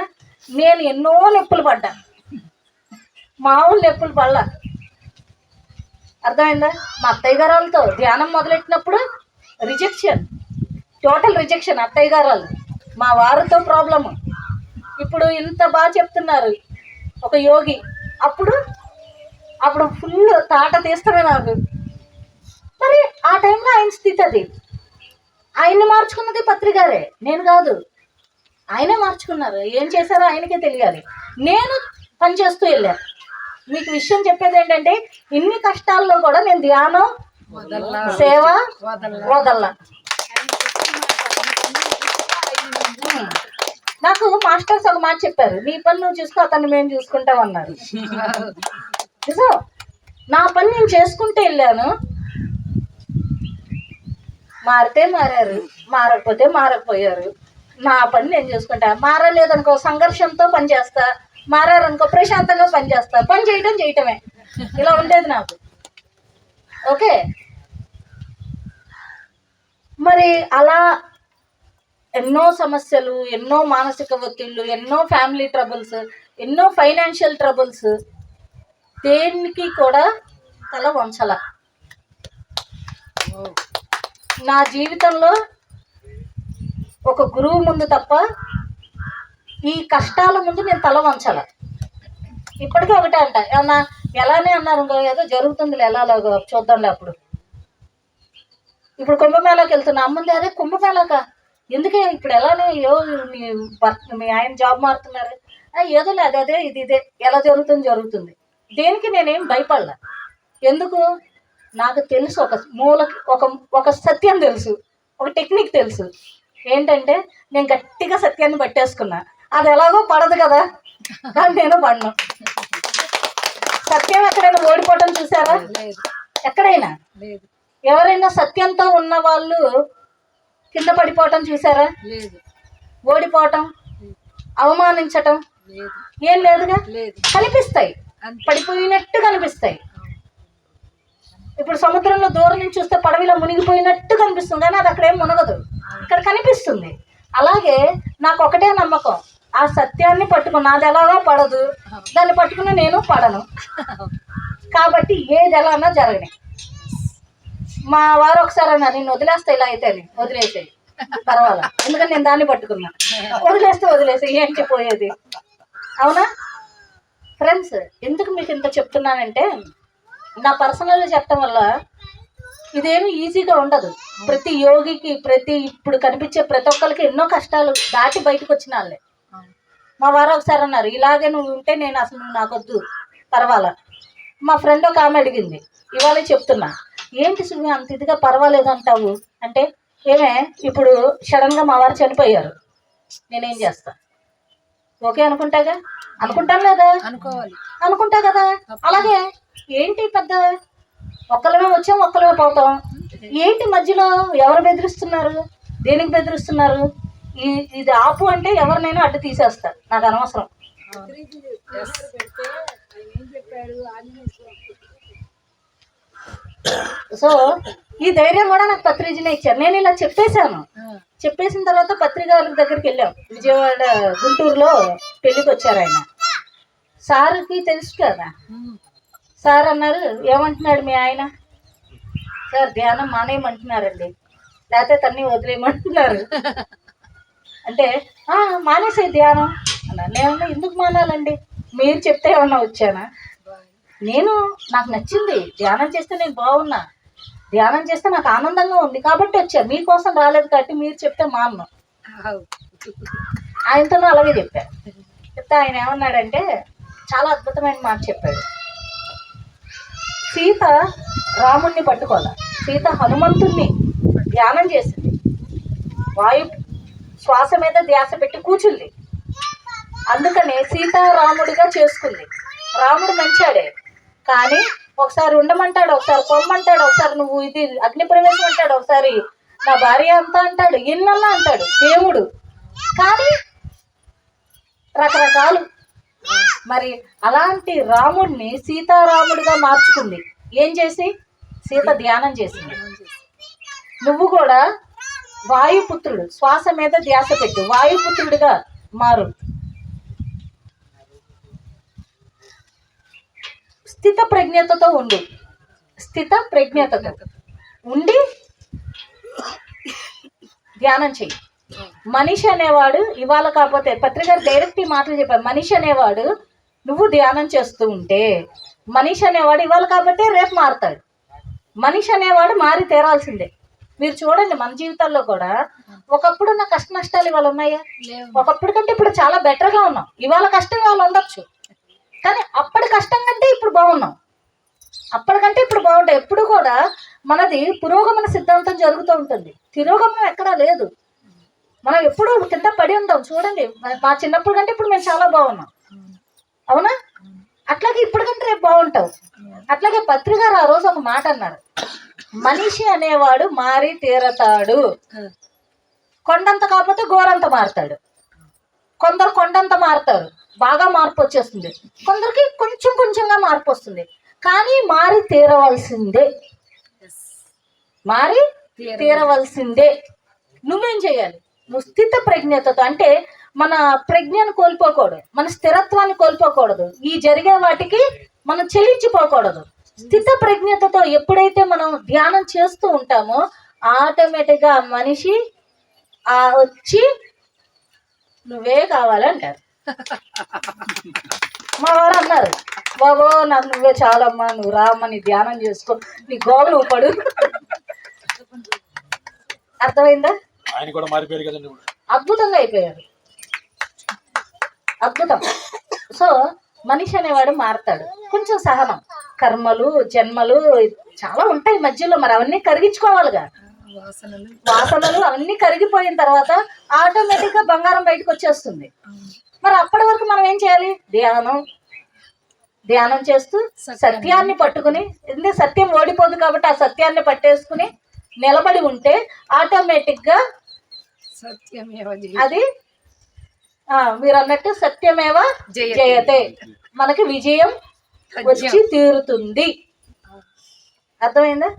నేను ఎన్నో నొప్పులు పడ్డా, మామూలు నొప్పులు పడలా. అర్థమైందా? మా అత్తయ్య గారు వాళ్ళతో ధ్యానం మొదలెట్టినప్పుడు రిజెక్షన్, టోటల్ రిజెక్షన్ అత్తయ్య గారు వాళ్ళు. మా వారితో ప్రాబ్లము. ఇప్పుడు ఇంత బాగా చెప్తున్నారు ఒక యోగి, అప్పుడు ఫుల్ తాట తీస్తామే నాకు. మరి ఆ టైంలో ఆయన స్థితి అది. ఆయన్ని మార్చుకున్నది పత్రి గారే, నేను కాదు. ఆయనే మార్చుకున్నారు. ఏం చేశారో ఆయనకే తెలియాలి. నేను పనిచేస్తూ వెళ్ళాను. మీకు విషయం చెప్పేది ఏంటంటే, ఇన్ని కష్టాల్లో కూడా నేను ధ్యానం సేవ వదల్లా. నాకు మాస్టర్స్ ఒక మాట చెప్పారు, నీ పని నువ్వు చూసుకో, అతన్ని మేము చూసుకుంటాం అన్నారు. నిజం, నా పని నేను చేసుకుంటూ వెళ్ళాను. మారితే మారారు, మారకపోతే మారకపోయారు. నా పని నేను చూసుకుంటా. మారలేదనుకో సంఘర్షంతో పనిచేస్తా, మారారనుకో ప్రశాంతంగా పనిచేస్తా. పని చేయటమే ఇలా ఉండేది నాకు. ఓకే, మరి అలా ఎన్నో సమస్యలు, ఎన్నో మానసిక ఒత్తిళ్ళు, ఎన్నో ఫ్యామిలీ ట్రబుల్స్, ఎన్నో ఫైనాన్షియల్ ట్రబుల్స్, దేనికి కూడా తల వంచల. నా జీవితంలో ఒక గురువు ముందు తప్ప ఈ కష్టాల ముందు నేను తల వంచాల. ఇప్పటికీ ఒకటే అంట, ఏమన్నా ఎలానే అన్నారు, ఏదో జరుగుతుంది ఎలాగో చూద్దాంలే. అప్పుడు ఇప్పుడు కుంభమేళాకి వెళ్తున్నా, అమ్మంది అదే కుంభమేళాక ఎందుకే ఇప్పుడు ఎలానే మీ మీ ఆయన జాబ్ మారుతున్నారు, ఏదో లేదు అదే ఇది ఇదే ఎలా జరుగుతుంది. దేనికి నేనేం భయపడలా. ఎందుకు? నాకు తెలుసు ఒక మూలకి ఒక సత్యం తెలుసు, ఒక టెక్నిక్ తెలుసు. ఏంటంటే నేను గట్టిగా సత్యాన్ని పట్టేసుకున్నా. అది ఎలాగో పడదు కదా, కానీ నేను పడను. సత్యం ఎక్కడైనా ఓడిపోవటం చూసారా? ఎక్కడైనా ఎవరైనా సత్యంతో ఉన్న వాళ్ళు కింద పడిపోవటం చూసారా? ఓడిపోవటం, అవమానించటం ఏం లేదుగా. కనిపిస్తాయి, పడిపోయినట్టు కనిపిస్తాయి. ఇప్పుడు సముద్రంలో దూరం నుంచి చూస్తే పడవిలో మునిగిపోయినట్టు కనిపిస్తుంది, కానీ అది అక్కడేం మునగదు, ఇక్కడ కనిపిస్తుంది. అలాగే నాకు ఒకటే నమ్మకం, ఆ సత్యాన్ని పట్టుకుని అది ఎలాగో పడదు, దాన్ని పట్టుకుని నేను పడను. కాబట్టి ఏది ఎలా అన్నా జరగని. మా వారు ఒకసారి అన్నారు, నేను వదిలేస్తా ఇలా అయితే అని. వదిలేసాయి పర్వాలా, ఎందుకంటే నేను దాన్ని పట్టుకున్నా. వదిలేస్తే ఏంటి పోయేది? అవునా ఫ్రెండ్స్? ఎందుకు మీకు ఇంత చెప్తున్నానంటే, నా పర్సనల్గా చెప్పడం వల్ల ఇదేమి ఈజీగా ఉండదు. ప్రతి యోగికి, ఇప్పుడు కనిపించే ప్రతి ఒక్కరికి ఎన్నో కష్టాలు దాటి బయటకు వచ్చిన వాళ్ళే. మా వారు ఒకసారి అన్నారు, ఇలాగే నువ్వు ఉంటే నేను అసలు నాకొద్దు పర్వాలా. మా ఫ్రెండ్ ఒక ఆమె అడిగింది, ఇవాళ చెప్తున్నా, ఏంటి సుమి అంత ఇదిగా పర్వాలేదు అంటావు అంటే, ఏమే ఇప్పుడు సడన్గా మా వారు చనిపోయారు, నేనేం చేస్తా? ఓకే అనుకుంటాగా, అనుకుంటాను లేదా? అనుకుంటా కదా. అలాగే ఏంటి పెద్ద, ఒక్కలమే వచ్చాం ఒక్కలమే పోతాం. ఏంటి మధ్యలో ఎవరు బెదిరిస్తున్నారు? దేనికి బెదిరిస్తున్నారు? ఇది ఆపు అంటే ఎవరినైనా అడ్డు తీసేస్తా, నాకు అనవసరం. సో ఈ ధైర్యం కూడా నాకు పత్రిజనే ఇచ్చారు. నేను ఇలా చెప్పేసిన తర్వాత పత్రికారుల దగ్గరికి వెళ్ళాం. విజయవాడ, గుంటూరులో పెళ్ళికి వచ్చారు ఆయన. సార్కి తెలుసు కదా. సార్ అన్నారు, ఏమంటున్నాడు మీ ఆయన? సార్ ధ్యానం మానేయమంటున్నారండి, లేకపోతే తన్ని వదిలేయమంటున్నారు అంటే, మానేసే ధ్యానం అన్నారు. నేను ఎందుకు మానాలండి? మీరు చెప్తే ఏమన్నా వచ్చానా? నాకు నచ్చింది ధ్యానం చేస్తే, నేను బాగున్నా, ధ్యానం చేస్తే నాకు ఆనందంగా ఉంది కాబట్టి వచ్చా, మీకోసం రాలేదు కాబట్టి మీరు చెప్తే మాను. ఆయనతో అలాగే చెప్తే ఆయన ఏమన్నాడంటే, చాలా అద్భుతమైన మాట చెప్పాడు. సీత రాముణ్ణి పట్టుకోవాలి, సీత హనుమంతుణ్ణి ధ్యానం చేసింది, వాయు శ్వాస మీద ధ్యాస పెట్టి కూర్చుంది. అందుకనే సీతారాముడిగా చేసుకుంది. రాముడు మంచాడే, కానీ ఒకసారి ఉండమంటాడు, ఒకసారి పొమ్మంటాడు, ఒకసారి నువ్వు ఇది అగ్ని ప్రవేశం అంటాడు, ఒకసారి నా భార్య అంతా అంటాడు, ఎన్నన్నా అంటాడు దేవుడు. కానీ రకరకాలు. మరి అలాంటి రాముడిని సీతారాముడిగా మార్చుకుంది. ఏం చేసి? సీత ధ్యానం చేసింది. నువ్వు కూడా వాయుపుత్రుడు, శ్వాస మీద ధ్యాస పెట్టు, వాయుపుత్రుడిగా మారు. స్థిత ప్రజ్ఞతతో ఉండి ధ్యానం చెయ్యి. మనిషి అనేవాడు ఇవాళ కాకపోతే, పత్రికారు డైరెక్ట్ ఈ మాటలు చెప్పారు, మనిషి అనేవాడు నువ్వు ధ్యానం చేస్తూ ఉంటే, మనిషి అనేవాడు ఇవాళ కాబట్టి రేపు మారుతాడు. మనిషి అనేవాడు మారి తీరాల్సిందే. మీరు చూడండి, మన జీవితాల్లో కూడా ఒకప్పుడు ఉన్న కష్ట నష్టాలు ఇవాళ ఉన్నాయా? ఒకప్పుడు కంటే ఇప్పుడు చాలా బెటర్గా ఉన్నాం. ఇవాళ కష్టం ఇవాళ ఉండొచ్చు, కానీ అప్పటి కష్టం కంటే ఇప్పుడు బాగున్నాం. అప్పటికంటే ఇప్పుడు బాగుంటాయి. ఎప్పుడు కూడా మనది పురోగమన సిద్ధాంతం జరుగుతూ ఉంటుంది, తిరోగమనం ఎక్కడా లేదు. మనం ఎప్పుడు కింద పడి ఉంటాం. చూడండి, మా చిన్నప్పుడు కంటే ఇప్పుడు మేము చాలా బాగున్నాం, అవునా? అట్లాగే ఇప్పటికంటే రేపు బాగుంటావు. అట్లాగే పత్రికారు ఆ రోజు ఒక మాట అన్నారు, మనిషి అనేవాడు మారి తీరతాడు. కొండంత కాకపోతే గోరంత మారుతాడు. కొందరు కొండంత మారుతారు, బాగా మార్పు వచ్చేస్తుంది. కొందరికి కొంచెం కొంచెంగా మార్పు వస్తుంది, కానీ మారి తీరవలసిందే. నువ్వేం చేయాలి? నువ్వు స్థిత ప్రజ్ఞతతో, అంటే మన ప్రజ్ఞను కోల్పోకూడదు, మన స్థిరత్వాన్ని కోల్పోకూడదు, ఈ జరిగే వాటికి మనం చెల్లించిపోకూడదు. స్థిత ప్రజ్ఞతతో ఎప్పుడైతే మనం ధ్యానం చేస్తూ ఉంటామో ఆటోమేటిక్గా మనిషి వచ్చి నువ్వే కావాలంటారు. మా వారు అన్నారు, బాబో నాకు నువ్వే చాలమ్మా, నువ్వు రామ్మా, నీ ధ్యానం చేసుకో, నీ గోలు నువ్వు పడు. అర్థమైందా? ఆయన కూడా మారిపోయారు కదండి ఇప్పుడు. అద్భుతంగా అయిపోయారు. అద్భుతం. సో మనిషి అనేవాడు మారతాడు. కొంచెం సహనం, కర్మలు జన్మలు చాలా ఉంటాయి మధ్యలో, మరి అవన్నీ కరిగించుకోవాలిగా. వాసనలు అవన్నీ కరిగిపోయిన తర్వాత ఆటోమేటిక్గా బంగారం బయటకు వచ్చేస్తుంది. మరి అప్పటి వరకు మనం ఏం చేయాలి? ధ్యానం చేస్తూ సత్యాన్ని పట్టుకుని, ఎందుకంటే సత్యం ఓడిపోదు కాబట్టి ఆ సత్యాన్ని పట్టేసుకుని నిలబడి ఉంటే ఆటోమేటిక్గా అది మీరు అన్నట్టు సత్యమేవ జయతే, మనకి విజయం వచ్చి తీరుతుంది. అర్థమైందా?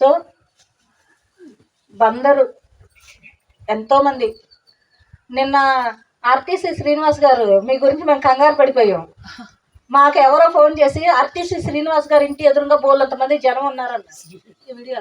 సో బందరు ఎంతోమంది, నిన్న ఆర్టీసీ శ్రీనివాస్ గారు మీ గురించి మేము కంగారు పడిపోయాం. మాకు ఎవరో ఫోన్ చేసి ఆర్టీసీ శ్రీనివాస్ గారి ఇంటి ఎదురుగా బోళ్ళంతమంది జనం ఉన్నారన్న. ఈ వీడియో